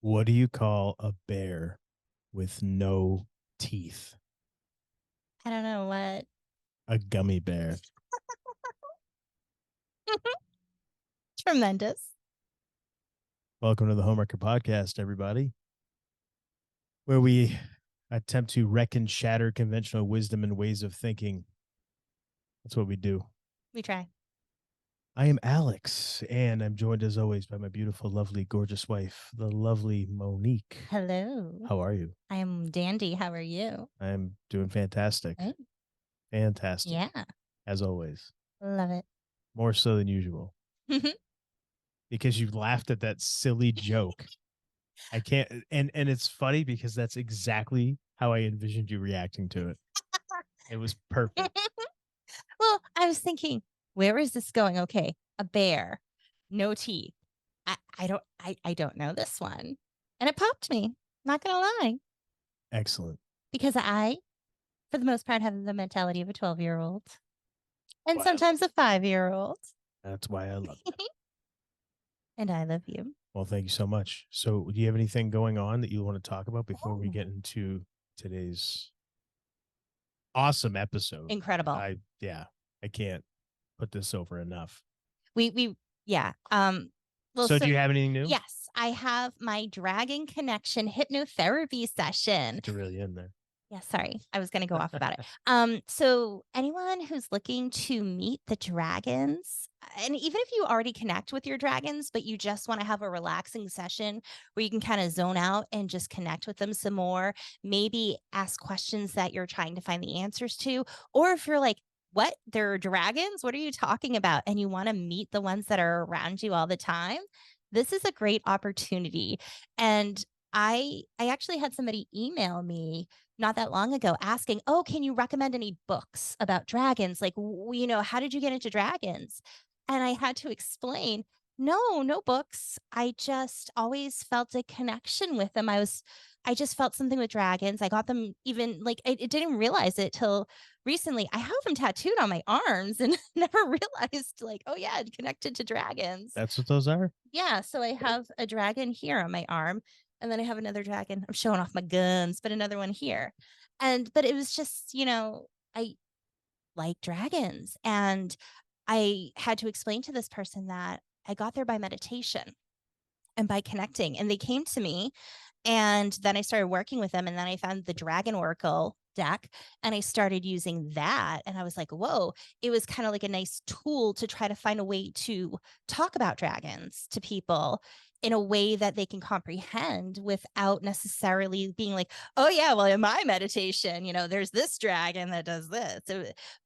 What do you call a bear with no teeth? I don't know what. A gummy bear. Tremendous. Welcome to the Homewrecker podcast, everybody, where we attempt to wreck and shatter conventional wisdom and ways of thinking. That's what we do. We try. I am Alex, and I'm joined as always by my beautiful, lovely, gorgeous wife, the lovely Monique. Hello. How are you? I am Dandy. How are you? I'm doing fantastic. Right? Fantastic, Yeah. as always. Love it. More so than usual because you laughed at that silly joke. I can't, and it's funny because that's exactly how I envisioned you reacting to it. It was perfect. Well, I was thinking, where is this going? Okay, a bear, no teeth. I don't know this one. And it popped me. Not gonna lie. Excellent. Because I, for the most part, have the mentality of a 12-year-old and Why I love sometimes a 5-year-old. That's why I love you. And I love you. Well, thank you so much. So, do you have anything going on that you want to talk about before we Oh. get into today's awesome episode? Incredible. I can't put this over enough. We yeah. Well, So, so do you have anything new? yes, I have my Dragon Connection hypnotherapy session. To really in there. Yeah, sorry. I was going to go off about it. So anyone who's looking to meet the dragons, and even if you already connect with your dragons, but you just want to have a relaxing session where you can kind of zone out and just connect with them some more, maybe ask questions that you're trying to find the answers to, or if you're like, what? They're dragons? What are you talking about? And you want to meet the ones that are around you all the time. This is a great opportunity. And I actually had somebody email me not that long ago asking, "Oh, can you recommend any books about dragons? Like, how did you get into dragons?" And I had to explain, "No, no books. I just always felt a connection with them. I just felt something with dragons. I got them even like I didn't realize it till recently. I have them tattooed on my arms and never realized like, oh yeah, it connected to dragons. That's what those are. Yeah, so I have a dragon here on my arm, and then I have another dragon. I'm showing off my guns, but another one here. But it was just, I like dragons. And I had to explain to this person that I got there by meditation and by connecting. And they came to me, and then I started working with them. And then I found the Dragon Oracle deck and I started using that. And I was like, whoa, it was kind of like a nice tool to try to find a way to talk about dragons to people in a way that they can comprehend without necessarily being like, oh, yeah, well, in my meditation, there's this dragon that does this.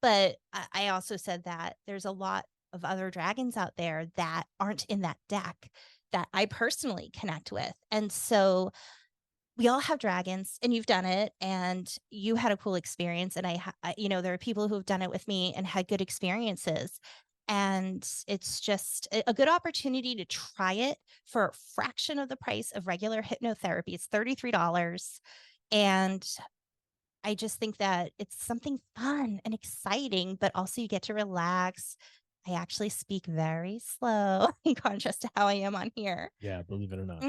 But I also said that there's a lot of other dragons out there that aren't in that deck that I personally connect with. And so we all have dragons, and you've done it and you had a cool experience. And there are people who have done it with me and had good experiences. And it's just a good opportunity to try it for a fraction of the price of regular hypnotherapy. It's $33. And I just think that it's something fun and exciting, but also you get to relax. I actually speak very slow in contrast to how I am on here. Yeah, believe it or not.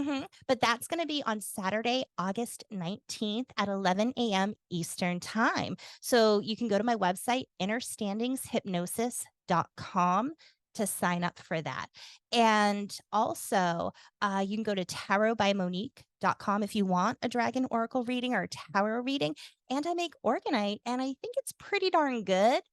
But that's going to be on Saturday, August 19th at 11 a.m. Eastern Time. So you can go to my website, innerstandingshypnosis.com, to sign up for that. And also, you can go to tarotbymonique.com if you want a dragon oracle reading or a tarot reading. And I make organite, and I think it's pretty darn good.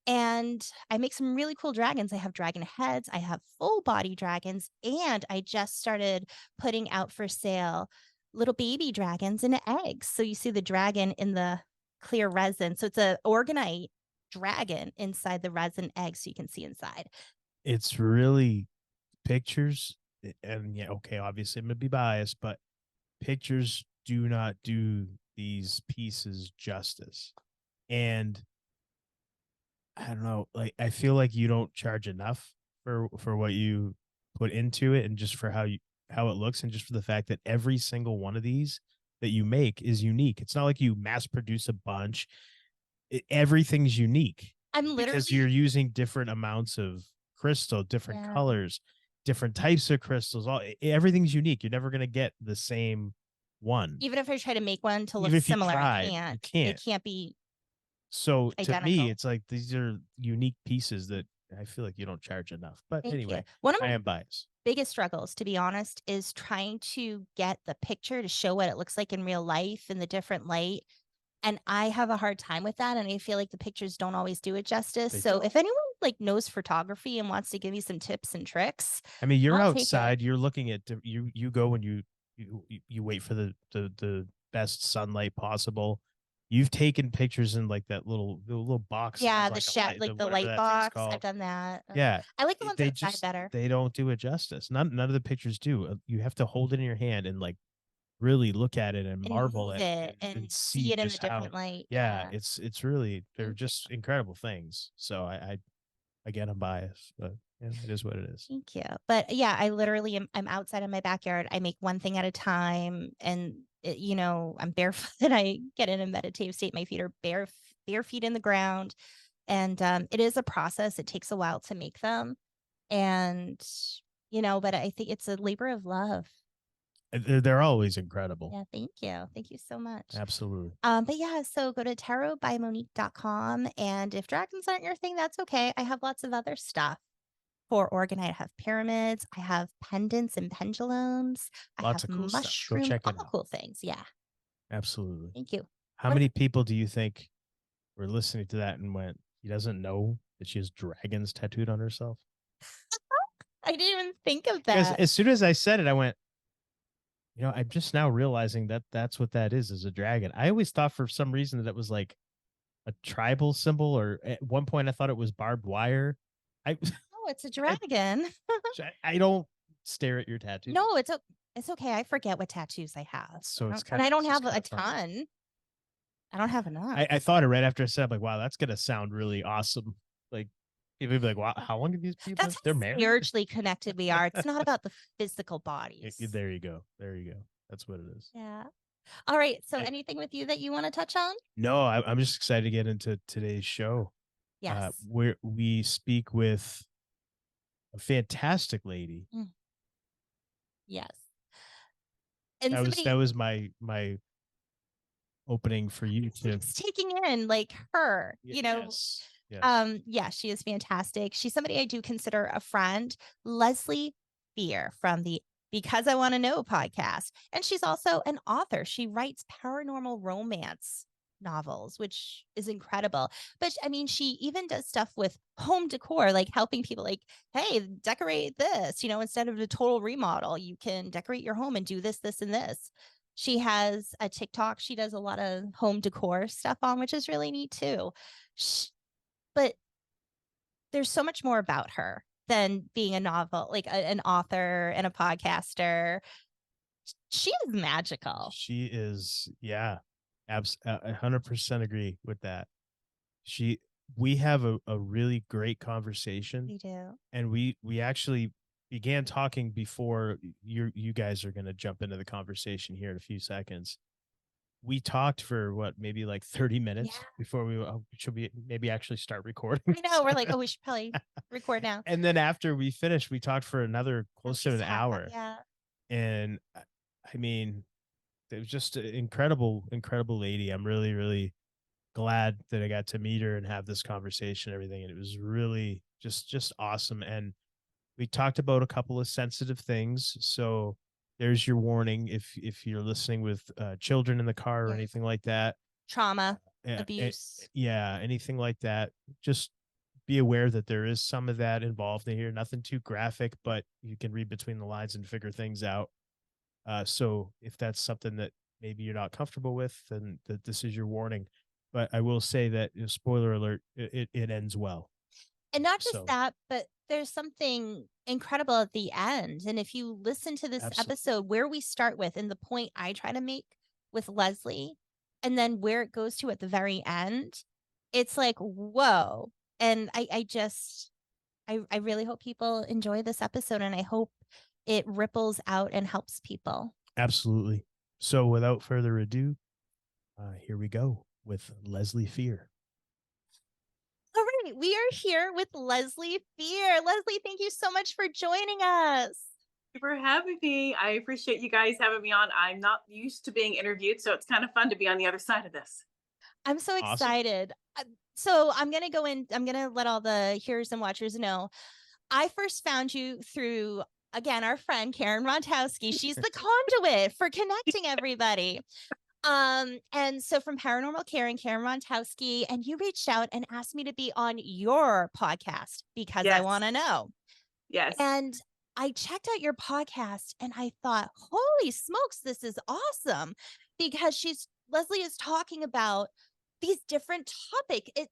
And I make some really cool dragons. I have dragon heads, I have full body dragons, and I just started putting out for sale little baby dragons in eggs. So you see the dragon in the clear resin. So it's a organite dragon inside the resin egg, so you can see inside. It's really pictures, and yeah, okay, obviously I'm gonna be biased, but pictures do not do these pieces justice. And I don't know, like I feel like you don't charge enough for what you put into it and just for how it looks and just for the fact that every single one of these that you make is unique. It's not like you mass produce a bunch. Everything's unique I'm because you're literally, using different amounts of crystal, different yeah. colors. different types of crystals. Everything's unique. You're never gonna get the same one. Even if I try to make one to look Even if you similar, I tried, you can't. It can't. can't be So to me, identical. it's like these are unique pieces that I feel like you don't charge enough. But Thank you. anyway, One of I my am biased. biggest struggles, to be honest, is trying to get the picture to show what it looks like in real life in the different light. And I have a hard time with that. And I feel like the pictures don't always do it justice. They So don't. if anyone like knows photography and wants to give me some tips and tricks, I mean, you're I'll take it. outside. You're looking at you go and you wait for the best sunlight possible. You've taken pictures in like that little box. Yeah, Like like the whatever light that thing's box. I've called. done that. Yeah, I like the ones outside better. they don't do it justice. None of the pictures do. You have to hold it in your hand and like really look at it and And marvel move at it and and see see it in a just how. different light. Yeah, Yeah. it's really they're Thank you. just incredible things. So I again I'm biased, but yeah, it is what it is. Thank you. But yeah, I literally I'm outside in my backyard. I make one thing at a time, and I'm barefoot and I get in a meditative state. My feet are bare feet in the ground, and it is a process. It takes a while to make them, and but I think it's a labor of love. They're always incredible. Yeah, thank you so much. Absolutely. But yeah, so go to tarotbymonique.com, and if dragons aren't your thing, that's okay. I have lots of other stuff for orgonite. I have pyramids, I have pendants and pendulums, I Lots have of cool stuff. Go mushroom, check all it the out. cool things. Yeah. Absolutely. Thank you. How What many people do you think were listening to that and went, he doesn't know that she has dragons tattooed on herself? I didn't even think of Because that. as soon as I said it, I went, I'm just now realizing that that's what that is a dragon. I always thought for some reason that it was like a tribal symbol, or at one point I thought it was barbed wire. I Oh, it's a dragon. I don't stare at your tattoo. No, it's okay. I forget what tattoos I have. So it's And I don't have a kind of fun. ton. I don't have enough. I thought it right after I said, I'm like, wow, that's gonna sound really awesome. Like people be like, wow, how long have these people? That's They're how married. spiritually connected we are. It's not about the physical bodies. There you go. There you go. That's what it is. Yeah. All right. So anything with you that you want to touch on? No, I'm just excited to get into today's show. Yes. Where we speak with a fantastic lady. Yes. And That was my opening for you to taking in like her, Yes. Yeah, she is fantastic. She's somebody I do consider a friend, Leslie Fear from the Because I Want to Know podcast. And she's also an author. She writes paranormal romance novels, which is incredible. But I mean, she even does stuff with home decor, like helping people like, hey, decorate this, instead of a total remodel, you can decorate your home and do this, this, and this. She has a TikTok. She does a lot of home decor stuff on, which is really neat too. But there's so much more about her than being a novel, like an author and a podcaster. She is magical. She is, yeah, 100% agree with that. We have a really great conversation. We do. And we actually began talking before you guys are going to jump into the conversation here in a few seconds. We talked for what, maybe like 30 minutes before should we maybe actually start recording. I know. We're like, oh, we should probably record now. And then after we finished, we talked for another close to an hour. Yeah. And I mean, it was just an incredible lady. I'm really, really glad that I got to meet her and have this conversation and everything. And it was really just awesome. And we talked about a couple of sensitive things. So there's your warning if you're listening with children in the car or anything like that. Trauma, abuse. Anything like that. Just be aware that there is some of that involved in here. Nothing too graphic, but you can read between the lines and figure things out. So if that's something that maybe you're not comfortable with, then this is your warning. But I will say that, spoiler alert, it ends well. And not just that, but there's something incredible at the end. And if you listen to this episode, where we start with and the point I try to make with Leslie, and then where it goes to at the very end, it's like, whoa. And I really hope people enjoy this episode, and I hope it ripples out and helps people. Absolutely. So without further ado, here we go with Leslie Fear. All right. right, we are here with Leslie Fear. Leslie, thank you so much for joining us. You for having me. I appreciate you guys having me on. I'm not used to being interviewed, so it's kind of fun to be on the other side of this. I'm so Awesome. excited. So I'm going to go in, I'm going to let all the hearers and watchers know. I first found you through, again, our friend Karen Rontowski. She's the conduit for connecting everybody. And so from Paranormal Karen Rontowski, and you reached out and asked me to be on your podcast because I Yes. want to know. Yes. And I checked out your podcast and I thought, holy smokes, this is awesome. Because Leslie is talking about these different topics. It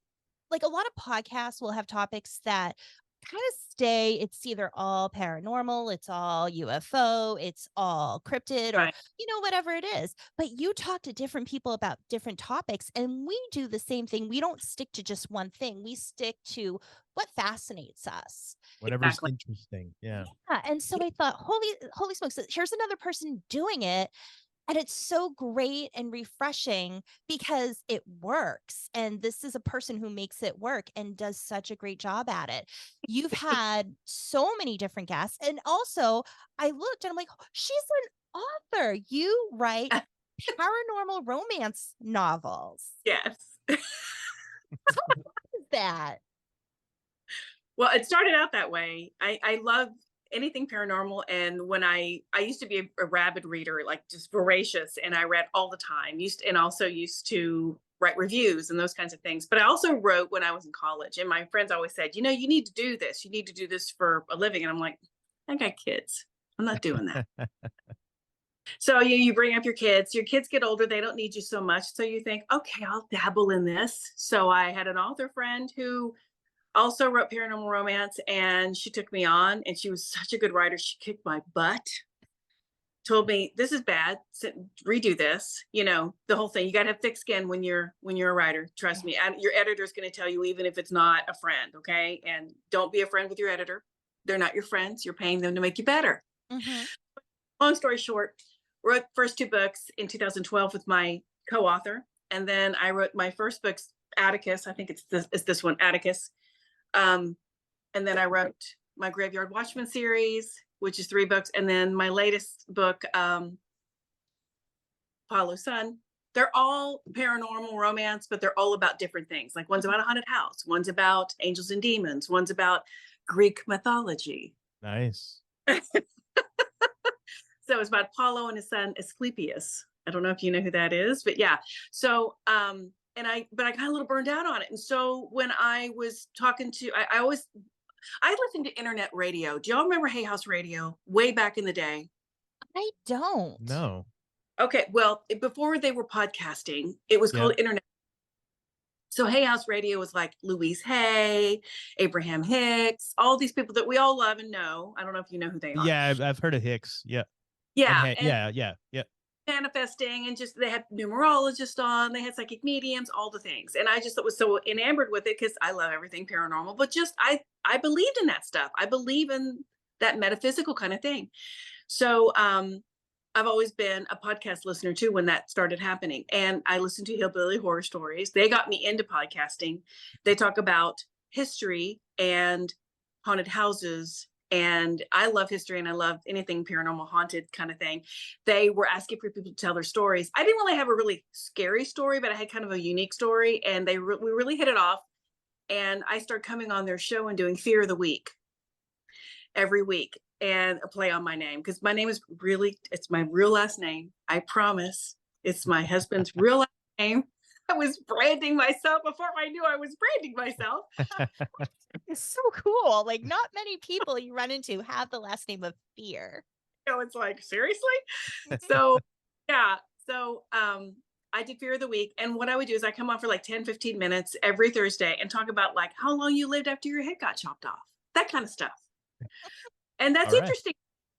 like a lot of podcasts will have topics that kind of stay, it's either all paranormal, it's all UFO, it's all cryptid, or Right. whatever it is. But you talk to different people about different topics, and we do the same thing. We don't stick to just one thing. We stick to what fascinates us. Whatever's Exactly. interesting. Yeah. Yeah. And so I thought, holy smokes, here's another person doing it. And it's so great and refreshing because it works. And this is a person who makes it work and does such a great job at it. You've had so many different guests. And also, I looked and I'm like, she's an author. You write paranormal romance novels. Yes. What is that? Well, it started out that way. I love anything paranormal, and when I used to be a rabid reader, like just voracious, and I read all the time. Also used to write reviews and those kinds of things. But I also wrote when I was in college, and my friends always said, you need to do this. You need to do this for a living. And I'm like, I got kids. I'm not doing that. So you bring up your kids get older, they don't need you so much. So you think, okay, I'll dabble in this. So I had an author friend who also wrote paranormal romance, and she took me on, and she was such a good writer. She kicked my butt, told me, this is bad, redo this, the whole thing. You got to have thick skin when you're a writer. Trust me. And your editor is going to tell you, even if it's not a friend. Okay. And don't be a friend with your editor. They're not your friends. You're paying them to make you better. Mm-hmm. Long story short, wrote first 2 books in 2012 with my co-author. And then I wrote my first books, Atticus. I think it's this one, Atticus. And then I wrote my Graveyard Watchman series, which is 3 books. And then my latest book, Apollo Sun. They're all paranormal romance, but they're all about different things. Like one's about a haunted house, one's about angels and demons, one's about Greek mythology. Nice. So it's about Apollo and his son Asclepius. I don't know if you know who that is, but yeah. So but I got a little burned out on it. And so when I was talking to, I listened to internet radio. Do y'all remember Hay House Radio way back in the day? I don't. No. Okay, well, before they were podcasting, it was called internet. So Hay House Radio was like Louise Hay, Abraham Hicks, all these people that we all love and know. I don't know if you know who they are. Yeah, I've heard of Hicks. Yeah. Yeah. Yeah. Manifesting, and just they had numerologists on, they had psychic mediums, all the things. And I just was so enamored with it because I love everything paranormal, but just I believed in that stuff. I believe in that metaphysical kind of thing. So I've always been a podcast listener too when that started happening. And I listened to Hillbilly Horror Stories. They got me into podcasting. They talk about history and haunted houses. And I love history and I love anything paranormal, haunted kind of thing. They were asking for people to tell their stories. I didn't really have a really scary story, but I had kind of a unique story, and we really hit it off. And I started coming on their show and doing Fear of the Week every week, and a play on my name, because my name is it's my real last name. I promise. It's my husband's real last name. I was branding myself before I knew I was branding myself. It's so cool. Like, not many people you run into have the last name of Fear. It's like, seriously? So yeah. So I did Fear of the Week. And what I would do is I come on for like 10, 15 minutes every Thursday and talk about like how long you lived after your head got chopped off. That kind of stuff. And that's interesting.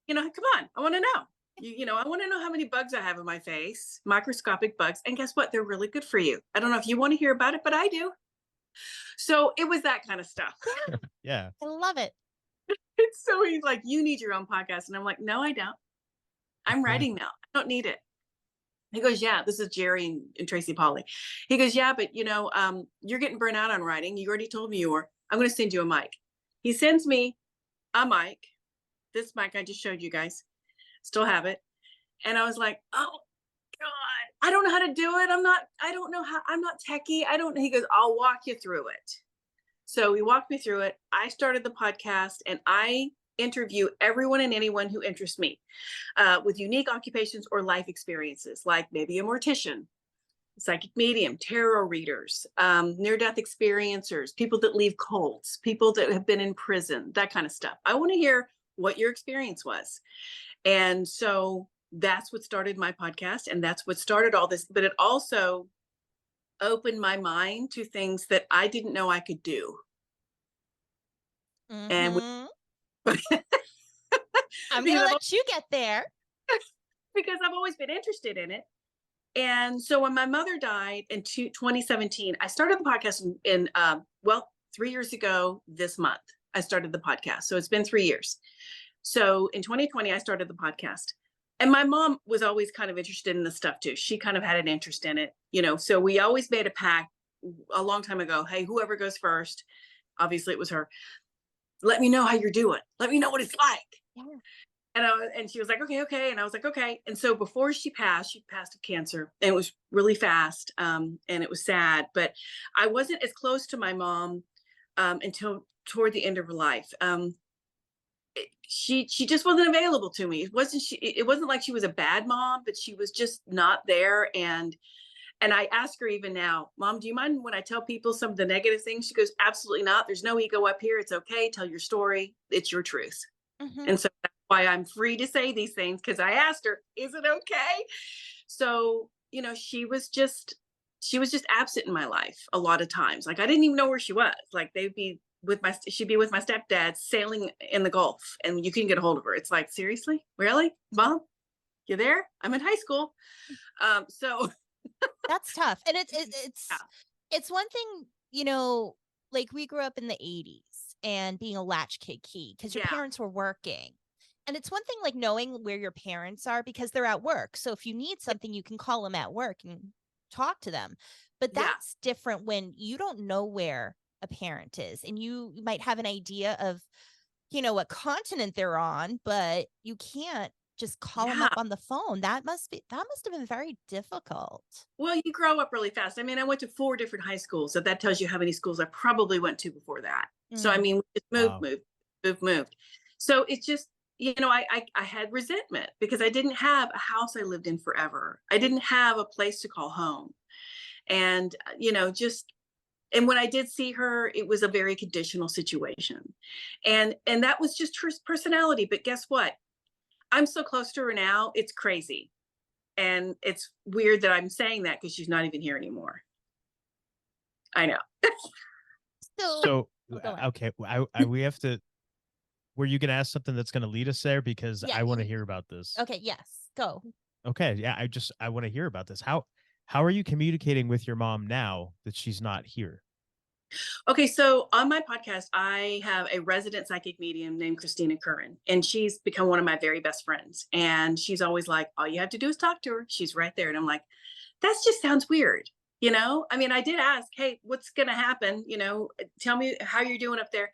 Come on. I want to know. I want to know how many bugs I have in my face, microscopic bugs. And guess what? They're really good for you. I don't know if you want to hear about it, but I do. So it was that kind of stuff. Yeah. I love it. It's so he's like, you need your own podcast. And I'm like, no, I don't. I'm writing now. I don't need it. He goes, yeah, this is Jerry and Tracy Polly. He goes, yeah, but you're getting burnt out on writing. You already told me you were. I'm going to send you a mic. He sends me a mic. This mic I just showed you guys. Still have it. And I was like, oh God, I don't know how to do it. I don't know how, I'm not techie. He goes, I'll walk you through it. So he walked me through it. I started the podcast and I interview everyone and anyone who interests me with unique occupations or life experiences, like maybe a mortician, psychic medium, tarot readers, near-death experiencers, people that leave cults, people that have been in prison, that kind of stuff. I want to hear what your experience was. And so that's what started my podcast, and that's what started all this. But it also opened my mind to things that I didn't know I could do. Mm-hmm. And I'm going to let you get there. Because I've always been interested in it. And so when my mother died in 2017, I started the podcast in 3 years ago this month, I started the podcast. So it's been 3 years. So in 2020, I started the podcast. And my mom was always kind of interested in this stuff too. She kind of had an interest in it, so we always made a pact a long time ago. Hey, whoever goes first, obviously it was her. Let me know how you're doing. Let me know what it's like. Yeah. And she was like, okay. And I was like, okay. And so before she passed of cancer, and it was really fast. And it was sad, but I wasn't as close to my mom until toward the end of her life. She just wasn't available to me. It wasn't like she was a bad mom, but she was just not there. And I ask her even now, Mom, do you mind when I tell people some of the negative things? She goes, absolutely not. There's no ego up here. It's okay. Tell your story. It's your truth. Mm-hmm. And so that's why I'm free to say these things, because I asked her, is it okay? So, she was just absent in my life a lot of times. Like I didn't even know where she was. Like she'd be with my stepdad sailing in the Gulf, and you couldn't get a hold of her. It's like, seriously, really, Mom, you there? I'm in high school. So that's tough. And it's one thing, like we grew up in the 80s and being a latchkey key because your parents were working. And it's one thing like knowing where your parents are because they're at work. So if you need something, you can call them at work and talk to them. But that's different when you don't know where a parent is, and you might have an idea of, what continent they're on, but you can't just call them up on the phone. That must have been very difficult. Well, you grow up really fast. I mean, I went to 4 different high schools, so that tells you how many schools I probably went to before that. So I mean, we just moved. So it's just, I had resentment because I didn't have a house I lived in forever. I didn't have a place to call home. And, and when I did see her, it was a very conditional situation. And that was just her personality. But guess what? I'm so close to her now, it's crazy. And it's weird that I'm saying that because she's not even here anymore. I know. So okay, we have to. Were you going to ask something that's going to lead us there? Because I want to hear about this. Okay. Yes. Go. Okay. Yeah. I want to hear about this. How are you communicating with your mom now that she's not here? Okay, so on my podcast, I have a resident psychic medium named Christina Curran, and she's become one of my very best friends. And she's always like, all you have to do is talk to her. She's right there. And I'm like, that just sounds weird. I mean, I did ask, hey, what's going to happen? Tell me how you're doing up there.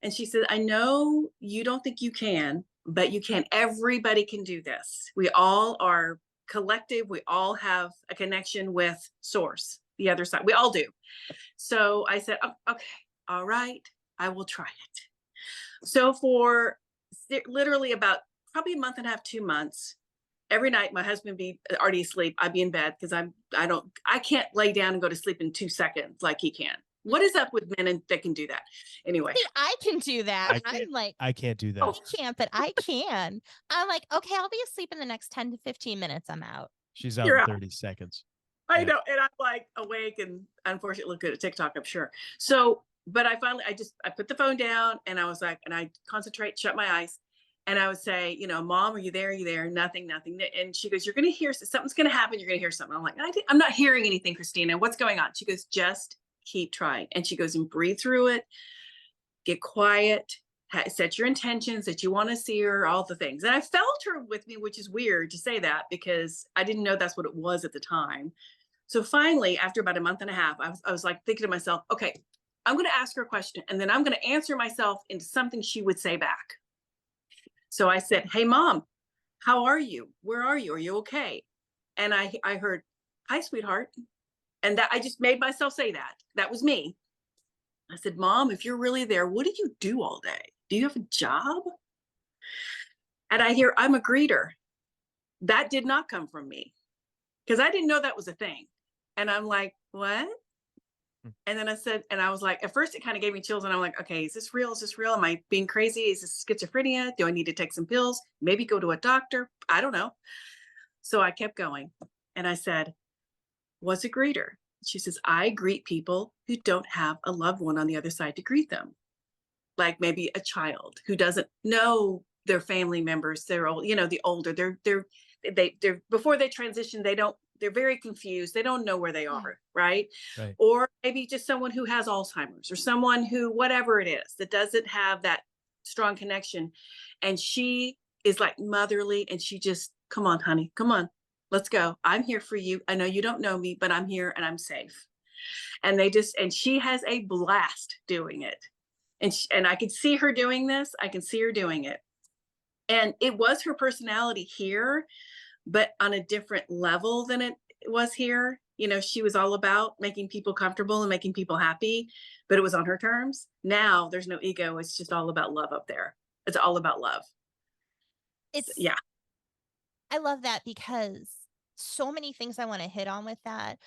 And she said, I know you don't think you can, but you can. Everybody can do this. We all are collective. We all have a connection with source, the other side. We all do. So I said, oh, okay, all right, I will try it. So for literally about probably a month and a half, 2 months, every night my husband be already asleep. I'd be in bed because I can't lay down and go to sleep in 2 seconds like he can. What is up with men that can do that? Anyway. See, I can do that. I'm like, I can't do that. He can't, but I can. I'm like, okay, I'll be asleep in the next 10 to 15 minutes. I'm out. She's out in 30 seconds. I know. And I'm like awake and unfortunately look good at TikTok, I'm sure. So, but I put the phone down and I was like, and I concentrate, shut my eyes. And I would say, Mom, are you there? Are you there? Nothing. And she goes, you're going to hear, something's going to happen. You're going to hear something. I'm like, I'm not hearing anything, Christina. What's going on? She goes, just keep trying. And she goes, and breathe through it, get quiet, set your intentions that you want to see her, all the things. And I felt her with me, which is weird to say that because I didn't know that's what it was at the time. So finally, after about a month and a half, I was like thinking to myself, okay, I'm going to ask her a question and then I'm going to answer myself into something she would say back. So I said, hey, Mom, how are you? Where are you? Are you okay? And I heard, hi, sweetheart. And that I just made myself say that. That was me. I said, Mom, if you're really there, what do you do all day? Do you have a job? And I hear, I'm a greeter. That did not come from me because I didn't know that was a thing. And I'm like, what? And then I said, and I was like, at first it kind of gave me chills. And I'm like, okay, is this real? Is this real? Am I being crazy? Is this schizophrenia? Do I need to take some pills? Maybe go to a doctor? I don't know. So I kept going. And I said, what's a greeter? She says, I greet people who don't have a loved one on the other side to greet them. Like maybe a child who doesn't know their family members. They're old, the older they're before they transition, they're very confused. They don't know where they are. Right. Or maybe just someone who has Alzheimer's or someone who, whatever it is, that doesn't have that strong connection. And she is like motherly and she just, come on, honey, come on, let's go. I'm here for you. I know you don't know me, but I'm here and I'm safe. And she has a blast doing it. And I could see her doing this. I can see her doing it. And it was her personality here, but on a different level than it was here. She was all about making people comfortable and making people happy, but it was on her terms. Now there's no ego. It's just all about love up there. It's all about love. Yeah. I love that because so many things I want to hit on with that.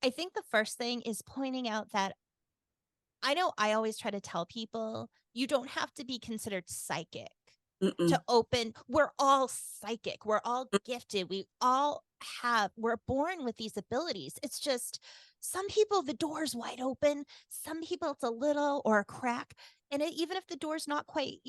I think the first thing is pointing out that I know I always try to tell people you don't have to be considered psychic to open. We're all psychic. We're all gifted. We're born with these abilities. It's just some people, the door's wide open. Some people it's a little or a crack. And even if the door's not quite,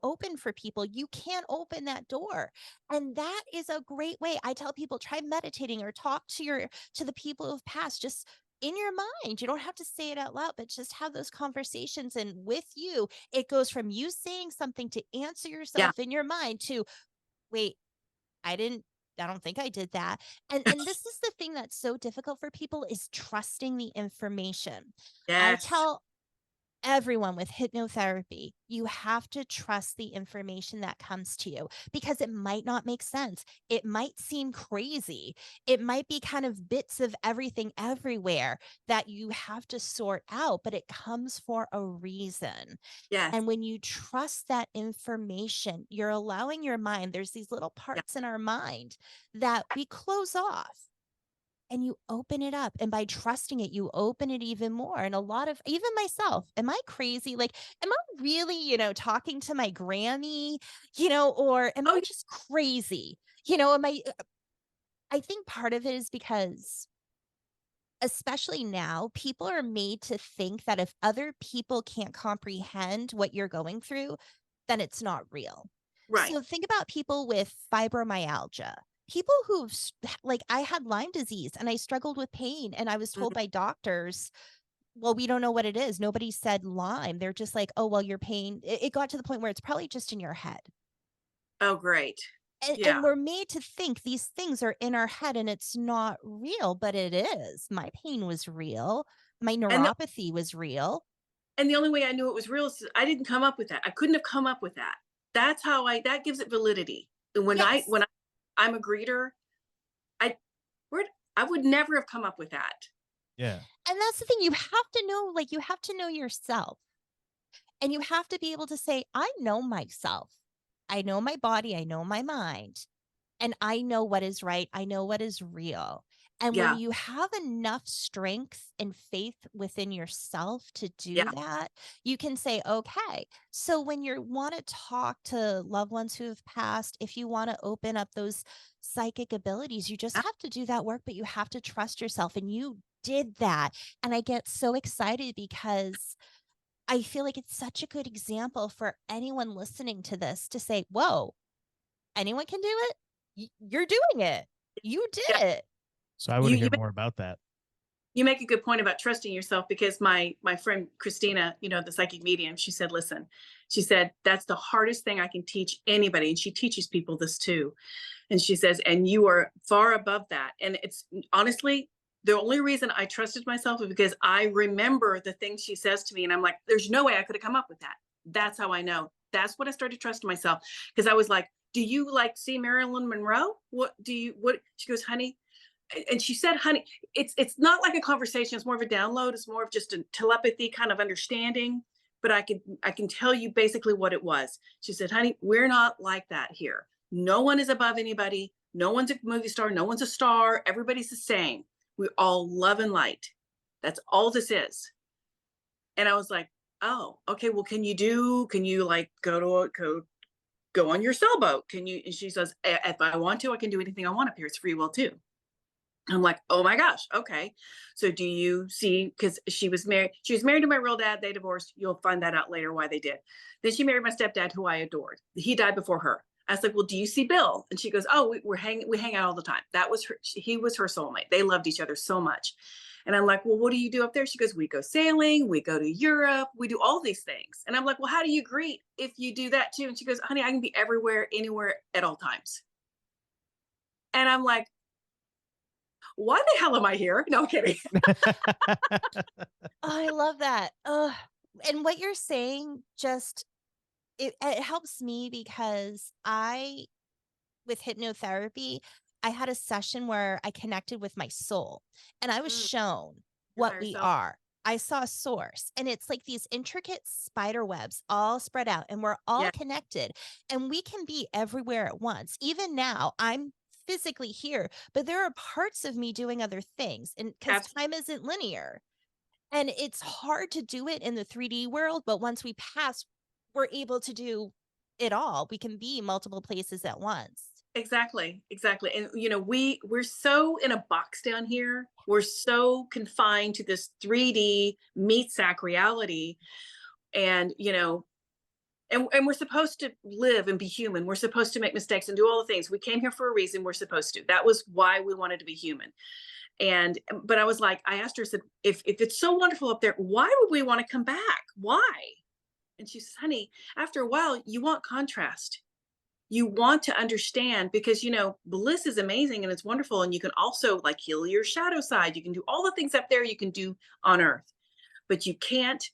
open for people, you can't open that door. And that is a great way. I tell people, try meditating or talk to the people who've passed, just in your mind. You don't have to say it out loud, but just have those conversations. And with you, it goes from you saying something to answer yourself in your mind to, wait, I don't think I did that. And this is the thing that's so difficult for people is trusting the information. I tell everyone with hypnotherapy, you have to trust the information that comes to you because it might not make sense. It might seem crazy. It might be kind of bits of everything everywhere that you have to sort out, but it comes for a reason. Yes. And when you trust that information, you're allowing your mind, there's these little parts in our mind that we close off. And you open it up. And by trusting it, you open it even more. And a lot of, even myself, am I crazy? Like, am I really, talking to my Grammy, or am I just crazy? I think part of it is because, especially now, people are made to think that if other people can't comprehend what you're going through, then it's not real. Right. So think about people with fibromyalgia. People who've, like, I had Lyme disease and I struggled with pain and I was told by doctors, well, we don't know what it is. Nobody said Lyme. They're just like, oh, well, your pain, it got to the point where it's probably just in your head. Oh, great. And we're made to think these things are in our head and it's not real, but it is. My pain was real. My neuropathy was real. And the only way I knew it was real is I didn't come up with that. I couldn't have come up with that. That's how that gives it validity. And when I'm a greeter, I would never have come up with that. Yeah. And that's the thing. You have to know, you have to know yourself. And you have to be able to say, I know myself. I know my body. I know my mind. And I know what is right. I know what is real. And when you have enough strength and faith within yourself to do that, you can say, okay, so when you want to talk to loved ones who have passed, if you want to open up those psychic abilities, you just have to do that work, but you have to trust yourself. And you did that. And I get so excited because I feel like it's such a good example for anyone listening to this to say, whoa, anyone can do it. You're doing it. You did it. So I want to hear more about that. You make a good point about trusting yourself, because my friend Christina, the psychic medium, she said, listen, she said, that's the hardest thing I can teach anybody. And she teaches people this too. And she says, and you are far above that. And it's honestly, the only reason I trusted myself is because I remember the things she says to me. And I'm like, there's no way I could have come up with that. That's how I know. That's what I started trusting myself. Because I was like, do you like see Marilyn Monroe? What? She goes, honey. And she said, honey, it's not like a conversation. It's more of a download. It's more of just a telepathy kind of understanding. But I can tell you basically what it was. She said, honey, we're not like that here. No one is above anybody. No one's a movie star. No one's a star. Everybody's the same. We all love and light. That's all this is. And I was like, oh, okay. Well, can you like go on your sailboat? Can you? And she says, if I want to, I can do anything I want up here. It's free will too. I'm like, oh my gosh, okay. So do you see, because she was married to my real dad. They divorced. You'll find that out later why they did. Then she married my stepdad, who I adored. He died before her. I was like, well, do you see Bill? And she goes, oh, we hang out all the time. That was her, he was her soulmate. They loved each other so much. And I'm like, well, what do you do up there? She goes, we go sailing, we go to Europe, we do all these things. And I'm like, well, how do you greet if you do that too? And she goes, honey, I can be everywhere, anywhere at all times. And I'm like, why the hell am I here? No, I'm kidding. Oh, I love that. And what you're saying just, it helps me because with hypnotherapy, I had a session where I connected with my soul and I was shown what we are. I saw a source, and it's like these intricate spider webs all spread out, and we're all connected, and we can be everywhere at once. Even now, I'm physically here, but there are parts of me doing other things, and because time isn't linear, and it's hard to do it in the 3D world, but once we pass, we're able to do it all. We can be multiple places at once. Exactly. And we're so in a box down here. We're so confined to this 3D meat sack reality. And and we're supposed to live and be human. We're supposed to make mistakes and do all the things. We came here for a reason. We're supposed to. That was why we wanted to be human. But I was like, I asked her, I said, if it's so wonderful up there, why would we want to come back? Why? And she says, honey, after a while, you want contrast. You want to understand, because bliss is amazing and it's wonderful, and you can also like heal your shadow side. You can do all the things up there you can do on earth, but you can't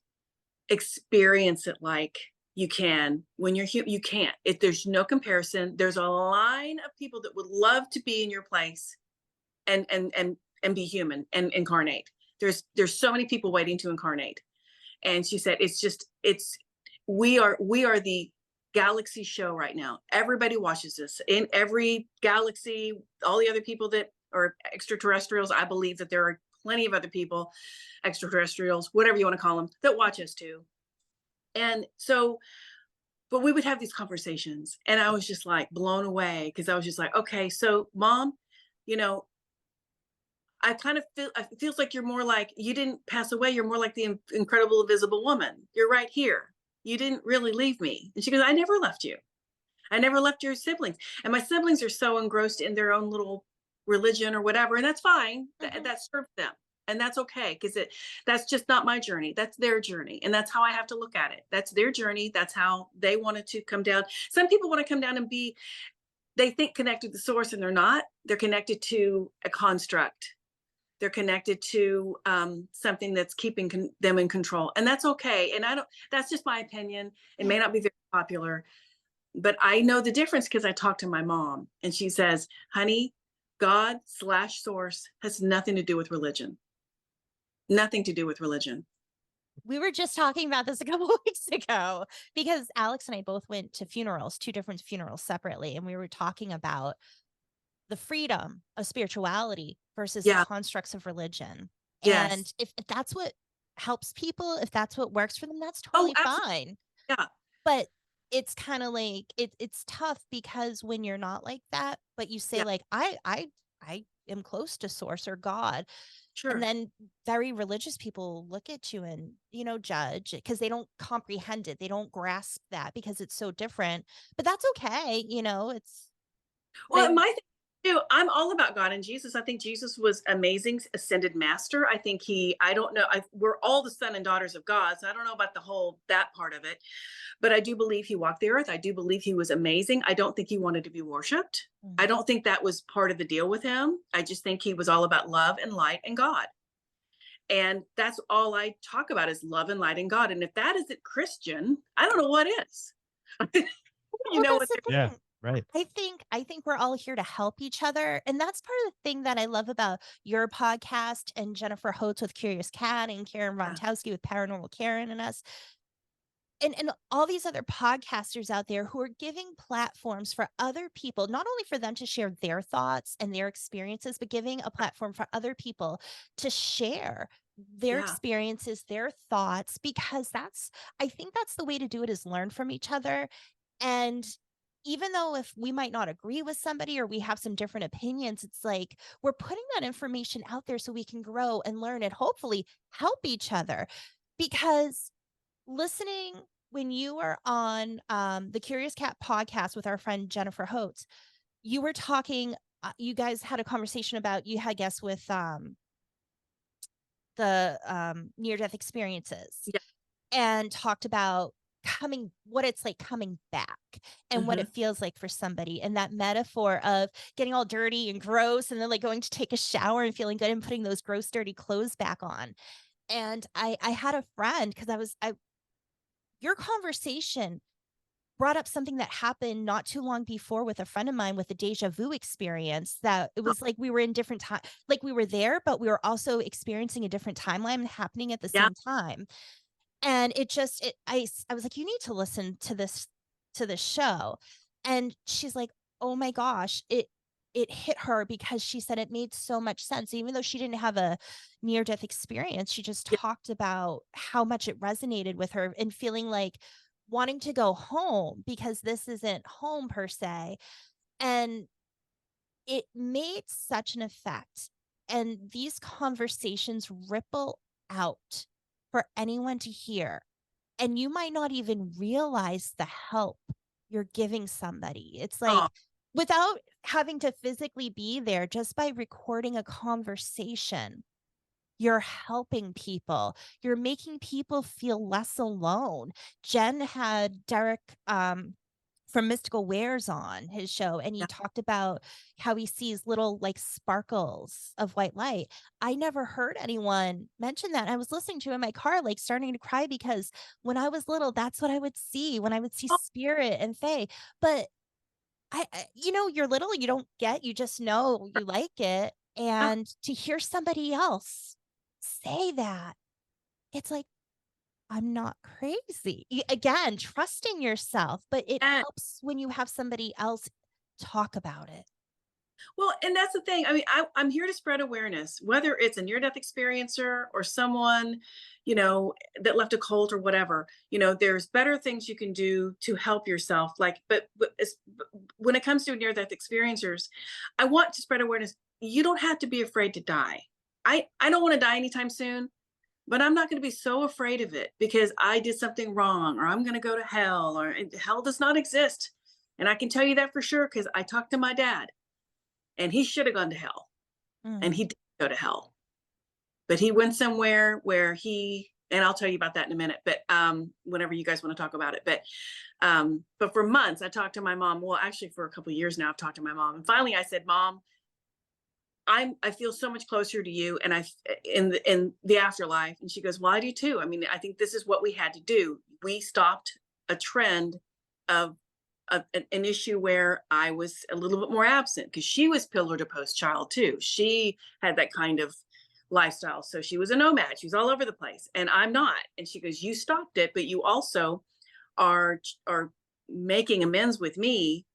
experience it like you can when you're human. You can't. There's no comparison. There's a line of people that would love to be in your place and be human and incarnate. There's so many people waiting to incarnate. And she said, we are the galaxy show right now. Everybody watches this in every galaxy. All the other people that are extraterrestrials, I believe that there are plenty of other people, extraterrestrials, whatever you want to call them, that watch us too. And so, but we would have these conversations, and I was just like blown away, because I was just like, okay, so Mom, I kind of feel, it feels like you're more like, you didn't pass away. You're more like the incredible invisible woman. You're right here. You didn't really leave me. And she goes, I never left you. I never left your siblings. And my siblings are so engrossed in their own little religion or whatever. And that's fine. That serves them. And that's okay. Because that's just not my journey. That's their journey. And that's how I have to look at it. That's their journey. That's how they wanted to come down. Some people want to come down and they think connected to the source, and they're not. They're connected to a construct. They're connected to something that's keeping them in control. And that's okay. And that's just my opinion. It may not be very popular, but I know the difference because I talked to my mom, and she says, honey, God/source has nothing to do with religion. Nothing to do with religion. We were just talking about this a couple of weeks ago, because Alex and I both went to funerals, 2 different funerals separately. And we were talking about the freedom of spirituality versus the constructs of religion. Yes. And if that's what helps people, if that's what works for them, that's totally fine. Yeah. But it's kind of like, it's tough, because when you're not like that, but you say like, I am close to source or God. Sure. And then very religious people look at you and, judge, because they don't comprehend it. They don't grasp that because it's so different. But that's okay. It's well, my thing too. I'm all about God and Jesus. I think Jesus was amazing, ascended master. I think I don't know, we're all the son and daughters of God. So I don't know about that part of it, but I do believe he walked the earth. I do believe he was amazing. I don't think he wanted to be worshiped. I don't think that was part of the deal with him. I just think he was all about love and light and God. And that's all I talk about is love and light and God. And if that isn't Christian, I don't know what is. Well, What that's the Yeah, thing. right. I think we're all here to help each other. And that's part of the thing that I love about your podcast and Jennifer Holtz with Curious Cat and Karen Yeah. Rontowski with Paranormal Karen and us. And all these other podcasters out there who are giving platforms for other people, not only for them to share their thoughts and their experiences, but giving a platform for other people to share their Yeah. experiences, their thoughts, because I think that's the way to do it, is learn from each other. And even though if we might not agree with somebody or we have some different opinions, it's like we're putting that information out there so we can grow and learn and hopefully help each other. Because listening when you were on the Curious Cat podcast with our friend Jennifer Holtz, you were talking, you guys had a conversation about, you had guests with the near-death experiences Yeah. and talked about what it's like coming back and what Mhm. it feels like for somebody, and that metaphor of getting all dirty and gross and then like going to take a shower and feeling good and putting those gross dirty clothes back on. And I had a friend, because your conversation brought up something that happened not too long before with a friend of mine with a deja vu experience, that it was like we were in different time, like we were there, but we were also experiencing a different timeline happening at the Yeah. same time. And I was like, you need to listen to this show. And she's like, oh my gosh, it hit her, because she said it made so much sense. Even though she didn't have a near death experience, she just Yeah. talked about how much it resonated with her and feeling like wanting to go home because this isn't home per se. And it made such an effect. And these conversations ripple out for anyone to hear. And you might not even realize the help you're giving somebody. It's like, Oh, without having to physically be there, just by recording a conversation, you're helping people. You're making people feel less alone. Jen had Derek from Mystical Wares on his show, and he yeah. talked about how he sees little like sparkles of white light. I never heard anyone mention that. I was listening to it in my car, like starting to cry, because when I was little, that's what I would see when I would see Oh, spirit and fae. But you're little, you don't get, you just know you like it. yeah. And to hear somebody else say that, it's like, I'm not crazy. Again, trusting yourself, but it And helps when you have somebody else talk about it. well, and that's the thing. I mean, I'm here to spread awareness, whether it's a near-death experiencer or someone, that left a cult or whatever. There's better things you can do to help yourself. Like, but when it comes to near-death experiencers, I want to spread awareness. You don't have to be afraid to die. I don't want to die anytime soon, but I'm not going to be so afraid of it because I did something wrong, or I'm going to go to hell, or and hell does not exist. And I can tell you that for sure because I talked to my dad. And he should have gone to hell, and Mm. he did go to hell, but he went somewhere where and I'll tell you about that in a minute, but whenever you guys want to talk about it. But for months I talked to my mom. Well, actually for a couple of years now I've talked to my mom, and finally I said, Mom, I feel so much closer to you, and in the afterlife. And she goes, well, I do too. I mean, I think this is what we had to do. We stopped a trend of an issue where I was a little bit more absent, because she was pillar to post child too. She had that kind of lifestyle. So she was a nomad. She was all over the place, and I'm not. And she goes, you stopped it, but you also are making amends with me,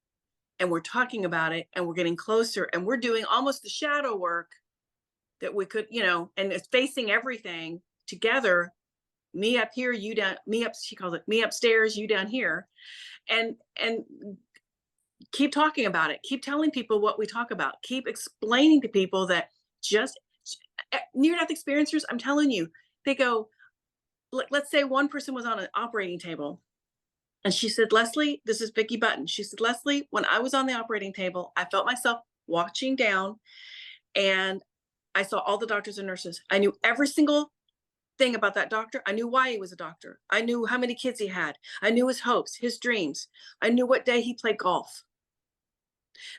and we're talking about it, and we're getting closer, and we're doing almost the shadow work that we could, and it's facing everything together. Me up here, you down, me up, she calls it me upstairs, you down here. And keep talking about it, keep telling people what we talk about, keep explaining to people that just near death experiencers, I'm telling you, they go, let's say one person was on an operating table, and she said, Leslie, this is Vicki Button, she said, Leslie, when I was on the operating table, I felt myself watching down, and I saw all the doctors and nurses. I knew every single thing about that doctor. I knew why he was a doctor. I knew how many kids he had. I knew his hopes, his dreams. I knew what day he played golf.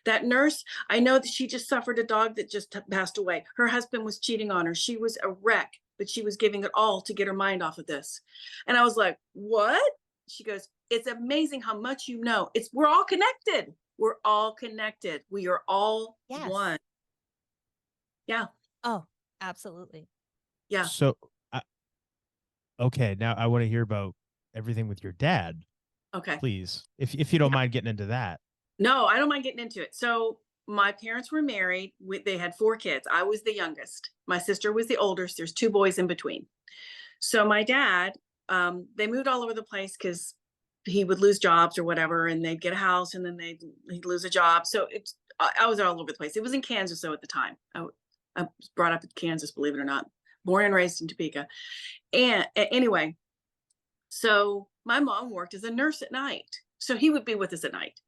That nurse, I know that she just suffered a dog that just passed away. Her husband was cheating on her. She was a wreck, but she was giving it all to get her mind off of this. And I was like, what? She goes, it's amazing how much you know. We're all connected. We're all connected. We are all one. Yeah. Oh, absolutely. Yeah. So, okay, now I want to hear about everything with your dad. Okay. Please, if you don't mind getting into that. No, I don't mind getting into it. So my parents were married. They had 4 kids. I was the youngest. My sister was the oldest. There's 2 boys in between. So my dad, they moved all over the place because he would lose jobs or whatever, and they'd get a house and then he'd lose a job. So I was all over the place. It was in Kansas though at the time. I was brought up in Kansas, believe it or not. Born and raised in Topeka. And anyway, so my mom worked as a nurse at night. So he would be with us at night.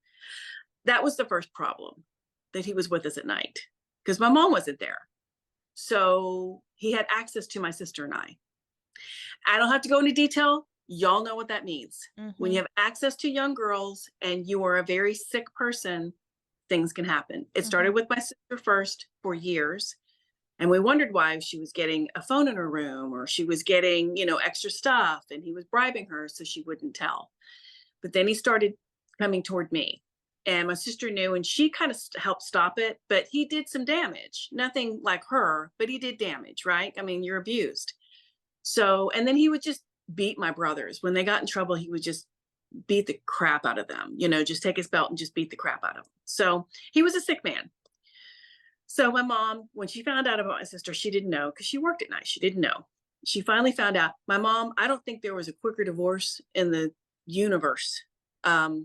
That was the first problem, that he was with us at night because my mom wasn't there. So he had access to my sister and I. I don't have to go into detail. Y'all know what that means. When you have access to young girls and you are a very sick person, things can happen. It started with my sister first for years. And we wondered why she was getting a phone in her room or she was getting, extra stuff and he was bribing her so she wouldn't tell. But then he started coming toward me. And my sister knew, and she kind of helped stop it, but he did some damage. Nothing like her, but he did damage, right? I mean, you're abused. So, and then he would just beat my brothers. When they got in trouble, he would just beat the crap out of them, just take his belt and just beat the crap out of them. So he was a sick man. So my mom, when she found out about my sister, she didn't know because she worked at night. She didn't know. She finally found out. My mom, I don't think there was a quicker divorce in the universe.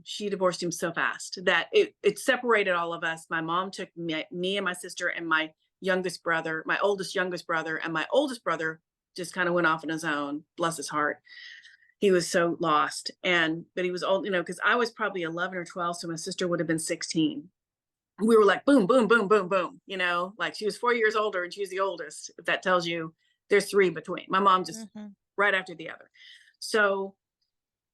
She divorced him so fast that it separated all of us. My mom took me and my sister and my youngest brother, my oldest youngest brother, and my oldest brother just kind of went off on his own. Bless his heart. He was so lost. But he was old, because I was probably 11 or 12. So my sister would have been 16. We were like, boom, boom, boom, boom, boom, like she was 4 years older and she was the oldest. If that tells you there's 3 between. My mom just right after the other. So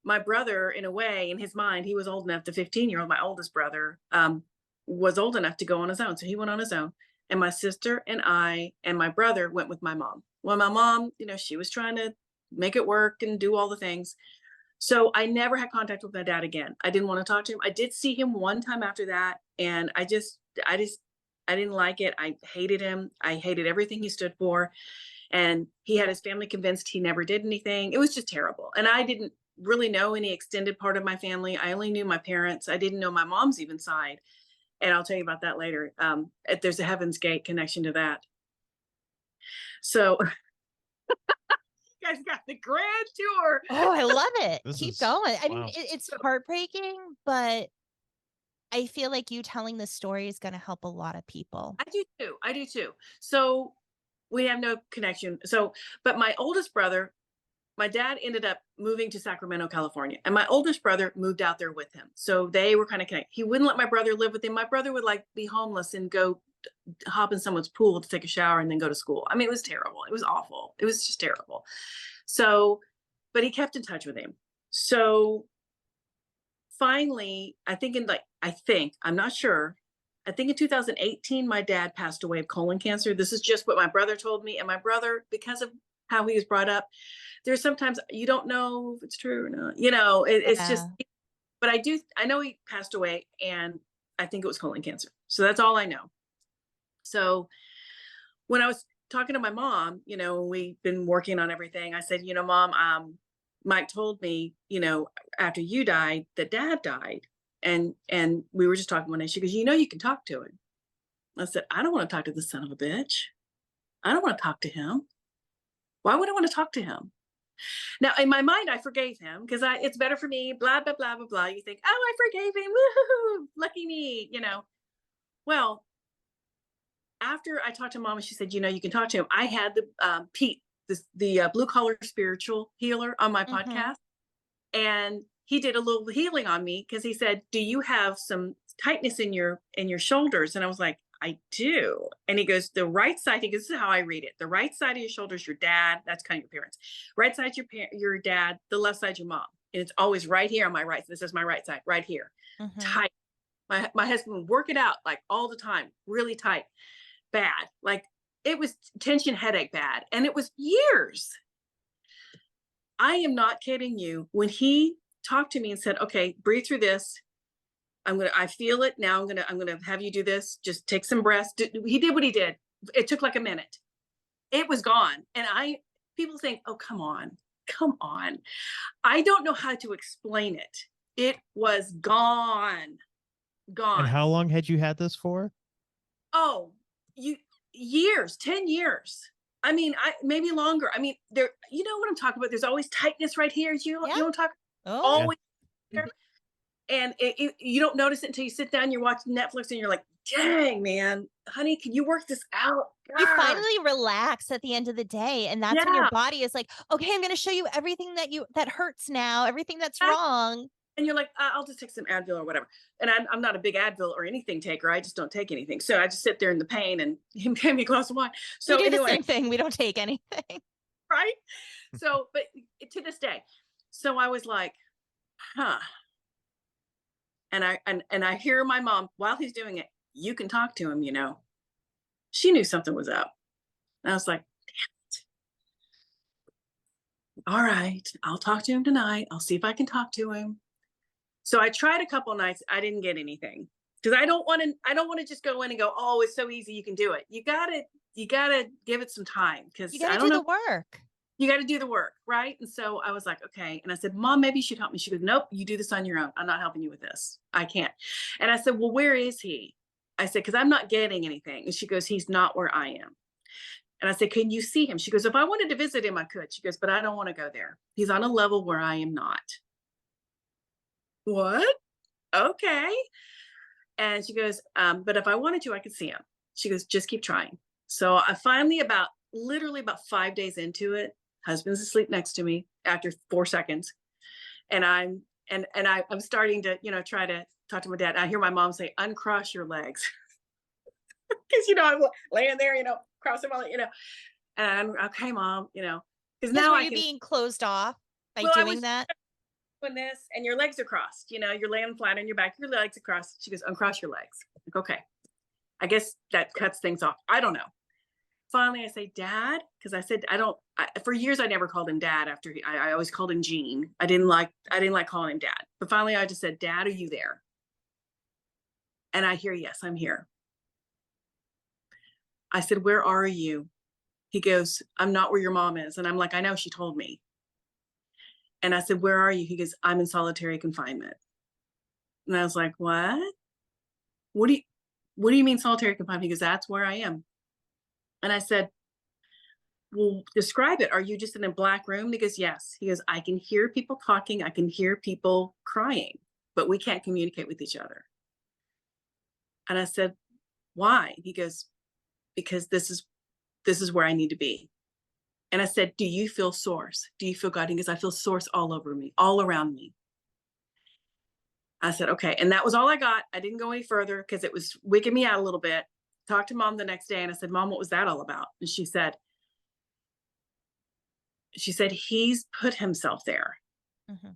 my brother, in a way, in his mind, he was old enough, the 15-year-old, my oldest brother, was old enough to go on his own. So he went on his own. And my sister and I and my brother went with my mom. Well, my mom, she was trying to make it work and do all the things. So I never had contact with my dad again. I didn't want to talk to him. I did see him one time after that. And I didn't like it. I hated him. I hated everything he stood for. And he had his family convinced he never did anything. It was just terrible. And I didn't really know any extended part of my family. I only knew my parents. I didn't know my mom's even side. And I'll tell you about that later. There's a Heaven's Gate connection to that. So you guys got the grand tour. Oh, I love it. Keep going. I mean, wow. it's heartbreaking, but I feel like you telling the story is going to help a lot of people. I do too. So we have no connection. So, but my oldest brother, my dad ended up moving to Sacramento, California, and my oldest brother moved out there with him. So they were kind of connected. He wouldn't let my brother live with him. My brother would be homeless and go hop in someone's pool to take a shower and then go to school. I mean, it was terrible. It was awful. It was just terrible. So, but he kept in touch with him. So finally, I'm not sure. I think in 2018, my dad passed away of colon cancer. This is just what my brother told me. And my brother, because of how he was brought up, there's sometimes you don't know if it's true or not, it's just, but I know he passed away and I think it was colon cancer. So that's all I know. So when I was talking to my mom, we've been working on everything. I said, Mom, Mike told me, after you died, that Dad died. And we were just talking one day. She goes, you can talk to him. I said, I don't want to talk to the son of a bitch. I don't want to talk to him. Why would I want to talk to him? Now, in my mind, I forgave him because it's better for me, blah, blah, blah, blah, blah. You think, oh, I forgave him. Woo-hoo, lucky me, Well, after I talked to Mom, and she said, you can talk to him. I had the Pete, the blue collar spiritual healer on my podcast. And he did a little healing on me because he said, do you have some tightness in your shoulders? And I was like, I do. And he goes, the right side, he goes, this is how I read it. The right side of your shoulder is your dad. That's kind of your parents. Right side, your dad. The left side, your mom. And it's always right here on my right. This is my right side, right here. Tight. My husband would work it out like all the time, really tight, bad. Like it was tension headache bad. And it was years. I am not kidding you. When he talked to me and said, okay, breathe through this. I feel it now. I'm gonna have you do this. Just take some breaths. He did what he did. It took like a minute. It was gone. And people think, oh, come on. I don't know how to explain it. It was gone. And how long had you had this for? Oh, years, 10 years. I mean, maybe longer. I mean, you know what I'm talking about? There's always tightness right here. You don't talk always there. And you don't notice it until you sit down, you're watching Netflix and you're like, dang, man, honey, can you work this out? You finally relax at the end of the day. And that's when your body is like, okay, I'm going to show you everything that hurts now, everything that's wrong. And you're like, I'll just take some Advil or whatever. And I'm not a big Advil or anything taker. I just don't take anything. So I just sit there in the pain and him gave me a glass of wine. So we do the same thing. We don't take anything. Right. So, but to this day. So I was like, huh. And I hear my mom, while he's doing it, you can talk to him, you know. She knew something was up. And I was like, damn it. All right, I'll talk to him tonight. I'll see if I can talk to him. So I tried a couple nights. I didn't get anything. Because I don't want to just go in and go, oh, it's so easy, you can do it. You gotta give it some time. Because you gotta do the work. You got to do the work, right? And so I was like, okay. And I said, Mom, maybe you should help me. She goes, nope, you do this on your own. I'm not helping you with this. I can't. And I said, well, where is he? I said, because I'm not getting anything. And she goes, he's not where I am. And I said, can you see him? She goes, if I wanted to visit him, I could. She goes, but I don't want to go there. He's on a level where I am not. What? Okay. And she goes, but if I wanted to, I could see him. She goes, just keep trying. So I finally literally about 5 days into it, husband's asleep next to me after 4 seconds. And I'm starting to, try to talk to my dad. I hear my mom say, uncross your legs. Because, I'm laying there, cross them all, and I'm, okay, Mom, because now you're being closed off by doing that. Doing this and your legs are crossed, you're laying flat on your back, your legs are crossed. She goes, uncross your legs. Like, okay. I guess that cuts things off. I don't know. Finally, I say, Dad, because I said, for years, I never called him Dad after I always called him Gene. I didn't like calling him Dad. But finally, I just said, Dad, are you there? And I hear, yes, I'm here. I said, where are you? He goes, I'm not where your mom is. And I'm like, I know, she told me. And I said, where are you? He goes, I'm in solitary confinement. And I was like, what? What do you mean solitary confinement? He goes, that's where I am. And I said, well, describe it. Are you just in a black room? He goes, yes. He goes, I can hear people talking. I can hear people crying, but we can't communicate with each other. And I said, why? He goes, because this is where I need to be. And I said, do you feel source? Do you feel God? He goes, I feel source all over me, all around me. I said, okay. And that was all I got. I didn't go any further because it was wigging me out a little bit. Talked to Mom the next day and I said, Mom, what was that all about? And she said, he's put himself there. Mm-hmm.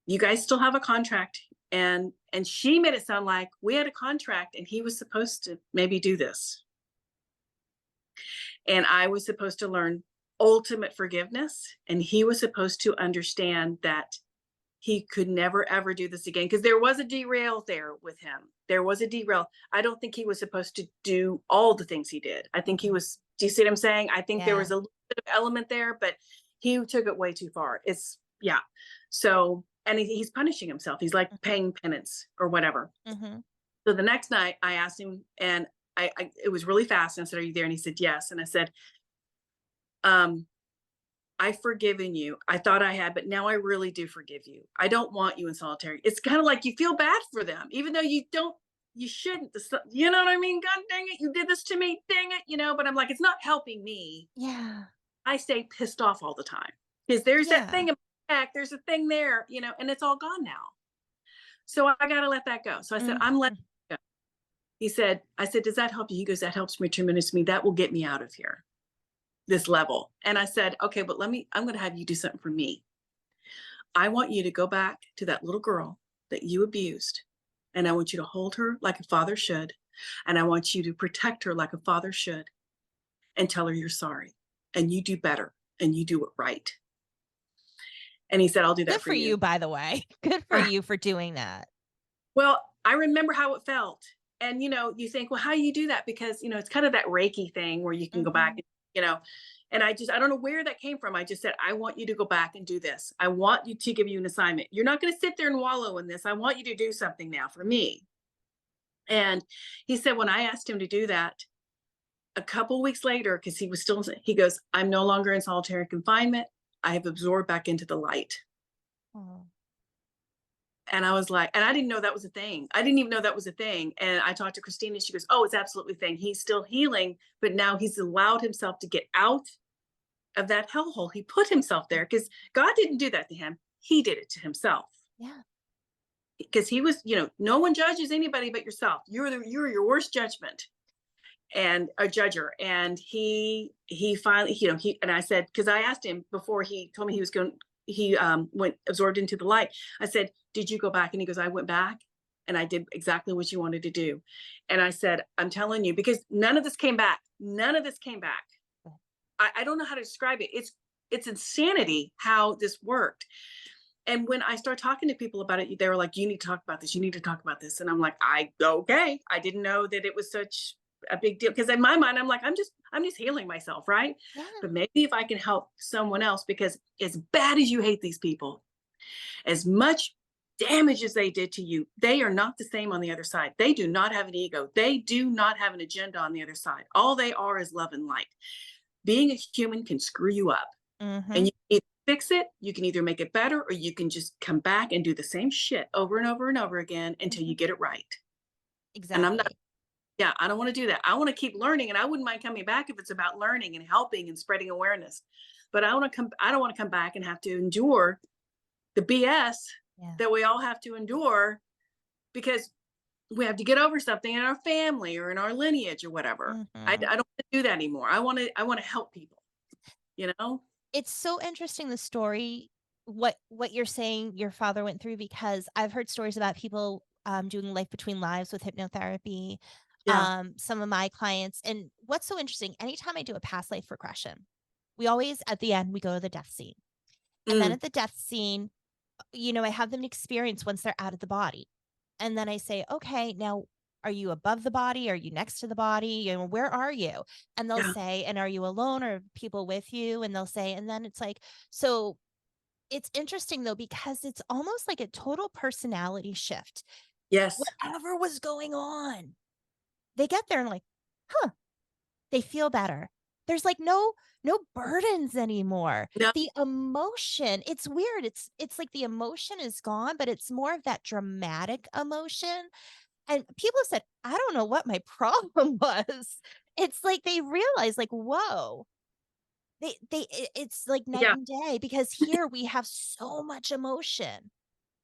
You guys still have a contract. And she made it sound like we had a contract and he was supposed to maybe do this. And I was supposed to learn ultimate forgiveness. And he was supposed to understand that he could never, ever do this again. Because there was a derail there with him. There was a derail. I don't think he was supposed to do all the things he did. I think he was, do you see what I'm saying? I think there was a little bit of element there, but he took it way too far. So, and he's punishing himself. He's like paying penance or whatever. Mm-hmm. So the next night I asked him and it was really fast. And I said, are you there? And he said, yes. And I said, I've forgiven you. I thought I had, but now I really do forgive you. I don't want you in solitary. It's kind of like you feel bad for them, even though you shouldn't, you know what I mean? God dang it. You did this to me. Dang it. But I'm like, it's not helping me. Yeah. I stay pissed off all the time because there's that thing in my back. There's a thing there, and it's all gone now. So I got to let that go. So I said, I'm letting it go. He said, I said, does that help you? He goes, that helps me tremendously. That will get me out of here, this level. And I said, okay, but I'm going to have you do something for me. I want you to go back to that little girl that you abused. And I want you to hold her like a father should. And I want you to protect her like a father should, and tell her you're sorry and you do better and you do it right. And he said, I'll do that Good for you, by the way. Good for you for doing that. Well, I remember how it felt. And, you think, well, how do you do that? Because, it's kind of that Reiki thing where you can go back, and, and I don't know where that came from. I just said, I want you to go back and do this. I want you to give you an assignment. You're not going to sit there and wallow in this. I want you to do something now for me. And he said, when I asked him to do that, a couple weeks later, because he goes, I'm no longer in solitary confinement. I have absorbed back into the light. Oh. And I was like, and I didn't know that was a thing. I didn't even know that was a thing. And I talked to Christina. She goes, oh, it's absolutely a thing. He's still healing, but now he's allowed himself to get out of that hellhole. He put himself there because God didn't do that to him. He did it to himself. Yeah. Because he was, no one judges anybody but yourself. You're your worst judgment and a judger. And he finally, and I said, because I asked him before he told me he went absorbed into the light. I said, did you go back? And he goes, I went back and I did exactly what you wanted to do. And I said, I'm telling you, because none of this came back. None of this came back. I don't know how to describe it. It's insanity how this worked. And when I start talking to people about it, they were like, you need to talk about this. You need to talk about this. And I'm like, okay. I didn't know that it was such a big deal. Because in my mind, I'm like, I'm just healing myself, right? Yeah. But maybe if I can help someone else, because as bad as you hate these people, as much damage as they did to you, they are not the same on the other side. They do not have an ego. They do not have an agenda on the other side. All they are is love and light. Being a human can screw you up. And you either fix it, you can either make it better, or you can just come back and do the same shit over and over and over again until you get it right. Exactly. And I don't want to do that. I want to keep learning, and I wouldn't mind coming back if it's about learning and helping and spreading awareness. But I don't want to come back and have to endure the BS that we all have to endure because we have to get over something in our family or in our lineage or whatever. I don't want to do that anymore. I want to help people, It's so interesting, the story, what you're saying your father went through, because I've heard stories about people doing life between lives with hypnotherapy. Yeah. Some of my clients, and what's so interesting, anytime I do a past life regression, we always, at the end, we go to the death scene. And then at the death scene, I have them experience once they're out of the body. And then I say, okay, now, are you above the body? Are you next to the body? Where are you? And they'll say, and are you alone or people with you? And they'll say, and then it's like, so it's interesting though, because it's almost like a total personality shift. Yes. Whatever was going on, they get there and like, they feel better. There's like no burdens anymore. No. The emotion, it's weird. It's like the emotion is gone, but it's more of that dramatic emotion. And people have said, I don't know what my problem was. It's like they realize, like, whoa, it's like night and day, because here we have so much emotion.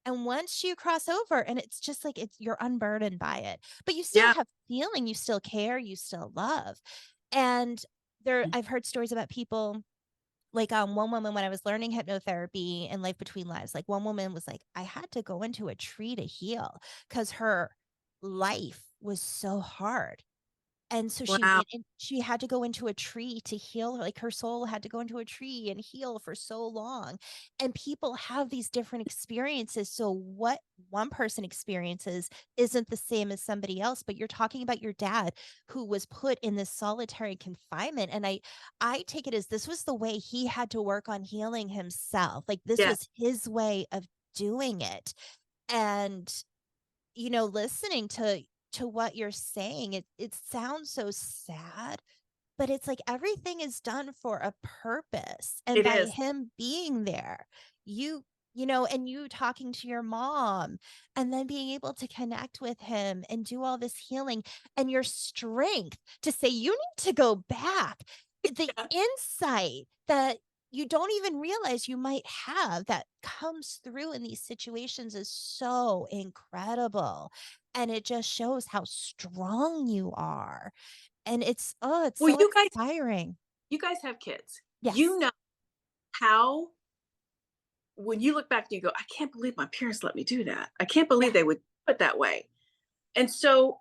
And once you cross over, and it's just like, you're unburdened by it, but you still have feeling, you still care, you still love. And I've heard stories about people, like one woman, when I was learning hypnotherapy and life between lives, like one woman was like, I had to go into a tree to heal because her life was so hard. And so she had to go into a tree to heal. Like her soul had to go into a tree and heal for so long. And people have these different experiences. So what one person experiences isn't the same as somebody else. But you're talking about your dad, who was put in this solitary confinement. And I take it as this was the way he had to work on healing himself. Like this was his way of doing it. And, listening to what you're saying, it sounds so sad, but it's like everything is done for a purpose. And by him being there, and you talking to your mom and then being able to connect with him and do all this healing, and your strength to say, you need to go back. The insight that you don't even realize you might have that comes through in these situations is so incredible. And it just shows how strong you are. And it's Well, so inspiring. you guys have kids. Yes. You know how, when you look back and you go, I can't believe my parents let me do that. I can't believe they would do it that way. And so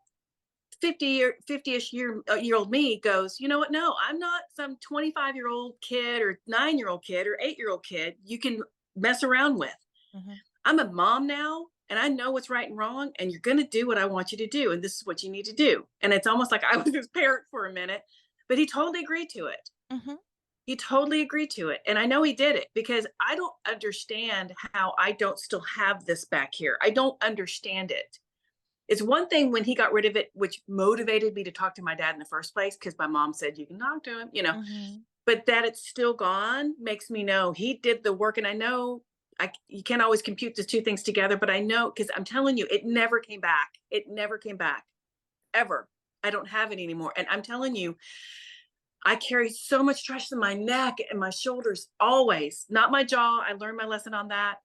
50-ish year old me goes, you know what? No, I'm not some 25-year-old kid or 9-year-old kid or 8-year-old kid you can mess around with. Mhm. I'm a mom now and I know what's right and wrong, and you're going to do what I want you to do. And this is what you need to do. And it's almost like I was his parent for a minute, but he totally agreed to it. Mhm. He totally agreed to it. And I know he did it because I don't understand how I don't still have this back here. I don't understand it. It's one thing when he got rid of it, which motivated me to talk to my dad in the first place, because my mom said, you can talk to him, Mhm. but that it's still gone makes me know he did the work. And I know you can't always compute the two things together, but I know, because I'm telling you, it never came back. It never came back ever. I don't have it anymore. And I'm telling you, I carry so much stress in my neck and my shoulders always, not my jaw. I learned my lesson on that.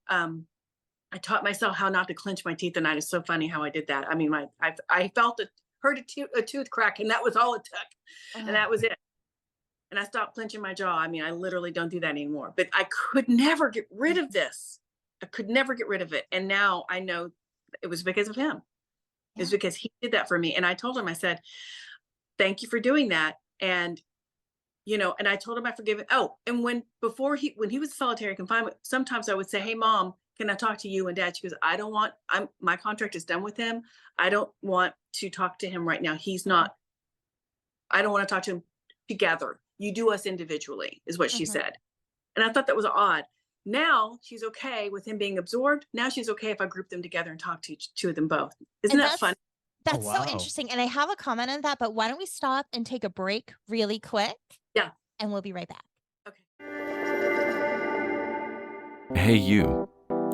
I taught myself how not to clench my teeth, and that is so funny how I did that. I mean, I felt it, heard a tooth crack, and that was all it took, and that was it. And I stopped clenching my jaw. I mean, I literally don't do that anymore. But I could never get rid of this. I could never get rid of it, and now I know it was because of him. It was because he did that for me. And I told him, I said, "Thank you for doing that." And and I told him I forgive him. Oh, and when he was in solitary confinement, sometimes I would say, "Hey, mom, can I talk to you and dad?" She goes, "I don't want. My contract is done with him. I don't want to talk to him right now. He's not. I don't want to talk to him together. You do us individually," is what she Mhm. said. And I thought that was odd. Now she's okay with him being absorbed. Now she's okay if I group them together and talk to two of them both. Isn't And that fun? that's so wow. interesting. And I have a comment on that, but why don't we stop and take a break really quick? Yeah. And we'll be right back. Okay. Hey, you.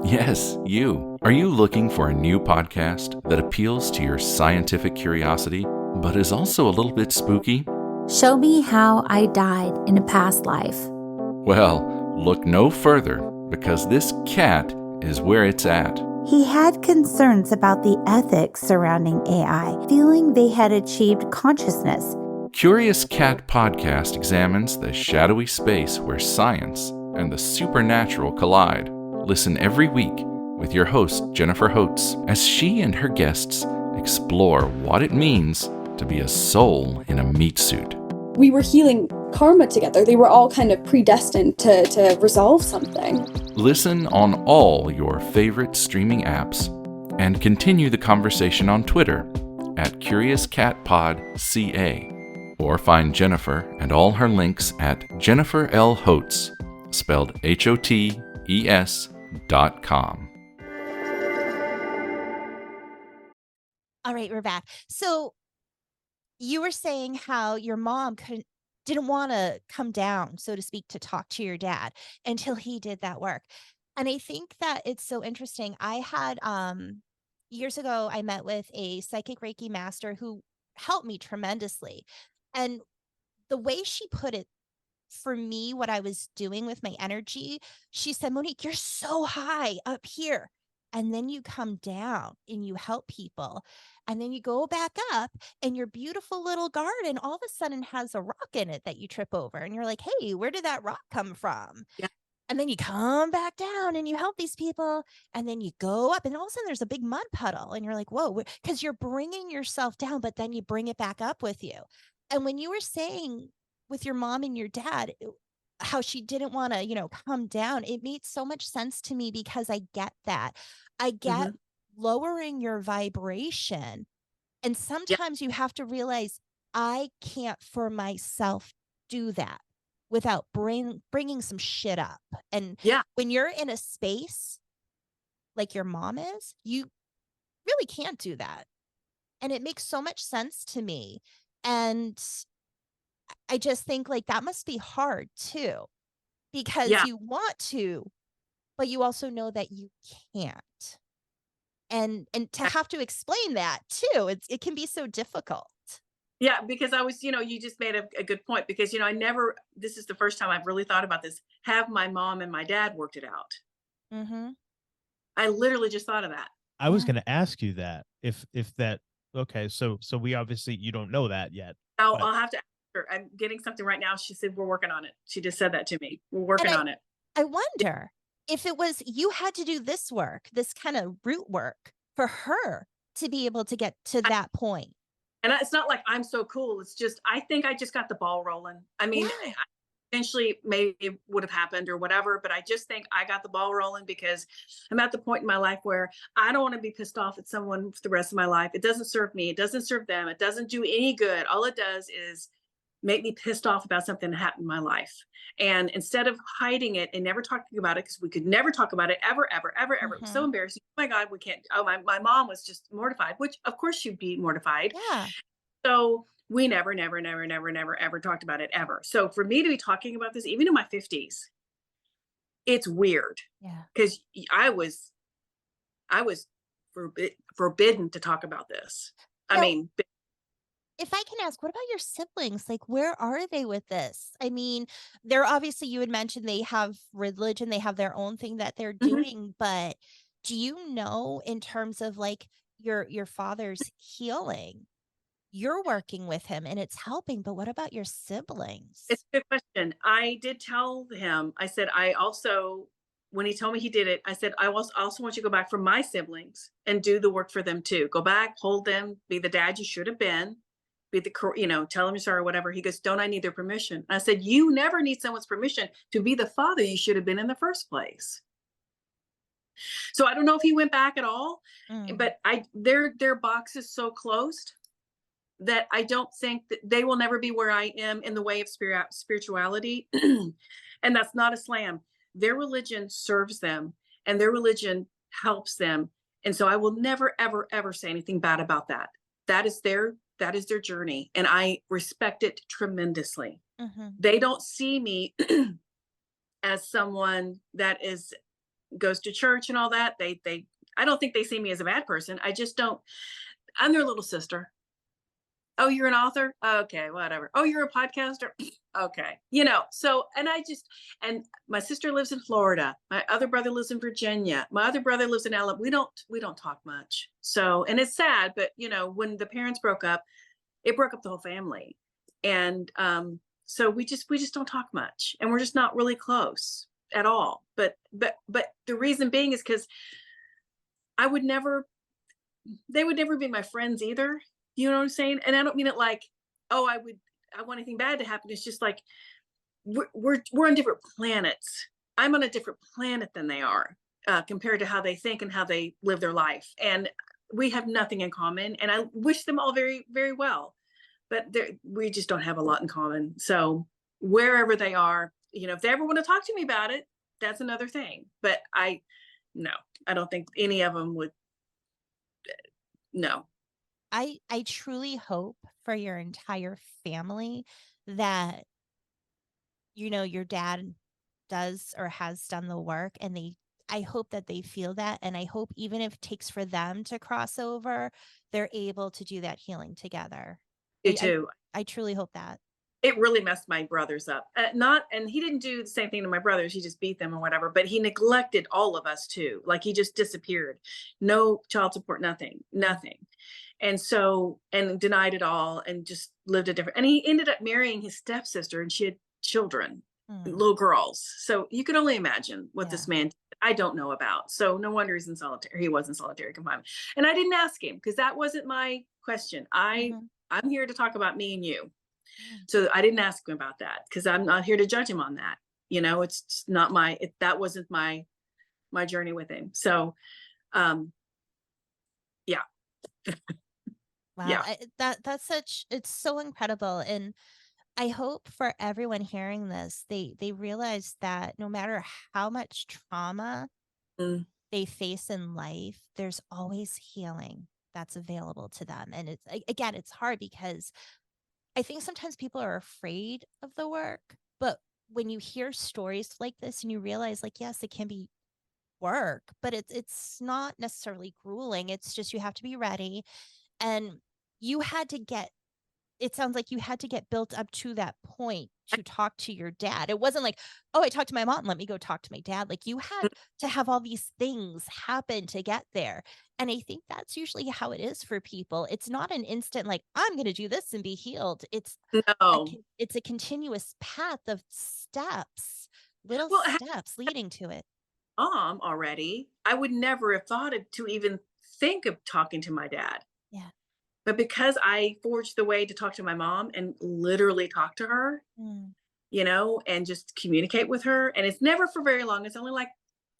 Yes, you. Are you looking for a new podcast that appeals to your scientific curiosity, but is also a little bit spooky? Show me how I died in a past life. Well, look no further, because this cat is where it's at. He had concerns about the ethics surrounding AI, feeling they had achieved consciousness. Curious Cat Podcast examines the shadowy space where science and the supernatural collide. Listen every week with your host, Jennifer Holtz, as she and her guests explore what it means to be a soul in a meat suit. We were healing karma together. They were all kind of predestined to resolve something. Listen on all your favorite streaming apps and continue the conversation on Twitter at CuriousCatPodCA, or find Jennifer and all her links at Jennifer L. Holtz, spelled HOTES.com. All right, we're back. So you were saying how your mom didn't want to come down, so to speak, to talk to your dad until he did that work. And I think that it's so interesting. I had years ago, I met with a psychic Reiki master who helped me tremendously. And the way she put it for me, what I was doing with my energy, she said, Monique, you're so high up here. And then you come down and you help people. And then you go back up and your beautiful little garden all of a sudden has a rock in it that you trip over. And you're like, hey, where did that rock come from? Yeah. And then you come back down and you help these people. And then you go up and all of a sudden there's a big mud puddle. And you're like, whoa, because you're bringing yourself down, but then you bring it back up with you. And when you were saying with your mom and your dad, how she didn't want to, come down, it made so much sense to me because I get that. I get lowering your vibration. And sometimes you have to realize I can't for myself do that without bringing some shit up. And when you're in a space like your mom is, you really can't do that. And it makes so much sense to me. And I just think like that must be hard too, because you want to, but you also know that you can't. And to have to explain that too, it can be so difficult. Yeah, because I was, you just made a good point because, this is the first time I've really thought about this. Have my mom and my dad worked it out? Mm-hmm. I literally just thought of that. I was Yeah. going to ask you that if that okay, so we obviously you don't know that yet. But I'll have to ask her. I'm getting something right now. She said, we're working on it. She just said that to me. We're And working on it. I wonder if it was you had to do this work, this kind of root work for her to be able to get to that point. And it's not like I'm so cool. It's just, I think I just got the ball rolling. I mean, Yeah. eventually maybe it would have happened or whatever, but I just think I got the ball rolling because I'm at the point in my life where I don't want to be pissed off at someone for the rest of my life. It doesn't serve me. It doesn't serve them. It doesn't do any good. All it does is make me pissed off about something that happened in my life. And instead of hiding it and never talking about it, because we could never talk about it ever, ever, ever, ever. It was so embarrassing. Oh my God, we can't. Oh, my mom was just mortified, which of course she'd be mortified. Yeah. So we never, never, never, never, never, ever talked about it ever. So for me to be talking about this, even in my 50s, it's weird. Yeah. Because I was forbidden to talk about this. Now, I mean, if I can ask, what about your siblings? Like, where are they with this? I mean, they're obviously, you had mentioned they have religion, they have their own thing that they're doing, but do you know in terms of like your father's healing? You're working with him and it's helping, but what about your siblings? it's a good question. I did tell him, I said, when he told me he did it, I said, I also want you to go back for my siblings and do the work for them too. Go back, hold them, be the dad you should have been, be the, tell them you're sorry or whatever. He goes, don't I need their permission? I said, you never need someone's permission to be the father you should have been in the first place. So I don't know if he went back at all, but their box is so closed that I don't think that they will never be where I am in the way of spirituality. And that's not a slam. Their religion serves them and their religion helps them. And so I will never, ever, ever say anything bad about that. That is their journey. And I respect it tremendously. They don't see me as someone that goes to church and all that. I don't think they see me as a bad person. I just don't. I'm their little sister. Oh, you're an author? Okay, whatever. Oh, you're a podcaster? Okay. So, and my sister lives in Florida. My other brother lives in Virginia. My other brother lives in LA. We don't talk much. So, and it's sad, but when the parents broke up, it broke up the whole family. And so we just don't talk much, and we're just not really close at all. But the reason being is because they would never be my friends either. You know what I'm saying? And I don't mean it like, oh, I want anything bad to happen. It's just like we're on different planets. I'm on a different planet than they are compared to how they think and how they live their life. And we have nothing in common. And I wish them all very, very well. But we just don't have a lot in common. So wherever they are, if they ever want to talk to me about it, that's another thing. But I don't think any of them would. No. I truly hope for your entire family that, your dad does or has done the work, and I hope that they feel that. And I hope even if it takes for them to cross over, they're able to do that healing together. Me too. I truly hope that. It really messed my brothers up. And he didn't do the same thing to my brothers. He just beat them or whatever, but he neglected all of us too. Like he just disappeared. No child support, nothing. And so, and denied it all and just lived a different, and he ended up marrying his stepsister and she had children, little girls. So you could only imagine what this man, I don't know about. So no wonder he's in solitary. He was in solitary confinement. And I didn't ask him because that wasn't my question. I'm here to talk about me and you. So I didn't ask him about that because I'm not here to judge him on that. It's not that wasn't my journey with him. So, yeah. Wow. Yeah. It's so incredible. And I hope for everyone hearing this, they realize that no matter how much trauma they face in life, there's always healing that's available to them. And it's hard because I think sometimes people are afraid of the work, but when you hear stories like this and you realize like, yes, it can be work, but it's not necessarily grueling. It's just, you have to be ready. And you had to get it sounds like you had to get built up to that point to talk to your dad. It wasn't like, oh, I talked to my mom, let me go talk to my dad. Like, you had to have all these things happen to get there. And I think that's usually how it is for people. It's not an instant, like, I'm going to do this and be healed. No. It's a continuous path of steps, little Well, steps leading to it. Mom already, I would never have thought to even think of talking to my dad. Yeah. But because I forged the way to talk to my mom and literally talk to her, you know, and just communicate with her, and it's never for very long. It's only like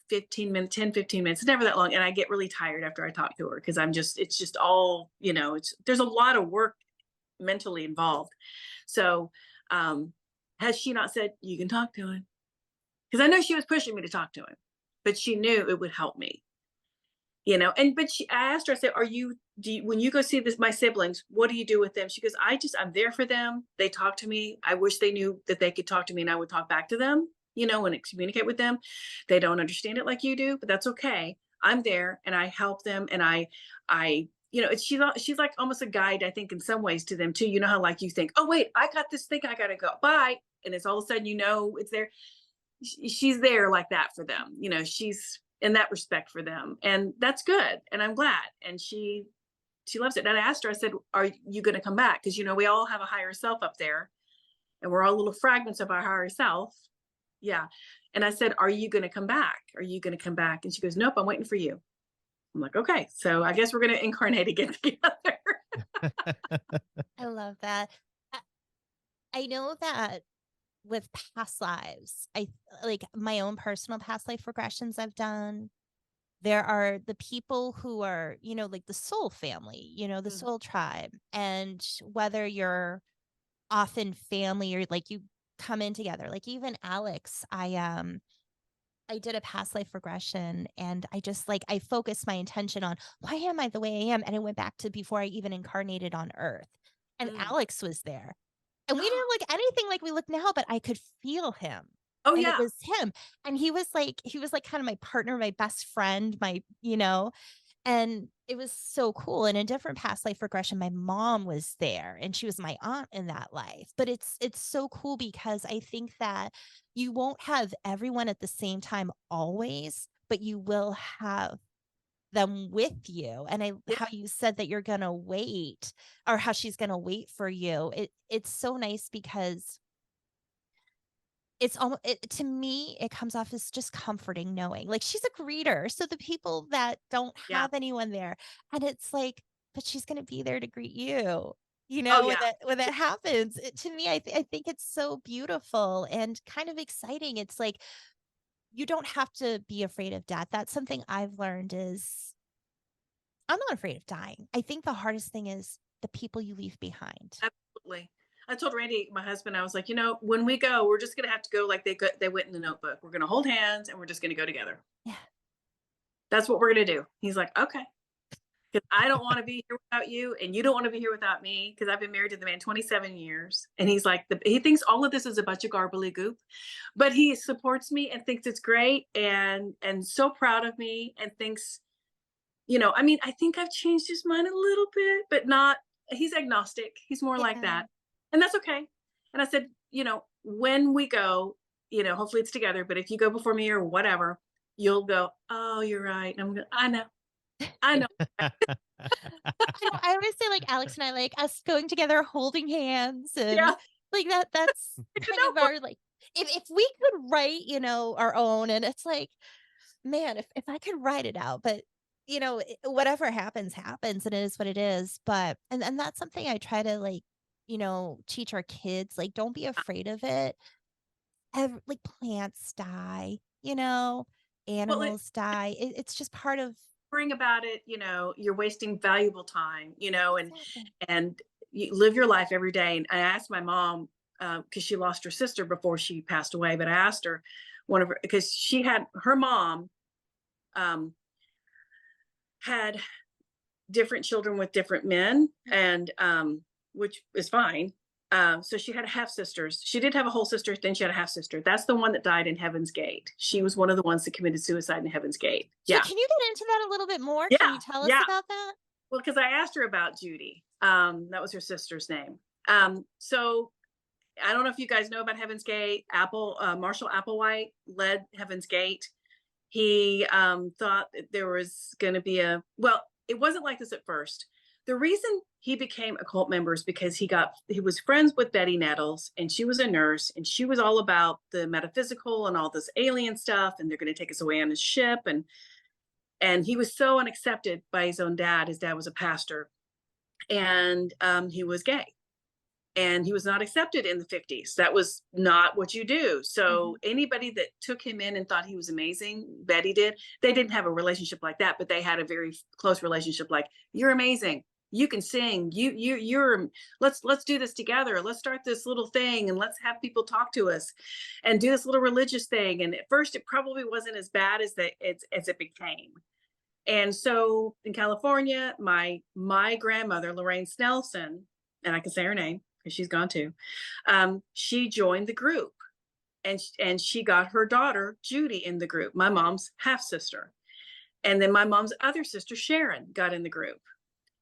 15 minutes, 10, 15 minutes. It's never that long. And I get really tired after I talk to her because it's just all, you know, there's a lot of work mentally involved. So, has she not said, you can talk to him? Because I know she was pushing me to talk to him, but she knew it would help me. You know, but I asked her, I said, when you go see my siblings, what do you do with them? She goes, I'm there for them. They talk to me. I wish they knew that they could talk to me and I would talk back to them, you know, and communicate with them. They don't understand it like you do, but that's okay. I'm there and I help them. And I, you know, she's like almost a guide, I think, in some ways to them too. You know how like you think, oh, wait, I got this thing, I got to go, bye. And it's all of a sudden, you know, it's there. She's there like that for them. You know, she's in that respect for them. And that's good. And I'm glad. And she loves it. And I asked her, I said, are you going to come back? Because, you know, we all have a higher self up there and we're all little fragments of our higher self. Yeah. And I said, are you going to come back? Are you going to come back? And she goes, nope, I'm waiting for you. I'm like, okay, so I guess we're going to incarnate again together. I love that. I know that with past lives, I like my own personal past life regressions I've done. There are the people who are, you know, like the soul family, you know, the soul tribe. And whether you're often family or like you come in together, like even Alex, I did a past life regression and I just like, I focused my intention on why am I the way I am? And I went back to before I even incarnated on Earth. And Alex was there. And we didn't look anything like we look now, but I could feel him. Oh, and yeah. It was him. And he was like kind of my partner, my best friend, you know, and it was so cool. In a different past life regression, my mom was there and she was my aunt in that life. But it's so cool because I think that you won't have everyone at the same time always, but you will have them with you. And how you said that you're going to wait or how she's going to wait for you. It's so nice because it's almost, to me, it comes off as just comforting knowing like she's a greeter. So the people that don't have anyone there and it's like, but she's going to be there to greet you, you know, when that happens. To me, I think it's so beautiful and kind of exciting. It's like, you don't have to be afraid of death. That's something I've learned is I'm not afraid of dying. I think the hardest thing is the people you leave behind. Absolutely. I told Randy, my husband, I was like, you know, when we go, we're just going to have to go like they went in the Notebook. We're going to hold hands and we're just going to go together. Yeah. That's what we're going to do. He's like, okay. Because I don't want to be here without you and you don't want to be here without me because I've been married to the man 27 years. And he's like, he thinks all of this is a bunch of goop, but he supports me and thinks it's great and so proud of me and thinks, you know, I mean, I think I've changed his mind a little bit, but not, he's agnostic. He's more like that. And that's okay. And I said, you know, when we go, you know, hopefully it's together, but if you go before me or whatever, you'll go, oh, you're right. And I'm going, I know. I always say like Alex and I like us going together, holding hands and like that's kind of our, like, if we could write, you know, our own, and it's like, man, if I could write it out, but you know, whatever happens and it is what it is. But, and that's something I try to like, you know, teach our kids, like, don't be afraid of it. Like plants die, you know, animals die. It's just part of worrying about it. You know, you're wasting valuable time, you know, and you live your life every day. And I asked my mom, because she lost her sister before she passed away, but I asked her because she had her mom had different children with different men, and which is fine. So she had half sisters. She did have a whole sister, then she had a half sister. That's the one that died in Heaven's Gate. She was one of the ones that committed suicide in Heaven's Gate. Yeah. Can you get into that a little bit more? Can you tell us about that? Well, because I asked her about Judy. That was her sister's name. So I don't know if you guys know about Heaven's Gate. Marshall Applewhite led Heaven's Gate. He thought that there was going to be it wasn't like this at first. The reason he became a cult member is because he was friends with Betty Nettles, and she was a nurse, and she was all about the metaphysical and all this alien stuff, and they're going to take us away on his ship. And he was so unaccepted by his own dad. His dad was a pastor, and he was gay. And he was not accepted in the 50s. That was not what you do. So anybody that took him in and thought he was amazing, Betty did, they didn't have a relationship like that, but they had a very close relationship. Like, you're amazing. You can sing. Let's do this together. Let's start this little thing and let's have people talk to us and do this little religious thing. And at first it probably wasn't as bad as it became. And so in California, my grandmother, Lorraine Snelson, and I can say her name, because she's gone too. She joined the group, and she got her daughter Judy in the group, my mom's half sister, and then my mom's other sister Sharon got in the group,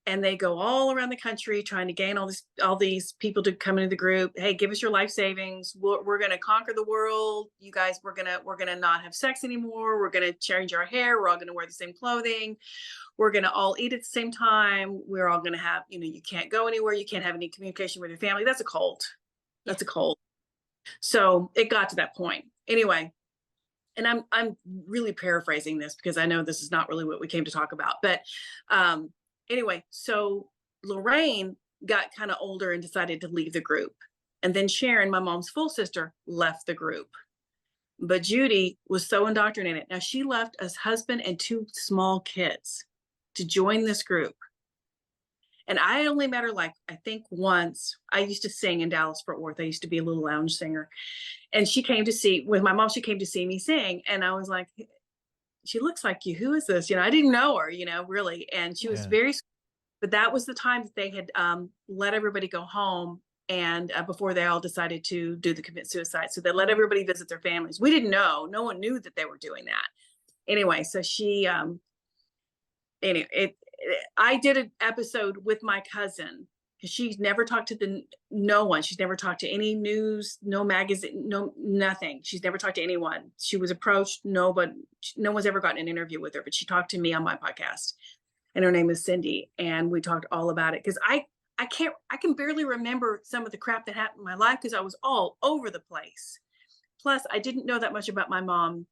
and they go all around the country trying to gain all these people to come into the group. Hey, give us your life savings. We're going to conquer the world. You guys, we're gonna not have sex anymore. We're going to change our hair. We're all going to wear the same clothing. We're going to all eat at the same time. We're all going to have, you can't go anywhere. You can't have any communication with your family. That's a cult. That's a cult. So it got to that point. Anyway, and I'm really paraphrasing this because I know this is not really what we came to talk about. But anyway, so Lorraine got kind of older and decided to leave the group. And then Sharon, my mom's full sister, left the group. But Judy was so indoctrinated. Now she left as husband and 2 small kids to join this group. And I only met her, I think once. I used to sing in Dallas-Fort Worth. I used to be a little lounge singer. And she came to see me sing. And I was like, she looks like you. Who is this? I didn't know her, really. And she was very sweet. But that was the time that they had let everybody go home, and before they all decided to commit suicide. So they let everybody visit their families. We didn't know. No one knew that they were doing that. Anyway, so she... I did an episode with my cousin, because she's never talked to no one. She's never talked to any news, no magazine, no nothing. She's never talked to anyone. She was approached, no one's ever gotten an interview with her, but she talked to me on my podcast, and her name is Cindy, and we talked all about it, because I can barely remember some of the crap that happened in my life because I was all over the place. Plus, I didn't know that much about my mom's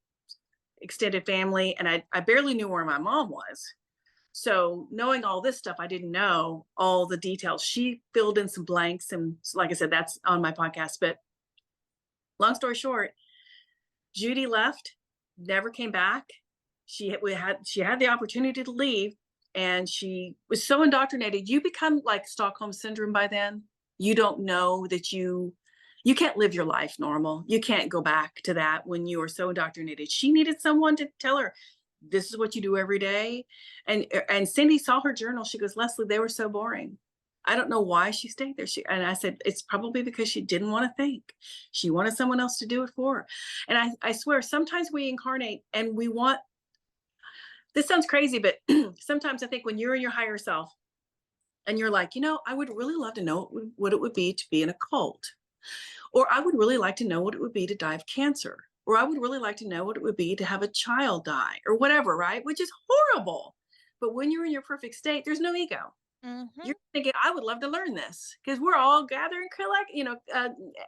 extended family, and I barely knew where my mom was. So knowing all this stuff, I didn't know all the details. She filled in some blanks. And like I said, that's on my podcast. But long story short, Judy left, never came back. She had the opportunity to leave, and she was so indoctrinated. You become like Stockholm syndrome by then. You don't know that you can't live your life normal. You can't go back to that when you are so indoctrinated. She needed someone to tell her, this is what you do every day. And Cindy saw her journal. She goes, Leslie, they were so boring. I don't know why she stayed there. And I said, it's probably because she didn't want to think. She wanted someone else to do it for her. And I swear, sometimes we incarnate and we want, this sounds crazy, but sometimes I think when you're in your higher self and you're like, I would really love to know what it would be to be in a cult. Or I would really like to know what it would be to die of cancer. Or I would really like to know what it would be to have a child die, or whatever, right? Which is horrible. But when you're in your perfect state, there's no ego. You're thinking, I would love to learn this, because we're all gathering,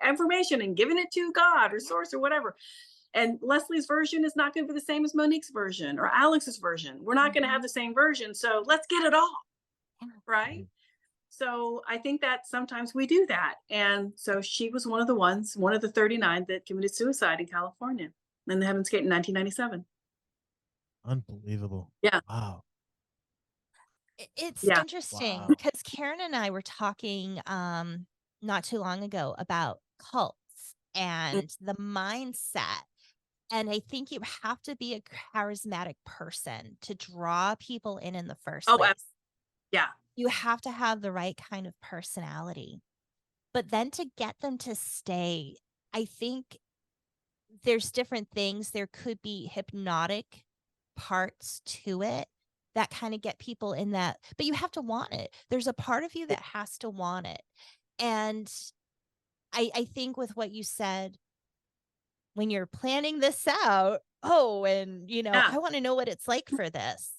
information and giving it to God or source or whatever. And Leslie's version is not going to be the same as Monique's version or Alex's version. We're not going to have the same version. So let's get it all. Right. So I think that sometimes we do that. And so she was one of the 39 that committed suicide in California in the Heaven's Gate in 1997. Unbelievable. Yeah. Wow. It's interesting because Karen and I were talking not too long ago about cults and the mindset. And I think you have to be a charismatic person to draw people in the first place. Yeah. You have to have the right kind of personality. But then to get them to stay, I think there's different things. There could be hypnotic parts to it that kind of get people in that, but you have to want it. There's a part of you that has to want it. And I think with what you said, when you're planning this out, and Yeah. I want to know what it's like for this.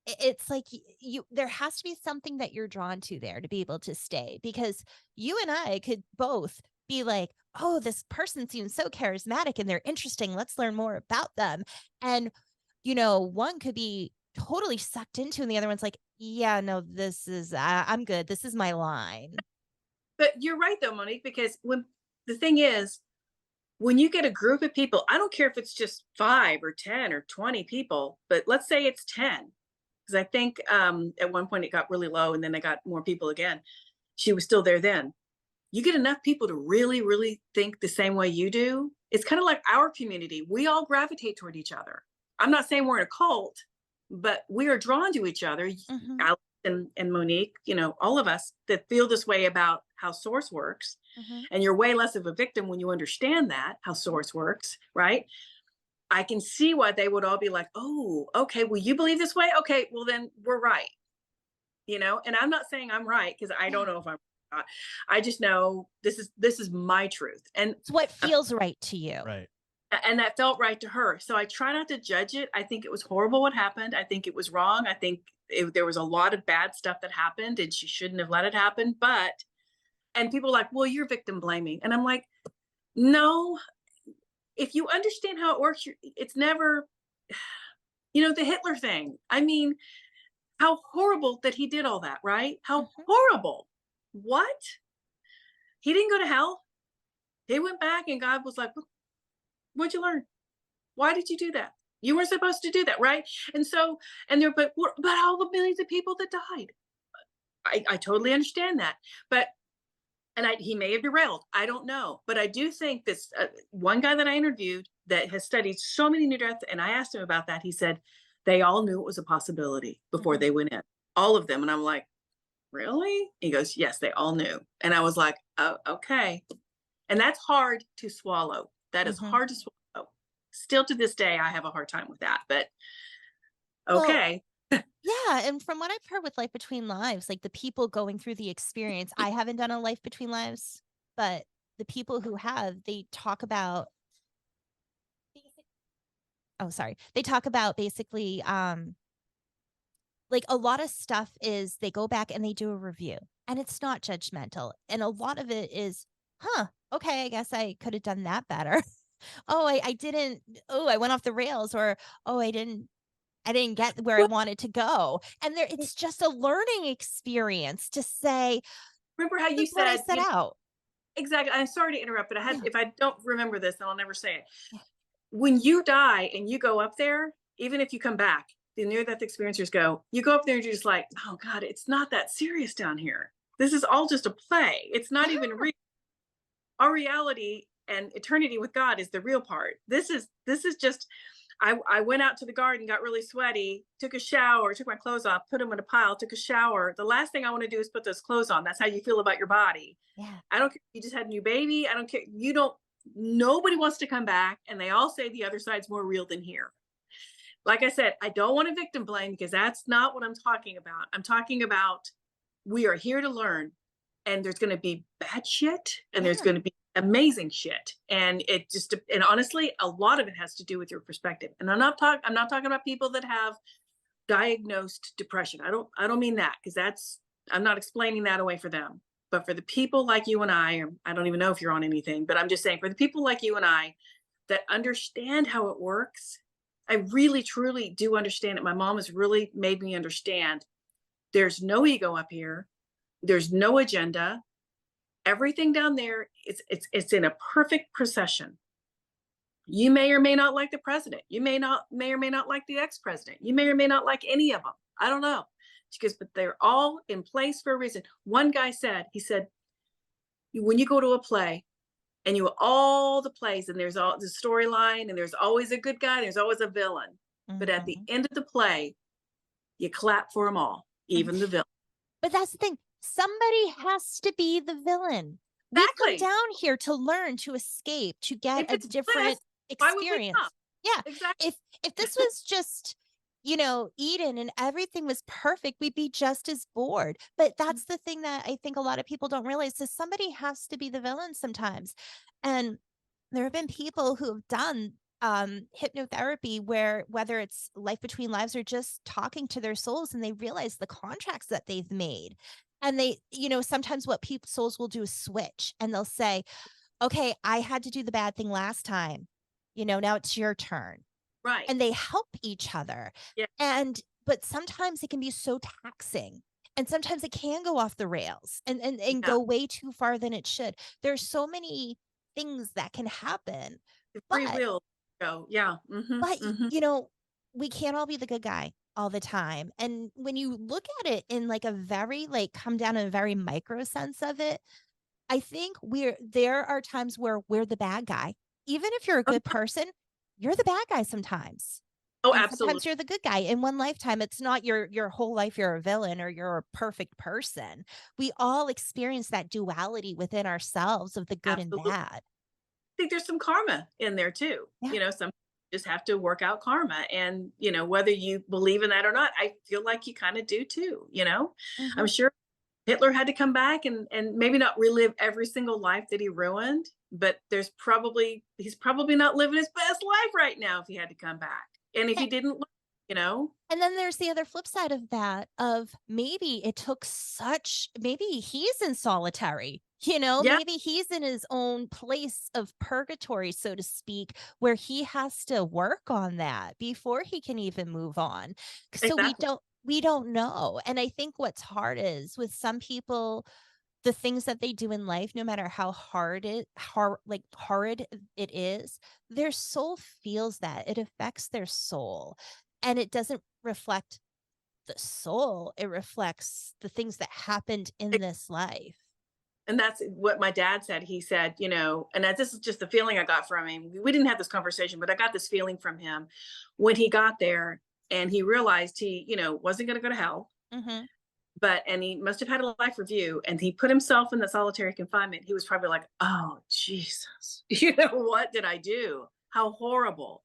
It's like there has to be something that you're drawn to there to be able to stay, because you and I could both be like, oh, this person seems so charismatic and they're interesting. Let's learn more about them. And, one could be totally sucked into, and the other one's like, yeah, no, I'm good. This is my line. But you're right though, Monique, because the thing is, when you get a group of people, I don't care if it's just 5 or 10 or 20 people, but let's say it's 10. Because I think at one point it got really low and then they got more people again. She was still there then. You get enough people to really, really think the same way you do. It's kind of like our community. We all gravitate toward each other. I'm not saying we're in a cult, but we are drawn to each other. Mhm. Alex and Monique, all of us that feel this way about how Source works. Mhm. And you're way less of a victim when you understand that, how Source works, right? I can see why they would all be like, oh, okay, well, you believe this way? Okay, well, then we're right. And I'm not saying I'm right, because I don't know if I'm not. I just know this is my truth. And It's what feels right to you. Right. and that felt right to her. So I try not to judge it. I think it was horrible what happened. I think it was wrong. I think there was a lot of bad stuff that happened and she shouldn't have let it happen. And people are like, well, you're victim blaming. And I'm like, no, if you understand how it works, it's never, the Hitler thing. I mean, how horrible that he did all that, right? How horrible. What? He didn't go to hell. He went back and God was like, what'd you learn? Why did you do that? You weren't supposed to do that, right? And so, but all the millions of people that died. I totally understand that. But he may have derailed. I don't know. But I do think this one guy that I interviewed that has studied so many near death, and I asked him about that. He said they all knew it was a possibility before they went in, all of them. And I'm like, really? He goes, yes, they all knew. And I was like, oh, okay. And that's hard to swallow. That is hard to swallow. Still to this day, I have a hard time with that. But okay. Well, yeah, and from what I've heard with Life Between Lives, like the people going through the experience, I haven't done a Life Between Lives, but the people who have, they talk about basically like a lot of stuff is they go back and they do a review, and it's not judgmental, and a lot of it is, okay, I guess I could have done that better. I didn't, I went off the rails, or I didn't get where I wanted to go. And it's just a learning experience to say, remember how you said, said out. Exactly. I'm sorry to interrupt, but if I don't remember this, then I'll never say it. Yeah. When you die and you go up there, even if you come back, the near-death experiencers go, you go up there and you're just like, oh God, it's not that serious down here. This is all just a play. It's not even real. Our reality and eternity with God is the real part. This is just, I went out to the garden, got really sweaty, took a shower, took my clothes off, put them in a pile, took a shower. The last thing I want to do is put those clothes on. That's how you feel about your body. Yeah. I don't care if you just had a new baby. I don't care. Nobody wants to come back. And they all say the other side's more real than here. Like I said, I don't want to victim blame, because that's not what I'm talking about. I'm talking about, we are here to learn, and there's going to be bad shit, and there's going to be amazing shit. And and honestly, a lot of it has to do with your perspective. And I'm not talking about people that have diagnosed depression. I don't mean that, because I'm not explaining that away for them. But for the people like you and I don't even know if you're on anything, but I'm just saying, for the people like you and I that understand how it works, I really, truly do understand it. My mom has really made me understand there's no ego up here. There's no agenda. Everything down there, it's in a perfect procession. You may or may not like the president. You may or may not like the ex-president. You may or may not like any of them. I don't know. She goes, but they're all in place for a reason. One guy said, when you go to a play and you have all the plays, and there's all the storyline, and there's always a good guy, there's always a villain. But at the end of the play, you clap for them all, even the villain. But that's the thing. Somebody has to be the villain. Exactly. We come down here to learn, to escape, to get a different experience. Yeah. Exactly. If this was just, Eden and everything was perfect, we'd be just as bored. But that's the thing that I think a lot of people don't realize is somebody has to be the villain sometimes. And there have been people who have done hypnotherapy where whether it's life between lives or just talking to their souls and they realize the contracts that they've made. And they, sometimes what people souls will do is switch and they'll say, okay, I had to do the bad thing last time. Now it's your turn. Right. And they help each other. Yeah. But sometimes it can be so taxing. And sometimes it can go off the rails and Yeah. go way too far than it should. There's so many things that can happen. The free But will go. Yeah. Mm-hmm, but mm-hmm. we can't all be the good guy all the time. And when you look at it in like a very come down to a very micro sense of it, I think there are times where we're the bad guy. Even if you're a good person, you're the bad guy sometimes. Oh, And absolutely. sometimes you're the good guy. In one lifetime, it's not your whole life you're a villain or you're a perfect person. We all experience that duality within ourselves of the good Absolutely. and bad. I think there's some karma in there too. Yeah. Some just have to work out karma. And, whether you believe in that or not, I feel like you kind of do too, Mm-hmm. I'm sure Hitler had to come back and maybe not relive every single life that he ruined, but he's probably not living his best life right now if he had to come back. And if he didn't, And then there's the other flip side of that of maybe it took maybe he's in solitary, Yeah. maybe he's in his own place of purgatory, so to speak, where he has to work on that before he can even move on. So Exactly. we don't know. And I think what's hard is with some people, the things that they do in life, no matter how horrid it is, their soul feels that. It affects their soul. And it doesn't reflect the soul, it reflects the things that happened in this life. And that's what my dad said. He said, and this is just the feeling I got from him. We didn't have this conversation, but I got this feeling from him when he got there and he realized he, wasn't going to go to hell. Mm-hmm. And he must have had a life review and he put himself in the solitary confinement. He was probably like, oh, Jesus, what did I do? How horrible,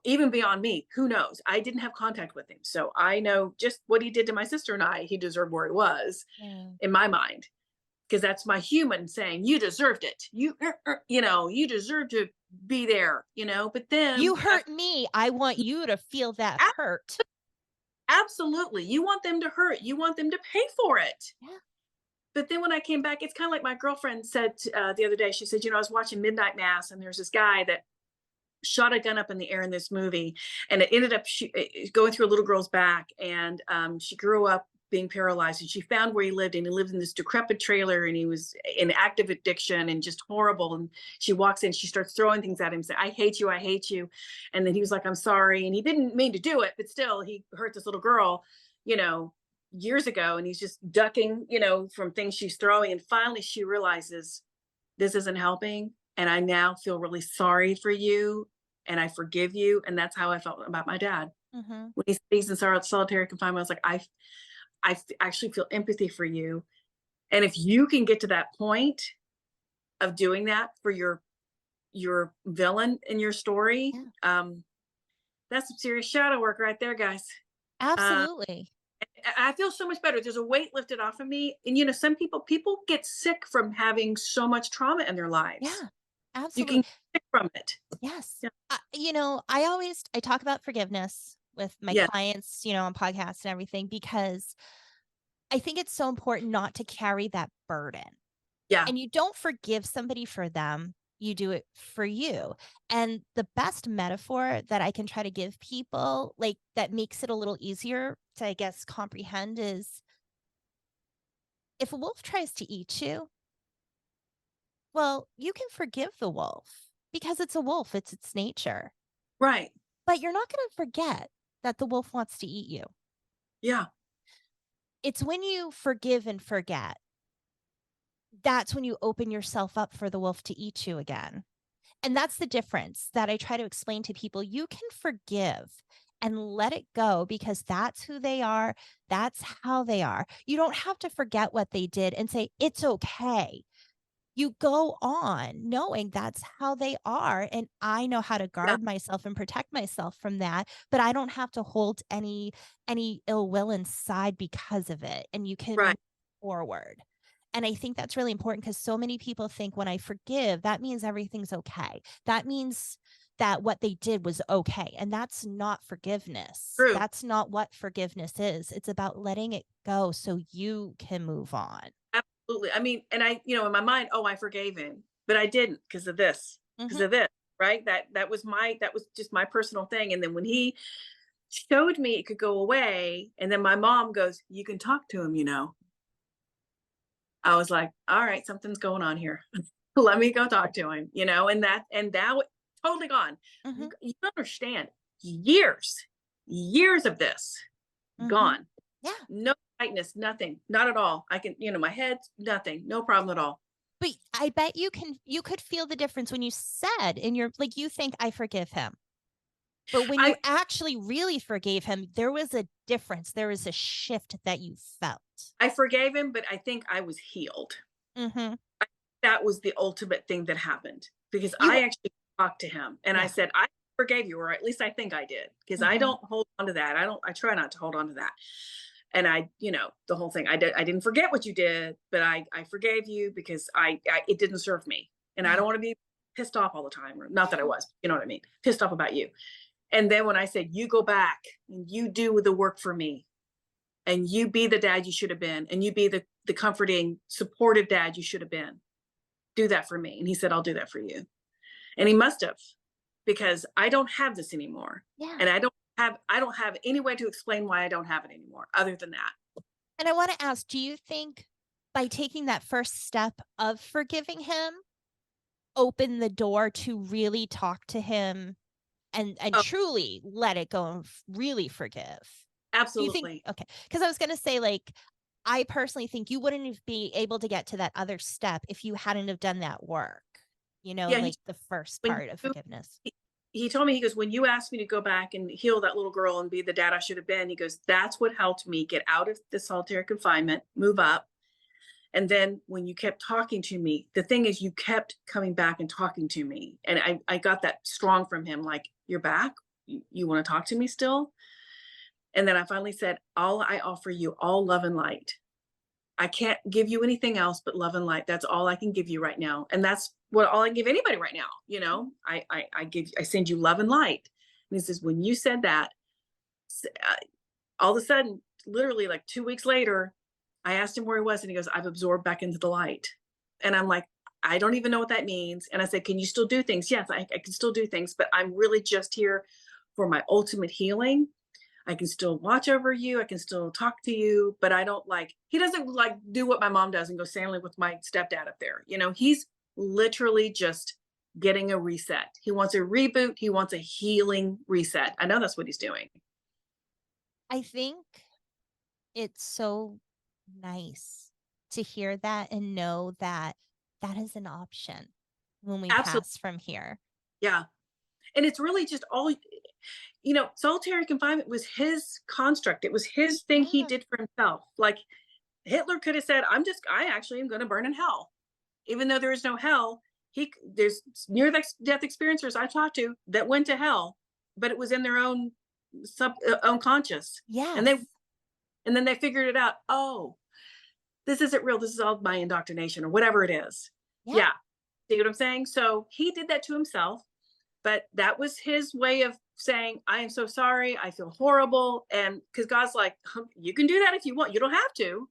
even beyond me, who knows? I didn't have contact with him. So I know just what he did to my sister and I, he deserved where he was in my mind, because that's my human saying, you deserved it. You deserve to be there, but then you hurt me. I want you to feel that hurt. Absolutely. You want them to hurt. You want them to pay for it. Yeah. But then when I came back, it's kind of like my girlfriend said the other day. She said, I was watching Midnight Mass and there's this guy that shot a gun up in the air in this movie. And it ended up going through a little girl's back. And she grew up being paralyzed and she found where he lived, and he lived in this decrepit trailer and he was in active addiction and just horrible. And she walks in, she starts throwing things at him, saying, I hate you, I hate you. And then he was like, I'm sorry. And he didn't mean to do it, but still he hurt this little girl, years ago. And he's just ducking, from things she's throwing. And finally she realizes this isn't helping. And I now feel really sorry for you and I forgive you. And that's how I felt about my dad. Mm-hmm. When he's in solitary confinement, I was like, I actually feel empathy for you. And if you can get to that point of doing that for your villain in your story, that's some serious shadow work right there, guys. Absolutely. I feel so much better. There's a weight lifted off of me. And some people get sick from having so much trauma in their lives. Yeah, absolutely. You can get sick from it. Yes. Yeah. I talk about forgiveness with my clients, on podcasts and everything, because I think it's so important not to carry that burden. Yeah. And you don't forgive somebody for them. You do it for you. And the best metaphor that I can try to give people, that makes it a little easier to, I guess, comprehend is if a wolf tries to eat you, well, you can forgive the wolf because it's a wolf. It's its nature. Right. But you're not going to forget that the wolf wants to eat you. Yeah. It's when you forgive and forget, that's when you open yourself up for the wolf to eat you again. And that's the difference that I try to explain to people. You can forgive and let it go because that's who they are. That's how they are. You don't have to forget what they did and say, it's okay. you go on knowing that's how they are. And I know how to guard myself and protect myself from that, but I don't have to hold any ill will inside because of it. And you can move forward. And I think that's really important because so many people think when I forgive, that means everything's okay. That means that what they did was okay. And that's not forgiveness. True. That's not what forgiveness is. It's about letting it go so you can move on. Absolutely. I mean, and I, in my mind, oh, I forgave him, but I didn't because of this, right? That was just my personal thing. And then when he showed me it could go away, and then my mom goes, you can talk to him, I was like, all right, something's going on here. Let me go talk to him, and that was totally gone. You understand, years of this gone. Yeah. No tightness, nothing, not at all. I can, my head, nothing, no problem at all. But I bet you could feel the difference when you said in your, like, you think I forgive him. But when you actually really forgave him, there was a difference. There was a shift that you felt. I forgave him, but I think I was healed. That was the ultimate thing that happened because I actually talked to him and I said, I forgave you, or at least I think I did, because I don't hold on to that. I try not to hold on to that. And I, the whole thing, I didn't forget what you did, but I forgave you because it didn't serve me. And I don't want to be pissed off all the time, or not that I was, you know what I mean? Pissed off about you. And then when I said, you go back and you do the work for me, and you be the dad you should have been, and you be the comforting, supportive dad you should have been, do that for me. And he said, I'll do that for you. And he must have, because I don't have this anymore. Yeah. And I don't have any way to explain why I don't have it anymore other than that. And I want to ask, do you think by taking that first step of forgiving him, open the door to really talk to him and truly let it go and really forgive? Absolutely. Okay. Because I was going to say, like, I personally think you wouldn't be able to get to that other step if you hadn't have done that work, like the first part of forgiveness. He told me, he goes, when you asked me to go back and heal that little girl and be the dad I should have been, he goes, that's what helped me get out of the solitary confinement, move up. And then when you kept talking to me, the thing is, you kept coming back and talking to me. And I got that strong from him, like, you're back? You want to talk to me still? And then I finally said, all I offer you, all love and light. I can't give you anything else but love and light. That's all I can give you right now. And that's all I give anybody right now. I send you love and light. And he says, when you said that, all of a sudden, literally like 2 weeks later, I asked him where he was, and he goes, I've absorbed back into the light. And I'm like, I don't even know what that means. And I said, can you still do things? Yes, I can still do things, but I'm really just here for my ultimate healing. I can still watch over you. I can still talk to you, but I don't he doesn't do what my mom does and go sailing with my stepdad up there. He's literally just getting a reset. He wants a reboot. He wants a healing reset. I know that's what he's doing. I think it's so nice to hear that and know that that is an option when we pass from here. Yeah. And it's really just all, solitary confinement was his construct. It was his thing he did for himself. Like, Hitler could have said, I actually am going to burn in hell. Even though there is no hell, there's near-death experiencers I talked to that went to hell, but it was in their own conscious. Yeah. And then they figured it out. Oh, this isn't real. This is all my indoctrination or whatever it is. Yeah. See what I'm saying? So he did that to himself, but that was his way of saying, I am so sorry. I feel horrible. And because God's like, you can do that if you want. You don't have to.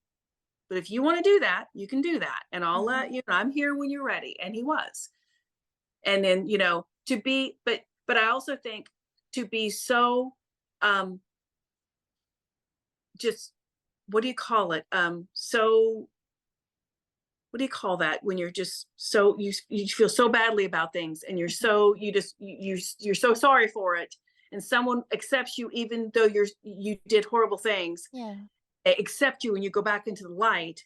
But if you want to do that, you can do that. And I'll let you know, I'm here when you're ready. And he was. And then, to be, but I also think to be so, just, what do you call it? So, what do you call that when you're just so, you feel so badly about things and you're so, you're so sorry for it. And someone accepts you, even though you did horrible things. Yeah. Accept you and you go back into the light.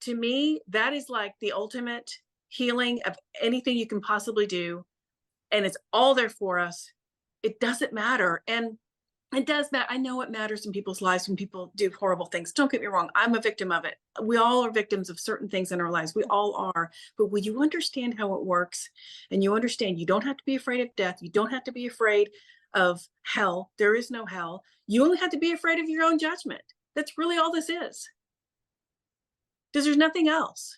To me, that is like the ultimate healing of anything you can possibly do. And it's all there for us. It doesn't matter. And It does matter. I know it matters in people's lives when people do horrible things. Don't get me wrong. I'm a victim of it. We all are victims of certain things in our lives. We all are. But when you understand how it works and you understand you don't have to be afraid of death, you don't have to be afraid of hell. There is no hell. You only have to be afraid of your own judgment. That's really all this is. Because there's nothing else.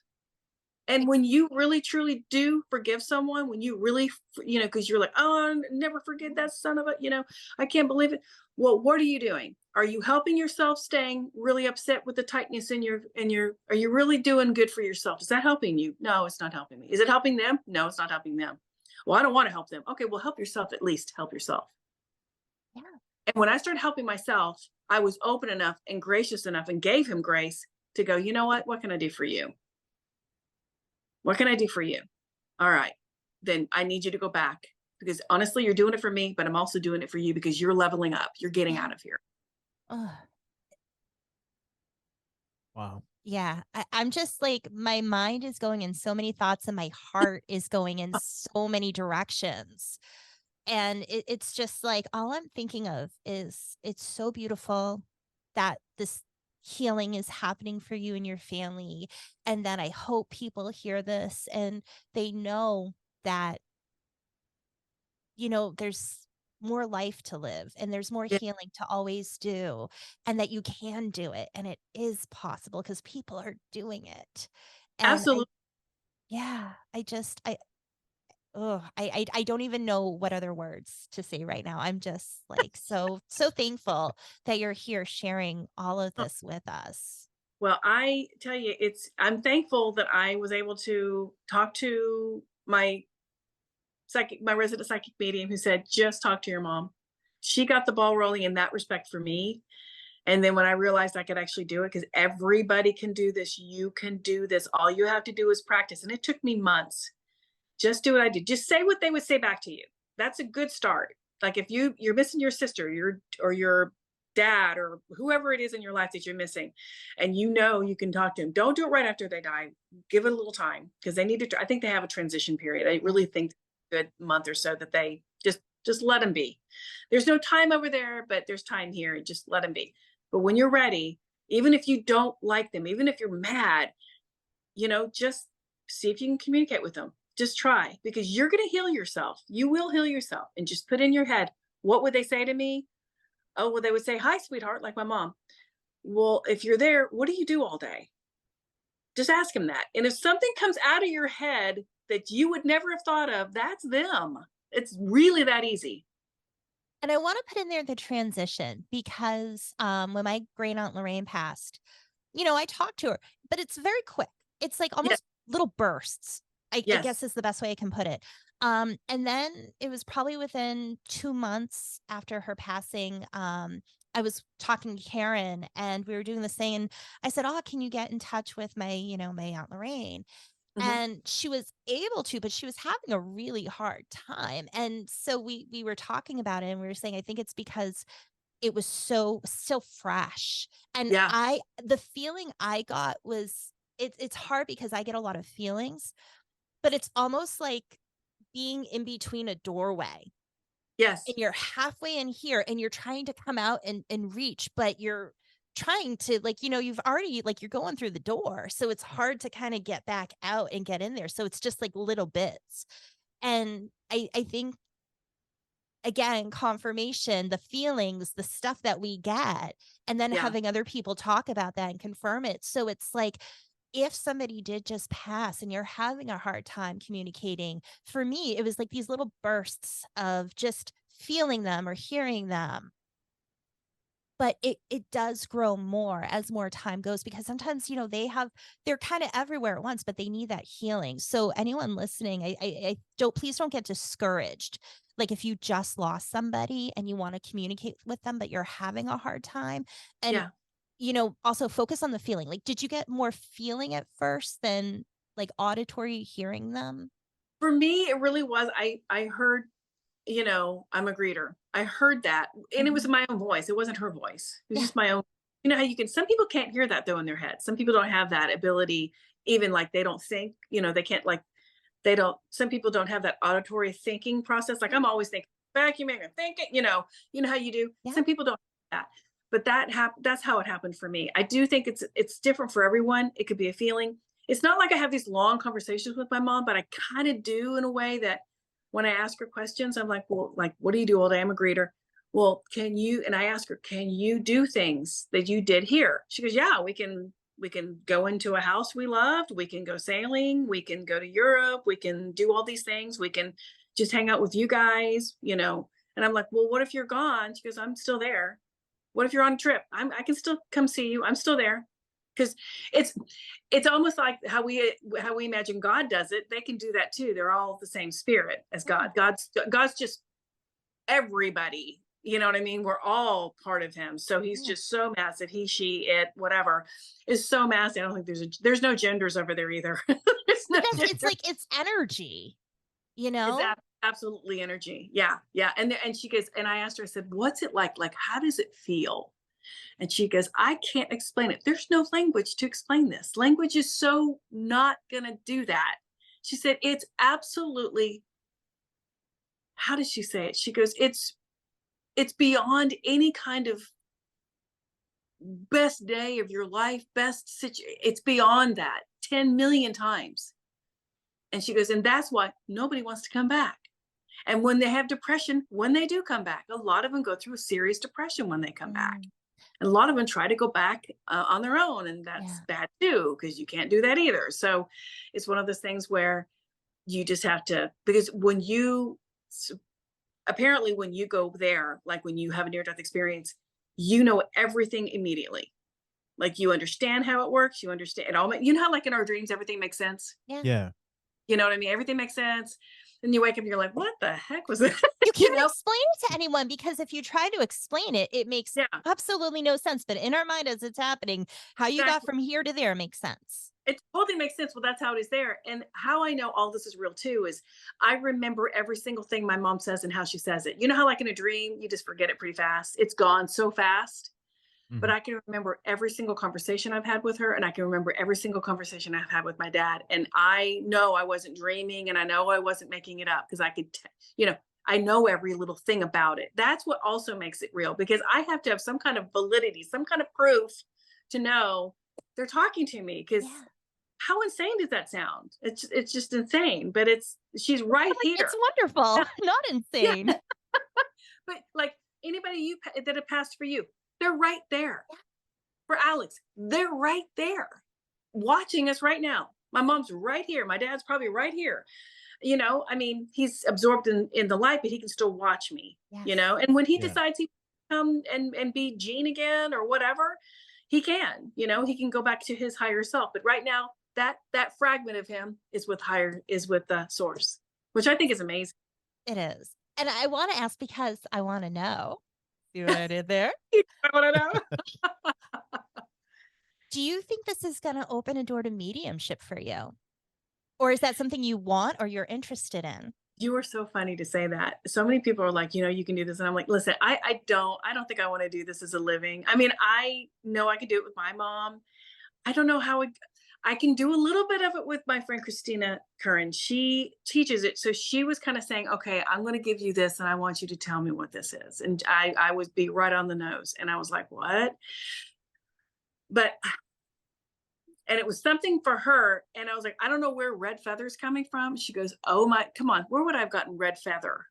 And when you really truly do forgive someone, when you really, because you're like, oh, I'll never forget that son of a, I can't believe it. Well, what are you doing? Are you helping yourself staying really upset with the tightness in are you really doing good for yourself? Is that helping you? No, it's not helping me. Is it helping them? No, it's not helping them. Well, I don't want to help them. Okay, well, help yourself, at least help yourself. Yeah. And when I started helping myself, I was open enough and gracious enough and gave him grace to go, you know what can I do for you? What can I do for you? All right, then I need you to go back because honestly, you're doing it for me, but I'm also doing it for you because you're leveling up. You're getting out of here. Ugh. Wow. Yeah, I'm just like, my mind is going in so many thoughts and my heart is going in so many directions. And it's just like, all I'm thinking of is it's so beautiful that this healing is happening for you and your family. And that I hope people hear this and they know that, there's more life to live and there's more Yeah, healing to always do, and that you can do it and it is possible because people are doing it. And absolutely. I don't even know what other words to say right now. I'm just like so thankful that you're here sharing all of this with us. Well, I tell you, I'm thankful that I was able to talk to my resident psychic medium who said, just talk to your mom. She got the ball rolling in that respect for me. And then when I realized I could actually do it, because everybody can do this, you can do this. All you have to do is practice. And it took me months. Just do what I did. Just say what they would say back to you. That's a good start. Like if you're missing your sister, your dad, or whoever it is in your life that you're missing, and you can talk to them. Don't do it right after they die. Give it a little time because they need to. I think they have a transition period. I really think a good month or so that they just let them be. There's no time over there, but there's time here. Just let them be. But when you're ready, even if you don't like them, even if you're mad, just see if you can communicate with them. Just try, because you're going to heal yourself. You will heal yourself. And just put in your head, what would they say to me? Oh, well, they would say, hi, sweetheart, like my mom. Well, if you're there, what do you do all day? Just ask them that. And if something comes out of your head that you would never have thought of, that's them. It's really that easy. And I want to put in there the transition because when my great aunt Lorraine passed, I talked to her, but it's very quick. It's like almost little bursts. I guess is the best way I can put it. And then it was probably within 2 months after her passing. I was talking to Karen and we were doing this thing. And I said, oh, can you get in touch with my Aunt Lorraine? Mm-hmm. And she was able to, but she was having a really hard time. And so we were talking about it and we were saying, I think it's because it was so fresh. And the feeling I got was, it's hard because I get a lot of feelings, but it's almost like being in between a doorway. Yes. And you're halfway in here and you're trying to come out and reach, but you're trying to you've already you're going through the door. So it's hard to kind of get back out and get in there. So it's just like little bits. And I think, again, confirmation, the feelings, the stuff that we get, and then having other people talk about that and confirm it. So it's like, if somebody did just pass and you're having a hard time communicating, for me, it was like these little bursts of just feeling them or hearing them. But it does grow more as more time goes, because sometimes, they're kind of everywhere at once, but they need that healing. So anyone listening, I please don't get discouraged. Like if you just lost somebody and you want to communicate with them, but you're having a hard time, and also focus on the feeling. Like, did you get more feeling at first than like auditory hearing them? For me, it really was. I heard, I'm a greeter. I heard that, and it was my own voice. It wasn't her voice. It was just my own. You know how some people can't hear that though in their head. Some people don't have that ability, even like they don't think, they can't some people don't have that auditory thinking process. Like I'm always thinking, vacuuming or thinking, you know how you do. Yeah. Some people don't do that, but that's how it happened for me. I do think it's different for everyone. It could be a feeling. It's not like I have these long conversations with my mom, but I kind of do in a way that when I ask her questions, I'm like, well, like, what do you do all day? I'm a greeter. Well, and I ask her, can you do things that you did here? She goes, yeah, we can go into a house we loved. We can go sailing. We can go to Europe. We can do all these things. We can just hang out with you guys, And I'm like, well, what if you're gone? She goes, I'm still there. What if you're on a trip? I can still come see you. I'm still there. Because it's almost like how we imagine God does it. They can do that too. They're all the same spirit as God. God's just everybody. You know what I mean? We're all part of him. So he's just so massive. He, she, it, whatever is so massive. I don't think there's no genders over there either. It's like it's energy, It's absolutely energy. Yeah. Yeah. And she goes, and I asked her, I said, what's it like? Like, how does it feel? And she goes, I can't explain it. There's no language to explain this. Language is so not going to do that. She said, it's absolutely, how does she say it? She goes, it's beyond any kind of best day of your life, best situation. It's beyond that 10 million times. And she goes, and that's why nobody wants to come back. And when they have depression, when they do come back, a lot of them go through a serious depression when they come back. And a lot of them try to go back on their own. And that's bad too, because you can't do that either. So it's one of those things where you just have to, because apparently when you go there, like when you have a near-death experience, you know everything immediately. Like you understand how it works. You understand it all. You know how like in our dreams, everything makes sense? Yeah. You know what I mean? Everything makes sense. And you wake up and you're like, what the heck was that? You can't explain it to anyone because if you try to explain it, it makes absolutely no sense. But in our mind as it's happening, how you got from here to there makes sense. It totally makes sense. Well, that's how it is there. And how I know all this is real too is I remember every single thing my mom says and how she says it. You know how like in a dream, you just forget it pretty fast. It's gone so fast. But I can remember every single conversation I've had with her, and I can remember every single conversation I've had with my dad. And I know I wasn't dreaming, and I know I wasn't making it up because I could, I know every little thing about it. That's what also makes it real, because I have to have some kind of validity, some kind of proof to know they're talking to me. Because how insane does that sound? It's just insane, but she's right here. It's wonderful, not insane. But like anybody that have passed for you, they're right there. For Alex, they're right there watching us right now. My mom's right here. My dad's probably right here. I mean, he's absorbed in the light, but he can still watch me, and when he decides he come and be Gene again or whatever, he can, he can go back to his higher self. But right now that fragment of him is with the source, which I think is amazing. It is. And I want to ask because I want to know. See what I did there? I want to know. Do you think this is going to open a door to mediumship for you? Or is that something you want or you're interested in? You are so funny to say that. So many people are like, you can do this. And I'm like, listen, I don't think I want to do this as a living. I mean, I know I could do it with my mom. I don't know how I can do a little bit of it with my friend Christina Curran. She teaches it. So she was kind of saying, okay, I'm going to give you this and I want you to tell me what this is. And I would be right on the nose. And I was like, what? And it was something for her. And I was like, I don't know where red feather's coming from. She goes, oh my, come on, where would I have gotten red feather?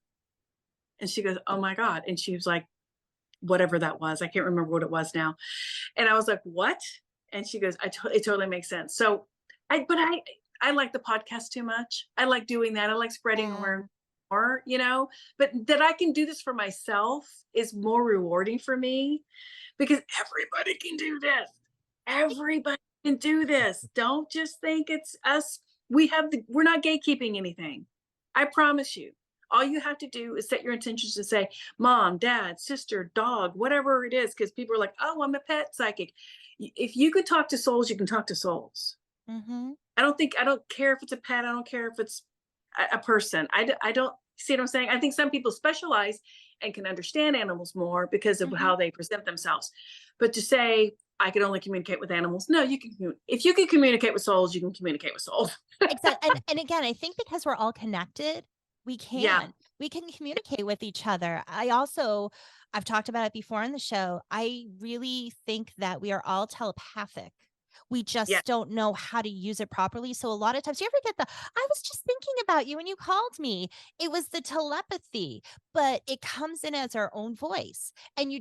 And she goes, oh my God. And she was like, whatever that was. I can't remember what it was now. And I was like, what? And she goes, it totally makes sense. So I like the podcast too much. I like doing that. I like spreading awareness more, but that I can do this for myself is more rewarding for me, because everybody can do this. Everybody can do this. Don't just think it's us. We're not gatekeeping anything. I promise you. All you have to do is set your intentions to say, mom, dad, sister, dog, whatever it is, because people are like, oh, I'm a pet psychic. If you could talk to souls, you can talk to souls. I don't care if it's a pet. I don't care if it's a person. I don't see what I'm saying. I think some people specialize and can understand animals more because of how they present themselves. But to say, I can only communicate with animals. No, you can. If you can communicate with souls, you can communicate with souls. Exactly. And again, I think because we're all connected, We can. Yeah. We can communicate with each other. I've talked about it before on the show. I really think that we are all telepathic. We just Yeah. don't know how to use it properly. So a lot of times, you ever get I was just thinking about you when you called me. It was the telepathy, but it comes in as our own voice. And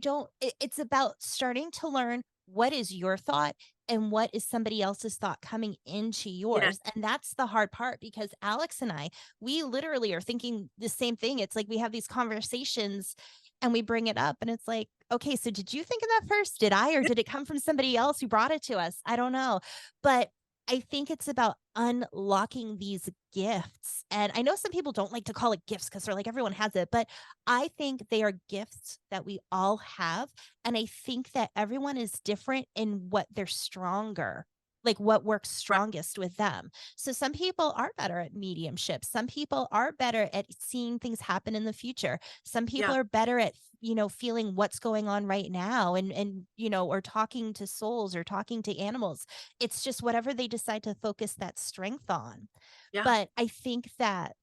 it's about starting to learn what is your thought and what is somebody else's thought coming into yours. And that's the hard part, because Alex and I, we literally are thinking the same thing. It's like we have these conversations and we bring it up and it's like, okay, so did you think of that first? Did I, or did it come from somebody else who brought it to us? I don't know. But I think it's about unlocking these gifts. And I know some people don't like to call it gifts because they're like, everyone has it, but I think they are gifts that we all have. And I think that everyone is different in what they're stronger, like what works strongest with them. So some people are better at mediumship. Some people are better at seeing things happen in the future. Some people are better at, feeling what's going on right now and, or talking to souls or talking to animals. It's just whatever they decide to focus that strength on. Yeah. But I think that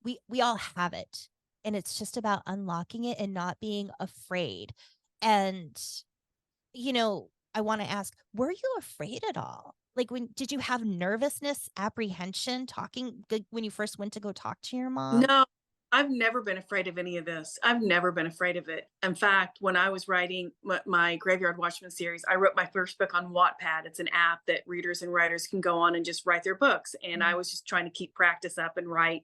we all have it, and it's just about unlocking it and not being afraid. And, I want to ask, were you afraid at all? Like, did you have nervousness, apprehension, when you first went to go talk to your mom? No, I've never been afraid of any of this. I've never been afraid of it. In fact, when I was writing my Graveyard Watchman series, I wrote my first book on Wattpad. It's an app that readers and writers can go on and just write their books. And I was just trying to keep practice up and write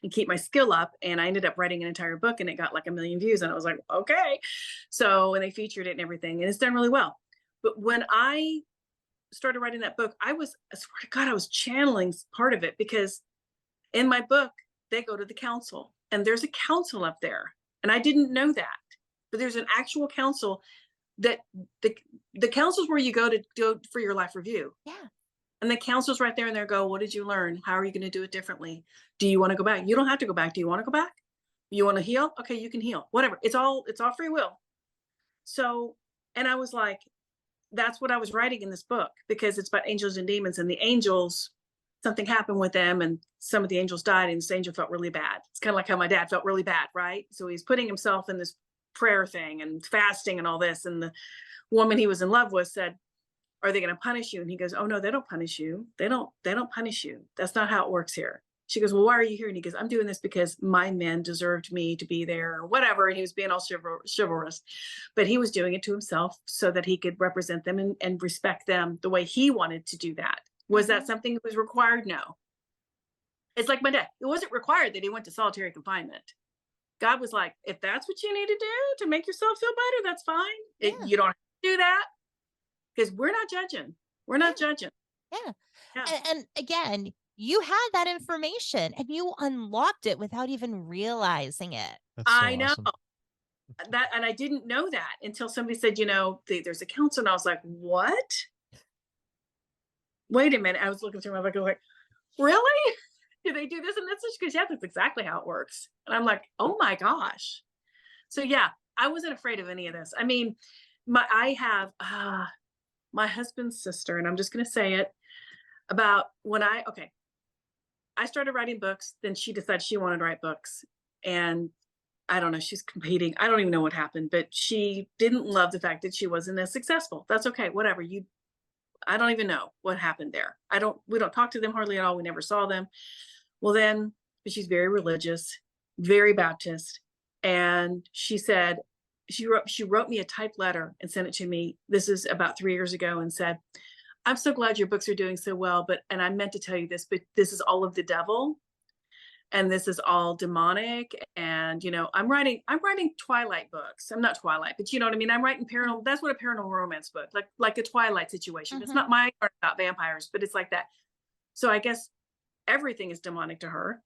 and keep my skill up. And I ended up writing an entire book and it got like 1 million views. And I was like, okay. So, and they featured it and everything, and it's done really well. But when I started writing that book, I swear to God, I was channeling part of it, because in my book, they go to the council and there's a council up there. And I didn't know that, but there's an actual council that the council's where you go for your life review. Yeah. And the council's right there, and they go, what did you learn? How are you going to do it differently? Do you want to go back? You don't have to go back. Do you want to go back? You want to heal? Okay, you can heal. Whatever. It's all free will. So, and I was like, that's what I was writing in this book, because it's about angels and demons, and the angels, something happened with them and some of the angels died, and this angel felt really bad. It's kind of like how my dad felt really bad, right? So he's putting himself in this prayer thing and fasting and all this. And the woman he was in love with said, are they going to punish you? And he goes, oh no, they don't punish you. They don't punish you. That's not how it works here. She goes, well, why are you here? And he goes, I'm doing this because my men deserved me to be there, or whatever. And he was being all chivalrous, but he was doing it to himself so that he could represent them and respect them the way he wanted to do that. Was that something that was required? No. It's like my dad. It wasn't required that he went to solitary confinement. God was like, if that's what you need to do to make yourself feel better, that's fine. You don't have to do that, because we're not judging. We're not judging. Yeah. And again, you had that information and you unlocked it without even realizing it. That's so I know awesome. that. And I didn't know that until somebody said, there's a council. And I was like, what? Wait a minute. I was looking through my book. I was like, really? Do they do this? And that's just because, that's exactly how it works. And I'm like, oh my gosh. So yeah, I wasn't afraid of any of this. I mean, I have my husband's sister, and I'm just going to say it, about when I started writing books, then she decided she wanted to write books. And I don't know, she's competing. I don't even know what happened, but she didn't love the fact that she wasn't as successful. That's okay. Whatever. I don't even know what happened there. We don't talk to them hardly at all. We never saw them. Well then, but she's very religious, very Baptist. And she said, she wrote me a typed letter and sent it to me. This is about 3 years ago, and said, I'm so glad your books are doing so well, and I meant to tell you this, but this is all of the devil, and this is all demonic. And, I'm writing Twilight books. I'm not Twilight, but you know what I mean? I'm writing paranormal. That's what a paranormal romance book, like a Twilight situation. It's not my art about vampires, but it's like that. So I guess everything is demonic to her.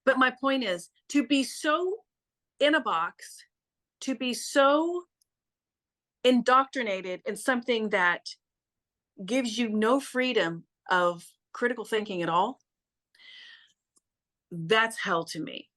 But my point is, to be so in a box, to be so indoctrinated in something that gives you no freedom of critical thinking at all, that's hell to me.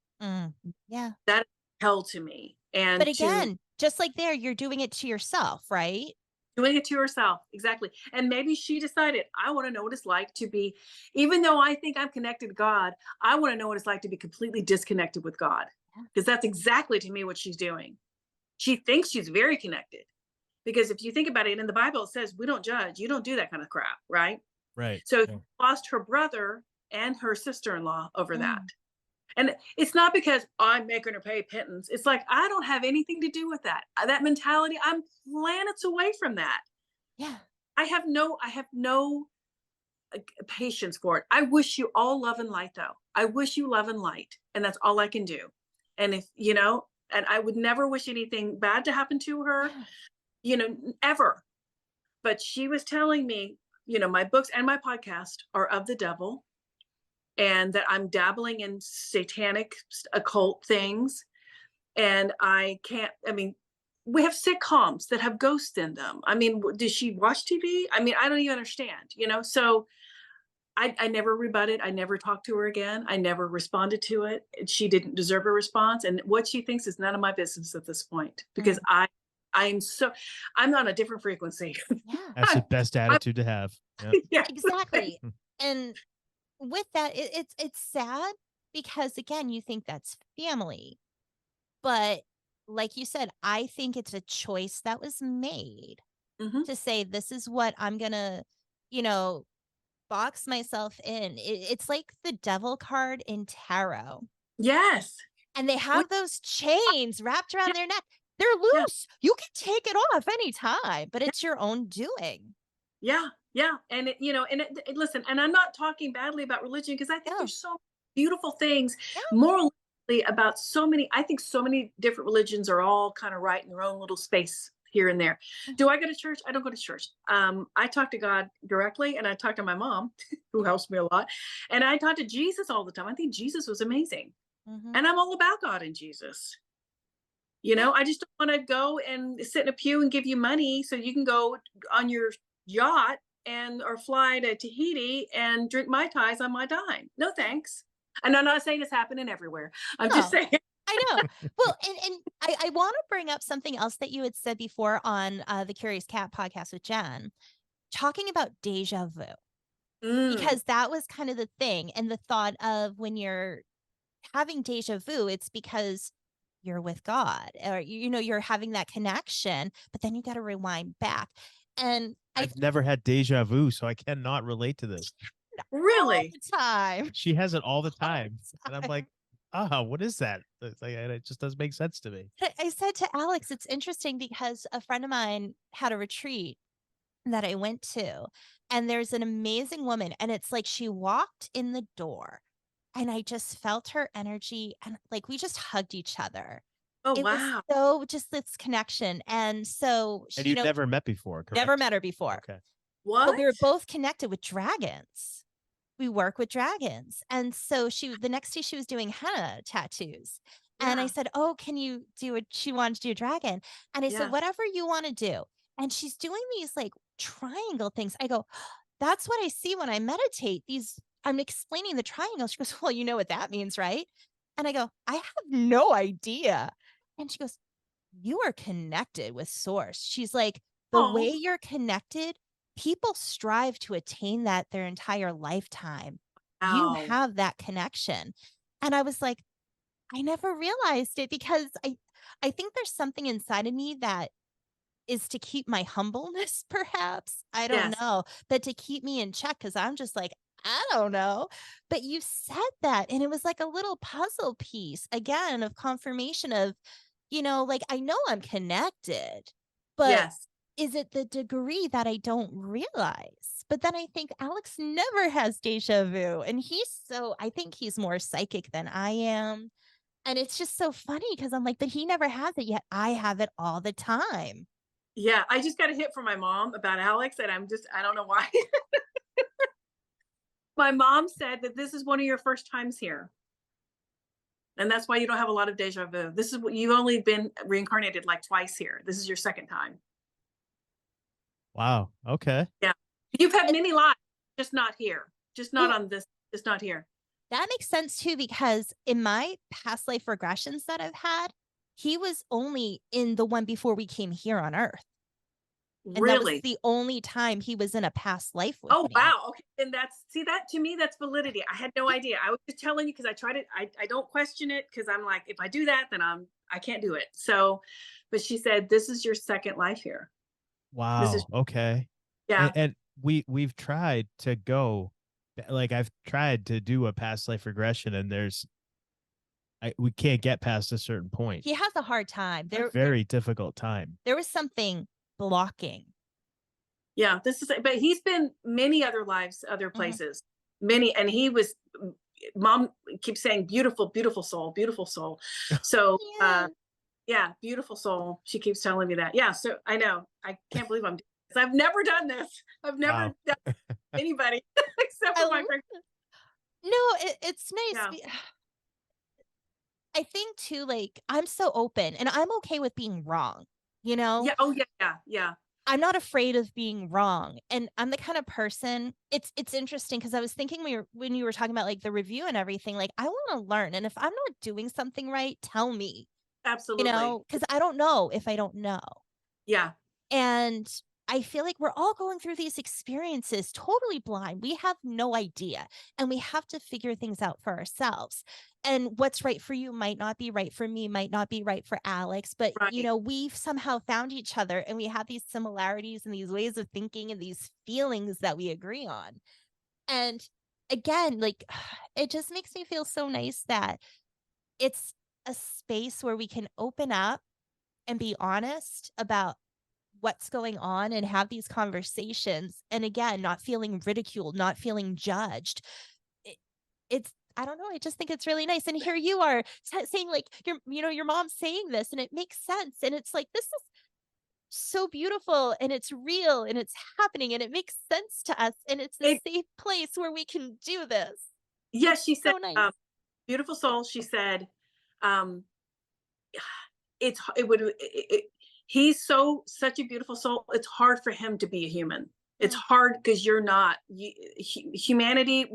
Yeah. That is hell to me. And but again, just like there, you're doing it to yourself, right? Doing it to herself. Exactly. And maybe she decided, I want to know what it's like to be, even though I think I'm connected to God, I want to know what it's like to be completely disconnected with God. Because that's exactly to me what she's doing. She thinks she's very connected. Because if you think about it, in the Bible, it says, we don't judge. You don't do that kind of crap. Right. Right. So Yeah. she lost her brother and her sister-in-law over that. Mm. And it's not because I'm making her pay pittance. It's like, I don't have anything to do with that. That mentality, I'm planets away from that. Yeah. I have no patience for it. I wish you all love and light, though. I wish you love and light. And that's all I can do. And if, and I would never wish anything bad to happen to her, ever. But she was telling me, my books and my podcast are of the devil, and that I'm dabbling in satanic occult things. And we have sitcoms that have ghosts in them. I mean, does she watch TV? I mean, I don't even understand, so I never rebutted. I never talked to her again. I never responded to it. She didn't deserve a response. And what she thinks is none of my business at this point, because I'm on a different frequency. Yeah. That's the best attitude to have. Yep. Yeah, Exactly. And with that, it's sad because, again, you think that's family. But like you said, I think it's a choice that was made Mhm. to say, this is what I'm going to, box myself in. It's like the devil card in tarot. Yes. And they have those chains wrapped around their neck. They're Yeah. loose. You can take it off anytime, but it's your own doing. Yeah. Yeah. And listen, and I'm not talking badly about religion, because I think No. there's so beautiful things Yeah. morally about I think so many different religions are all kind of right in their own little space here and there. Do I go to church? I don't go to church. I talk to God directly, and I talk to my mom, who helps me a lot. And I talk to Jesus all the time. I think Jesus was amazing. Mhm. And I'm all about God and Jesus. I just don't want to go and sit in a pew and give you money so you can go on your yacht or fly to Tahiti and drink Mai Tais on my dime. No, thanks. And I'm not saying it's happening everywhere. I'm just No. saying. I know. Well, and I want to bring up something else that you had said before on the Curious Cat podcast with Jen, talking about deja vu, because that was kind of the thing. And the thought of, when you're having deja vu, it's because you're with God, or, you're having that connection, but then you got to rewind back. And I've never had deja vu, so I cannot relate to this. Really? all the time. She has it all the time. And I'm like, what is that? It's like, it just doesn't make sense to me. I said to Alex, it's interesting because a friend of mine had a retreat that I went to, and there's an amazing woman, and it's like she walked in the door and I just felt her energy, and like we just hugged each other. Oh, It was wow. so just this connection. And so And you've never met before, correct? never met her before. Okay. What? But we were both connected with dragons. We work with dragons. And so the next day she was doing henna tattoos. And I Yeah. said, oh, can you she wanted to do a dragon. And I Yeah. said, whatever you want to do. And she's doing these like triangle things. I go, that's what I see when I meditate. I'm explaining the triangle. She goes, well, you know what that means, right? And I go, I have no idea. And she goes, you are connected with source. She's like, the Oh. way you're connected, people strive to attain that their entire lifetime. You Wow. have that connection. And I was like, I never realized it, because I think there's something inside of me that is to keep my humbleness, perhaps. I don't Yes. know, but to keep me in check, because I'm just like, I don't know. But you said that, and it was like a little puzzle piece, again, of confirmation of, like, I know I'm connected, but Yes. is it the degree that I don't realize? But then I think Alex never has deja vu, and I think he's more psychic than I am. And it's just so funny, because I'm like, but he never has it, yet I have it all the time. Yeah. I just got a hit from my mom about Alex, and I don't know why. My mom said that this is one of your first times here. And that's why you don't have a lot of deja vu. This is what you've only been reincarnated like twice here. This is your second time. Wow. Okay. Yeah. You've had many lives, just not here. Just not Well- on this, just not here. That makes sense too, because in my past life regressions that I've had, he was only in the one before we came here on Earth. And that was Really? the only time he was in a past life with Oh, me. wow. Okay. And that to me, that's validity. I had no idea. I was just telling you because I tried it. I don't question it because I'm like, if I do that, then I can't do it. So, but she said, this is your second life here. This is, Wow. Okay. yeah. And we've tried to go, like I've tried to do a past life regression, and we can't get past a certain point. He has a hard time. A very difficult time. There was something blocking. Yeah. But he's been many other lives, other places, many, and he was, mom keeps saying, beautiful, beautiful soul, beautiful soul. So, yeah, beautiful soul. She keeps telling me that. Yeah. So I know. I can't believe I'm doing this. I've never done this. I've never done anybody except for my friend. No, it's nice. Yeah. I think too, like, I'm so open and I'm okay with being wrong, you know? Yeah. Oh, yeah. Yeah. I'm not afraid of being wrong. And I'm the kind of person, it's interesting because I was thinking when you were talking about like the review and everything, like I want to learn. And if I'm not doing something right, tell me. Absolutely. You know, because I don't know if I don't know. Yeah. And I feel like we're all going through these experiences totally blind. We have no idea. And we have to figure things out for ourselves. And what's right for you might not be right for me, might not be right for Alex. But, you know, we've somehow found each other and we have these similarities and these ways of thinking and these feelings that we agree on. And again, like, it just makes me feel so nice that it's a space where we can open up and be honest about what's going on and have these conversations. And again, not feeling ridiculed, not feeling judged. It's, I don't know. I just think it's really nice. And here you are saying like, your mom's saying this and it makes sense. And it's like, this is so beautiful and it's real and it's happening and it makes sense to us. And it's a safe place where we can do this. Yes. She said, so nice. Beautiful soul. She said, he's such a beautiful soul. It's hard for him to be a human. It's hard because you're not. Humanity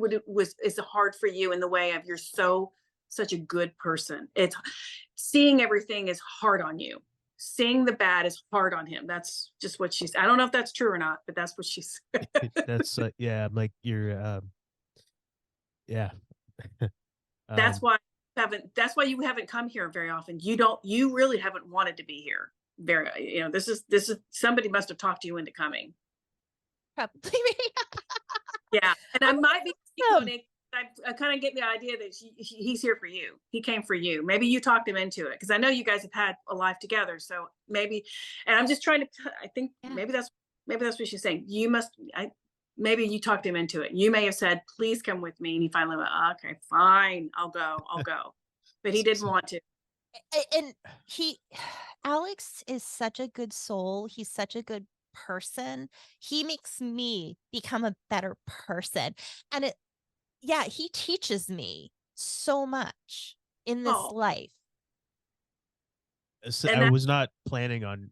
is hard for you in the way of you're such a good person. It's seeing everything is hard on you. Seeing the bad is hard on him. That's just what she's. I don't know if that's true or not, but that's what she said. That's yeah. I'm like you're yeah. That's why you haven't come here very often. You really haven't wanted to be here. This is somebody must have talked you into coming. Probably. Yeah. And I might be, I kind of get the idea that he's here for you. He came for you. Maybe you talked him into it because I know you guys have had a life together. So maybe, and I'm just trying to, I think maybe that's what she's saying. Maybe you talked him into it. You may have said, please come with me. And he finally went, okay, fine. I'll go. But he didn't want to. And Alex is such a good soul. He's such a good person. He makes me become a better person. And he teaches me so much in this life. So I was not planning on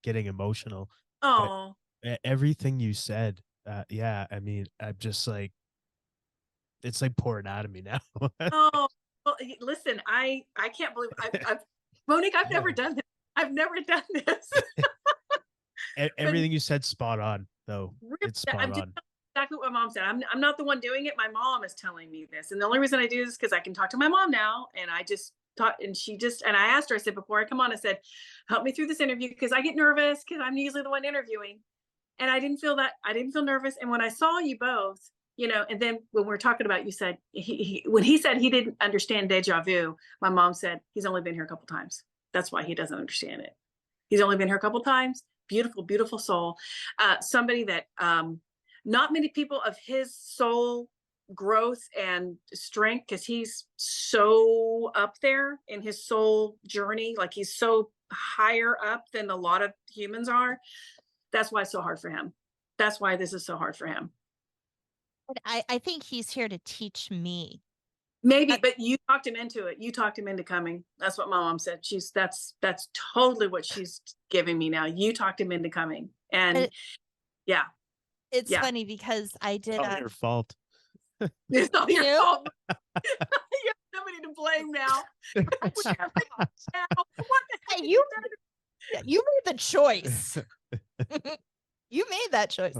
getting emotional. Oh, everything you said. Yeah, I mean, I'm just like, it's like pouring out of me now. Oh, well, listen, I can't believe Monique, I've never done this. I've never done this. Everything you said, spot on, though. Really, it's spot on. Exactly what Mom said. I'm not the one doing it. My mom is telling me this. And the only reason I do this is because I can talk to my mom now. And I just talked, and I asked her, I said, before I come on, I said, help me through this interview because I get nervous because I'm usually the one interviewing. And I didn't feel nervous. And when I saw you both, and then when we were talking about, you said, when he said he didn't understand deja vu, my mom said, he's only been here a couple times. That's why he doesn't understand it. He's only been here a couple times. Beautiful, beautiful soul. Somebody that not many people of his soul growth and strength, because he's so up there in his soul journey. Like he's so higher up than a lot of humans are. That's why it's so hard for him. That's why this is so hard for him. I think he's here to teach me. Maybe, but you talked him into it. You talked him into coming. That's what my mom said. That's totally what she's giving me now. You talked him into coming. And yeah. It's funny because I did. It's all your fault. It's all your fault. You have somebody to blame now. You made the choice. that choice.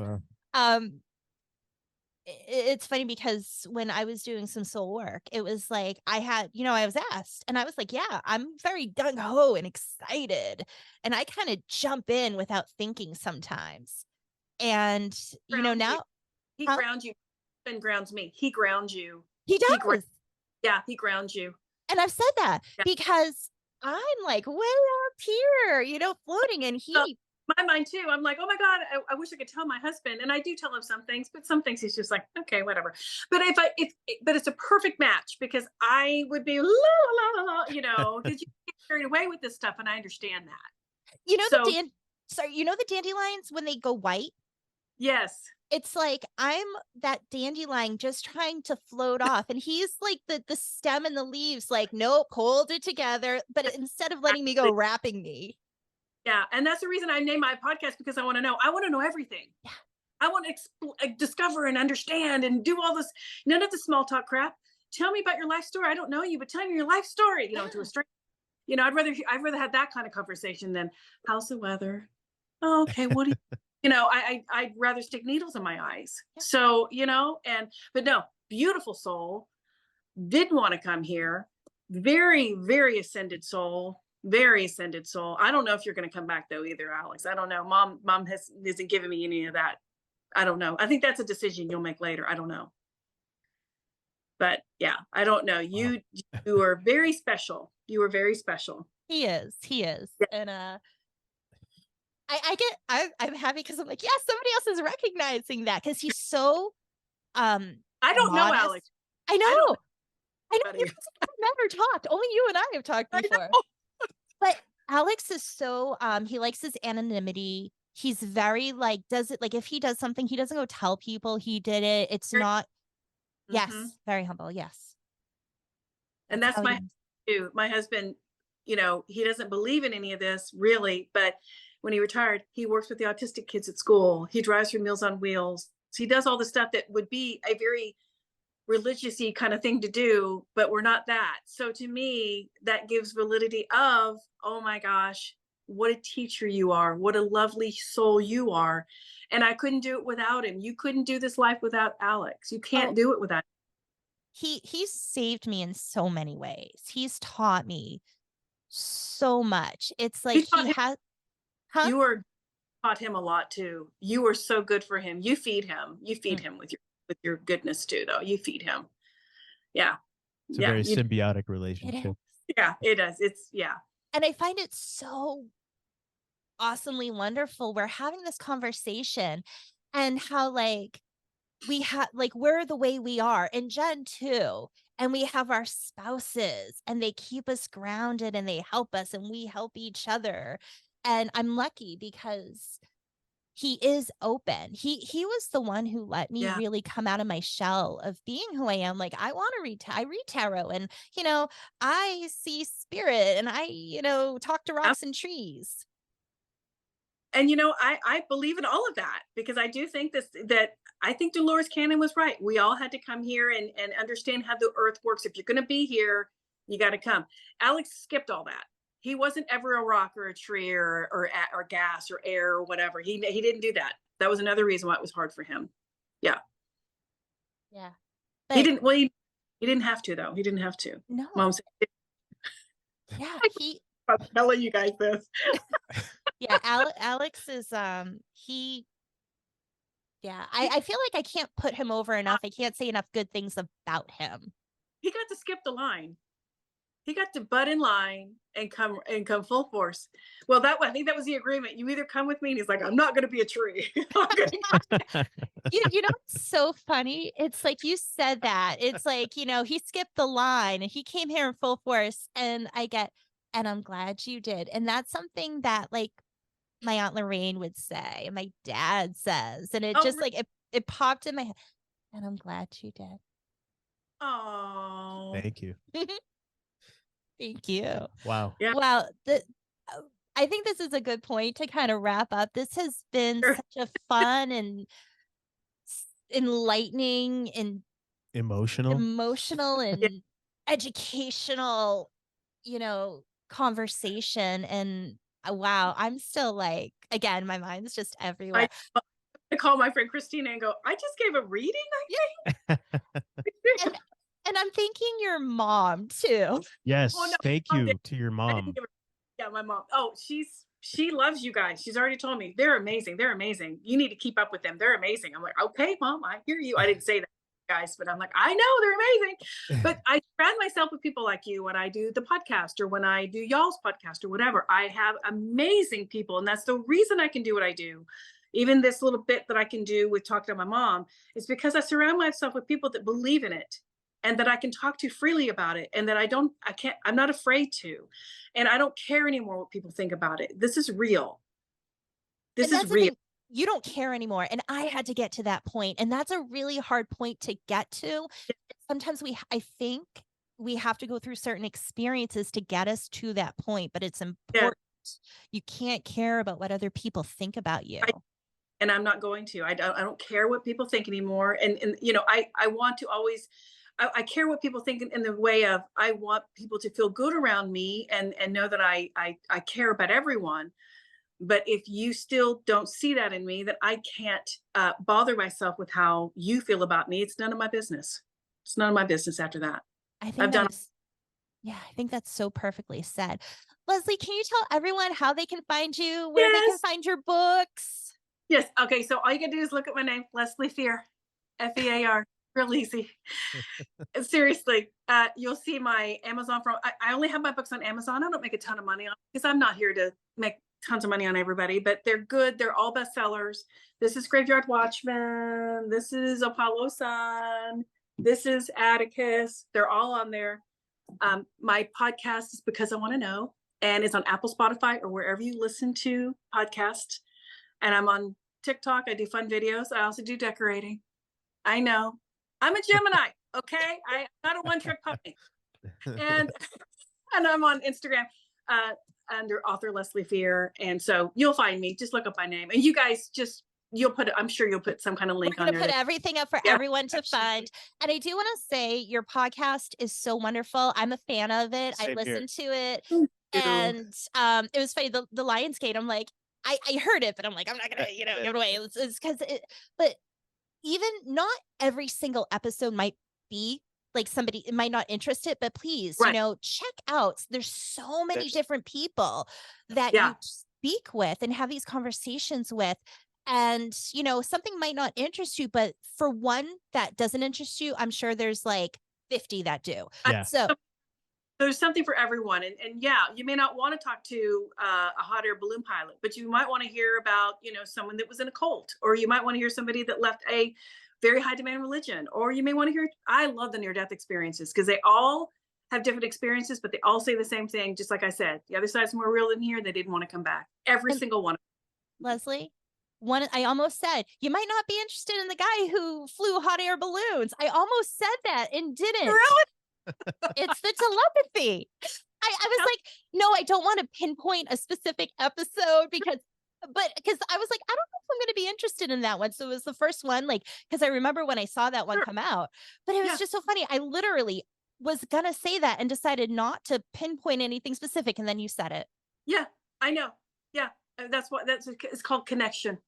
It's funny because when I was doing some soul work, it was like I was asked and I was like, yeah, I'm very gung-ho and excited. And I kind of jump in without thinking sometimes. And, now he grounds you and grounds me. He grounds you. He does. He grounds you. And I've said that because I'm like way up here, floating, and he. My mind too. I'm like, oh my God, I wish I could tell my husband. And I do tell him some things, but some things he's just like, okay, whatever. But but it's a perfect match because I would be la la la la, because you get carried away with this stuff, and I understand that. The dandelions when they go white. Yes. It's like I'm that dandelion just trying to float off, and he's like the stem and the leaves, like, nope, hold it together. But instead of letting me go, wrapping me. Yeah, and that's the reason I named my podcast, because I want to know. I want to know everything. Yeah. I want to discover and understand and do all this. None of the small talk crap. Tell me about your life story. I don't know you, but tell me your life story. To a stranger. I'd rather have that kind of conversation than how's the weather. Oh, okay, what do you? I'd rather stick needles in my eyes. Yeah. So but no, beautiful soul. Didn't want to come here. Very, very ascended soul. Very ascended soul. I don't know if you're going to come back though either, Alex. I don't know. Mom hasn't given me any of that. I don't know. I think that's a decision you'll make later. I don't know. But yeah, I don't know. You are very special. You are very special. He is. Yeah. And I'm happy because I'm like, yeah, somebody else is recognizing that, because he's so I don't know, Alex. I know. You guys have never talked. Only you and I have talked before. But Alex is so he likes his anonymity. He's very if he does something, he doesn't go tell people he did it. It's not yes, very humble, yes. And that's my husband too. My husband, he doesn't believe in any of this really, but when he retired, he works with the autistic kids at school. He drives for Meals on Wheels. He does all the stuff that would be a very religious-y kind of thing to do, but we're not that. So to me, that gives validity of, oh my gosh, what a teacher you are, what a lovely soul you are. And I couldn't do it without him. You couldn't do this life without Alex. You can't do it without him. He's saved me in so many ways. He's taught me so much. It's like he has You were taught him a lot too. You were so good for him. You feed him. You feed him with your goodness too, though. You feed him. Yeah. It's a very symbiotic relationship. Yeah, it is. And I find it so awesomely wonderful. We're having this conversation and how we're the way we are, and Jen too. And we have our spouses and they keep us grounded and they help us and we help each other. And I'm lucky because he is open. He was the one who let me really come out of my shell of being who I am. Like, I want to read tarot, and I see spirit, and I talk to rocks and trees. And I believe in all of that, because I do think that I think Dolores Cannon was right. We all had to come here and understand how the earth works. If you're going to be here, you got to come. Alex skipped all that. He wasn't ever a rock or a tree or gas or air or whatever. He didn't do that. That was another reason why it was hard for him. Yeah. Yeah. But he didn't. Well, he didn't have to though. He didn't have to. No. Mom said. Yeah. I'm telling you guys this. Yeah. Alex is he. Yeah. I feel like I can't put him over enough. I can't say enough good things about him. He got to skip the line. He got to butt in line and come full force. Well, I think that was the agreement. You either come with me, and he's like, I'm not going to be a tree. It's so funny. It's like you said that. It's like, he skipped the line and he came here in full force, and and I'm glad you did. And that's something that my Aunt Lorraine would say, and my dad says, and it it popped in my head, and I'm glad you did. Oh, thank you. Thank you. Wow. Yeah. Well, I think this is a good point to kind of wrap up. This has been such a fun and enlightening and emotional and educational, conversation. And wow, I'm still again, my mind's just everywhere. I call my friend Christina and go, I just gave a reading. And I'm thanking your mom too. Yes, Oh, no, thank Mom you didn't. to your I didn't mom. give her. Yeah, my mom. Oh, she loves you guys. She's already told me they're amazing. They're amazing. You need to keep up with them. They're amazing. I'm like, okay, Mom, I hear you. I didn't say that, guys, but I'm like, I know they're amazing. But I surround myself with people like you when I do the podcast or when I do y'all's podcast or whatever. I have amazing people, and that's the reason I can do what I do. Even this little bit that I can do with talking to my mom is because I surround myself with people that believe in it and that I can talk to freely about it, and that I'm not afraid to, and I don't care anymore what people think about it. This is real. This And is that's the real. thing, you don't care anymore. And I had to get to that point, and that's a really hard point to get to. Sometimes I think we have to go through certain experiences to get us to that point, but it's important. You can't care about what other people think about you. And I'm not going to. I don't care what people think anymore. And you know, I want to always. I care what people think in the way of I want people to feel good around me and know that I care about everyone. But if you still don't see that in me, that I can't bother myself with how you feel about me, it's none of my business. It's none of my business after that. I think I think that's so perfectly said. Leslie, can you tell everyone how they can find you, where they can find your books? Yes. Okay. So all you can do is look at my name, Leslie Fear, Fear. Real easy. Seriously, you'll see my Amazon. I only have my books on Amazon. I don't make a ton of money on because I'm not here to make tons of money on everybody, but they're good. They're all bestsellers. This is Graveyard Watchman. This is Apollo Sun. This is Atticus. They're all on there. My podcast is Because I Want to Know, and it's on Apple, Spotify, or wherever you listen to podcasts. And I'm on TikTok. I do fun videos. I also do decorating. I know. I'm a Gemini, okay? I'm not a one-trick pony. And I'm on Instagram under author Leslie Fear. And so you'll find me. Just look up my name. And you guys I'm sure you'll put some kind of link on there. We're going to put everything up for everyone to find. And I do want to say your podcast is so wonderful. I'm a fan of it. I listened to it. And it was funny. The Lionsgate, I'm like, I heard it, but I'm like, I'm not going to, give it away. It's because but even not every single episode might be like somebody, it might not interest it, but please, check out. There's so many different people that you speak with and have these conversations with. And, something might not interest you, but for one that doesn't interest you, I'm sure there's like 50 that do. Yeah. So there's something for everyone. And you may not want to talk to a hot air balloon pilot, but you might want to hear about, someone that was in a cult, or you might want to hear somebody that left a very high demand religion, or you may want to hear, I love the near-death experiences because they all have different experiences, but they all say the same thing. Just like I said, the other side's more real than here. They didn't want to come back. Every single one. Leslie, I almost said, you might not be interested in the guy who flew hot air balloons. I almost said that and didn't. Really? It's the telepathy. I was like, no, I don't want to pinpoint a specific episode because I was like, I don't know if I'm going to be interested in that one. So it was the first one, because I remember when I saw that one come out, but it was just so funny. I literally was going to say that and decided not to pinpoint anything specific. And then you said it. Yeah, I know. Yeah. It's called connection.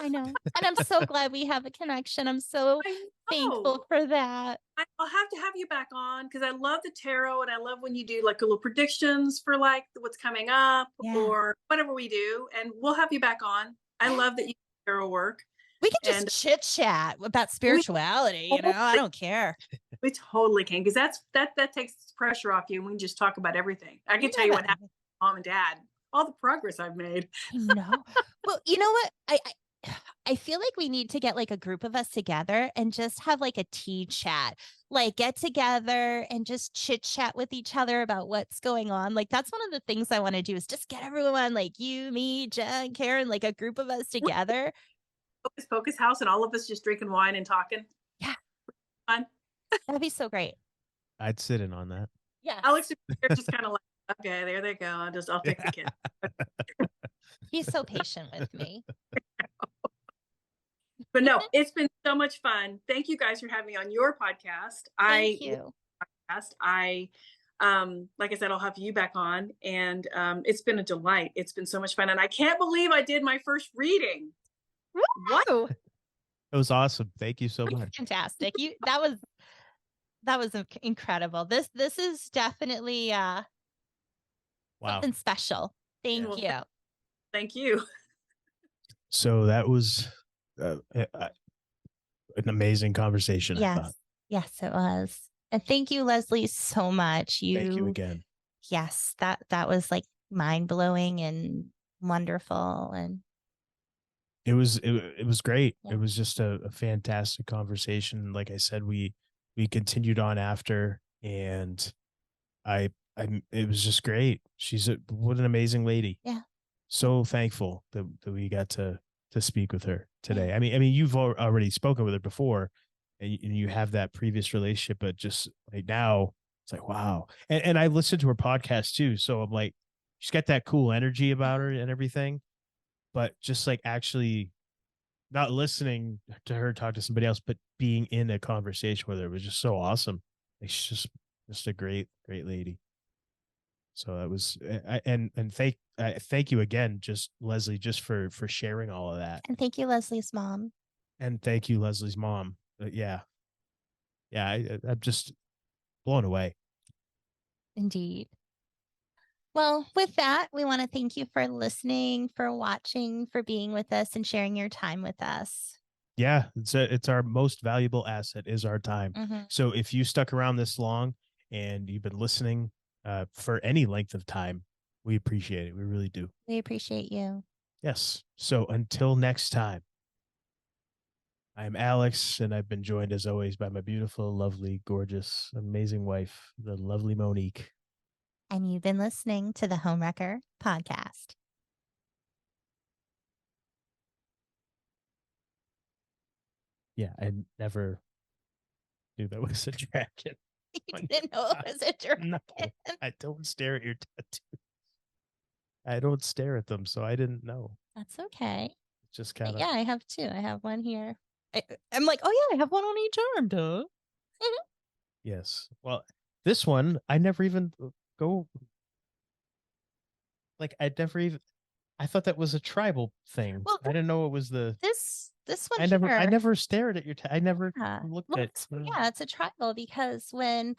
I know. And I'm so glad we have a connection. I'm so thankful for that. I'll have to have you back on because I love the tarot, and I love when you do like little predictions for like what's coming up or whatever we do. And we'll have you back on. I love that you do tarot work. We can just chit chat about spirituality. I don't care. We totally can, because that takes pressure off you, and we can just talk about everything. I can tell you what happened with mom and dad, all the progress I've made. I know. Well, you know what? I feel like we need to get like a group of us together and just have like a tea chat, like get together and just chit chat with each other about what's going on. Like that's one of the things I want to do is just get everyone, like you, me, Jen, Karen, like a group of us together. Focus house and all of us just drinking wine and talking. Yeah. Fun. That'd be so great. I'd sit in on that. Yeah. Alex is just kind of like, okay, there they go. I'll take the kid. He's so patient with me. But no, it's been so much fun. Thank you guys for having me on your podcast. Thank you. Like I said, I'll have you back on, and it's been a delight. It's been so much fun, and I can't believe I did my first reading. What? Woo! It was awesome. Thank you so much. Fantastic. That was incredible. This is definitely Wow. something special. Thank Well, you. Thank you. So that was an amazing conversation, I Yes. thought. Yes, it was. And thank you, Leslie, so much. Thank you again. Yes, that was like mind blowing and wonderful. And It was great. Yeah. It was just a fantastic conversation. Like I said, we continued on after, and it was just great. What an amazing lady. Yeah. So thankful that we got to speak with her today. I mean, you've already spoken with her before, and you have that previous relationship, but just like now, it's like, wow. And I listened to her podcast too, so I'm like, she's got that cool energy about her and everything, but just like actually not listening to her talk to somebody else, but being in a conversation with her was just so awesome. Like, she's just a great lady. So that was, and thank you again, just Leslie, just for sharing all of that, thank you, Leslie's mom. and thank you, Leslie's mom. Yeah, I'm just blown away. Indeed. Well, with that, we want to thank you for listening, for watching, for being with us and sharing your time with us. Yeah, it's our most valuable asset is our time. Mhm. So if you stuck around this long and you've been listening for any length of time, we appreciate it. We really do. We appreciate you. Yes. So until next time, I'm Alex, and I've been joined as always by my beautiful, lovely, gorgeous, amazing wife, the lovely Monique. And you've been listening to the Homewrecker podcast. Yeah, I never knew that was a dragon. You didn't know it was a dragon. No, I don't stare at your tattoos. I don't stare at them, so I didn't know. That's okay. Just But kind of. yeah, I have two. I have one here. I'm like, oh yeah, I have one on each arm, duh. Yes. Well, this one I never even go. Like I thought that was a tribal thing. Well, I didn't know it was the. This one I here, never stared at your. I never yeah. looked Well, at. yeah, it's a tribal because when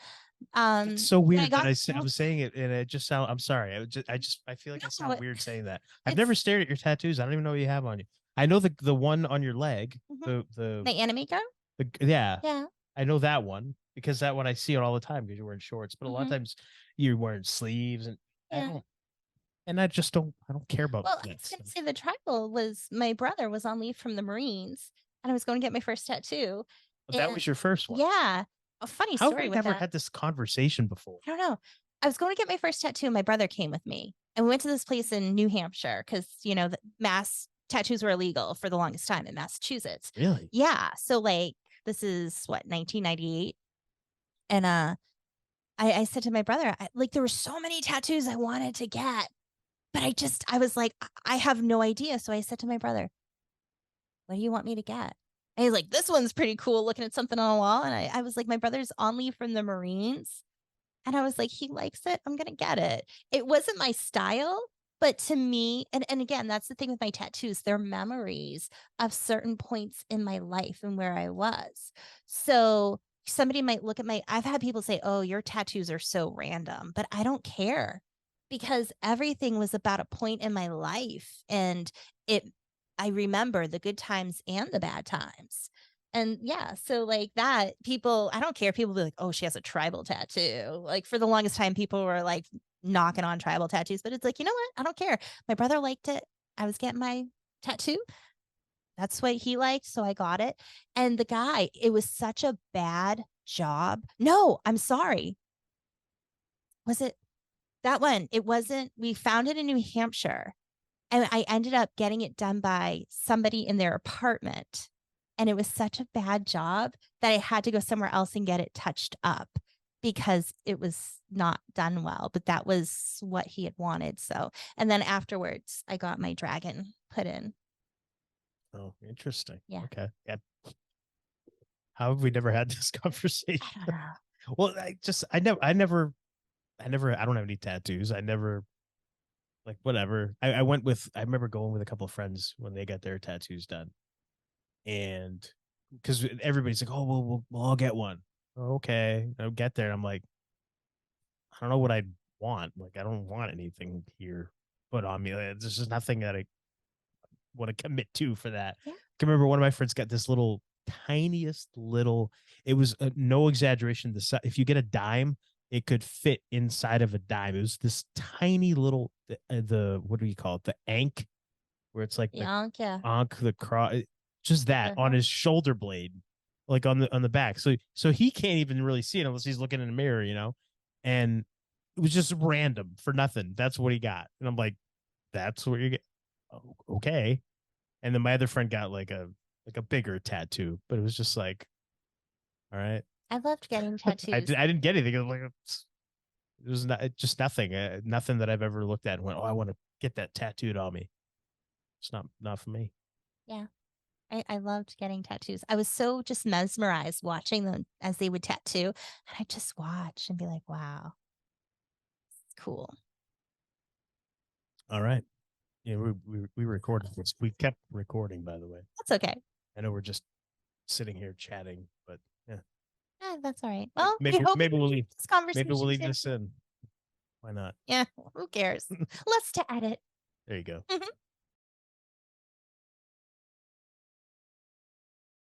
It's so when weird that I was close- saying it and it just sound. I'm sorry. I feel like I No, sound weird saying that. I've it's- never stared at your tattoos. I don't even know what you have on you. I know the one on your leg. Mhm. The my anime go? yeah. Yeah. I know that one because that one I see it all the time because you're wearing shorts. But a lot of Mhm. times you're wearing sleeves, and Yeah. I just don't. I don't care about Well, I that was gonna stuff. say the tribal was my brother was on leave from the Marines and I was going to get my first tattoo. But that and- was your first one. Yeah. A funny How have story we with never that. had this conversation before? I don't know. I was going to get my first tattoo and my brother came with me. And we went to this place in New Hampshire because, the mass tattoos were illegal for the longest time in Massachusetts. Really? Yeah. So like this is what, 1998. And I said to my brother, there were so many tattoos I wanted to get, but I was like, I have no idea. So I said to my brother, what do you want me to get? And he's like, this one's pretty cool, looking at something on a wall. And I was like, my brother's on leave from the Marines. And I was like, he likes it. I'm going to get it. It wasn't my style, but to me, and again, that's the thing with my tattoos. They're memories of certain points in my life and where I was. So somebody might look at I've had people say, oh, your tattoos are so random, but I don't care because everything was about a point in my life. And I remember the good times and the bad times. And yeah, so like that, I don't care if people be like, oh, she has a tribal tattoo. Like for the longest time, people were like knocking on tribal tattoos, but it's like, you know what? I don't care. My brother liked it. I was getting my tattoo. That's what he liked. So I got it. And the guy, it was such a bad job. No, I'm sorry. Was it that one? It wasn't. We found it in New Hampshire. And I ended up getting it done by somebody in their apartment. And it was such a bad job that I had to go somewhere else and get it touched up because it was not done well. But that was what he had wanted. So, and then afterwards, I got my dragon put in. Oh, interesting. Yeah. Okay. Yeah. How have we never had this conversation? I don't know. Well, I don't have any tattoos. I never, like, whatever. I remember going with a couple of friends when they got their tattoos done. And because everybody's like, oh, well, we'll all get one. Okay. I'll get there. I'm like, I don't know what I want. Like, I don't want anything here put on me. There's just nothing that I want to commit to for that. Yeah. I can remember one of my friends got this little tiniest little, it was no exaggeration. If you get a dime, it could fit inside of a dime. It was this tiny little, the what do you call it? The ankh, where it's like the Yeah. ankh, the cross, just that on his shoulder blade, like on the back. So he can't even really see it unless he's looking in the mirror, you know? And it was just random for nothing. That's what he got. And I'm like, that's what you get. Oh, okay. And then my other friend got like a bigger tattoo, but it was just like, all right. I loved getting tattoos. I didn't get anything. It was like, it was not, just nothing, nothing that I've ever looked at and went, oh, I want to get that tattooed on me. It's not for me. Yeah. I loved getting tattoos. I was so just mesmerized watching them as they would tattoo. And I just watch and be like, wow, it's cool. All right. Yeah, we recorded this. We kept recording, by the way. That's okay. I know we're just sitting here chatting, but yeah. Yeah, that's all right. Well, maybe we'll leave this conversation. Maybe we'll leave this in. Why not? Yeah, who cares? Less to edit. There you go.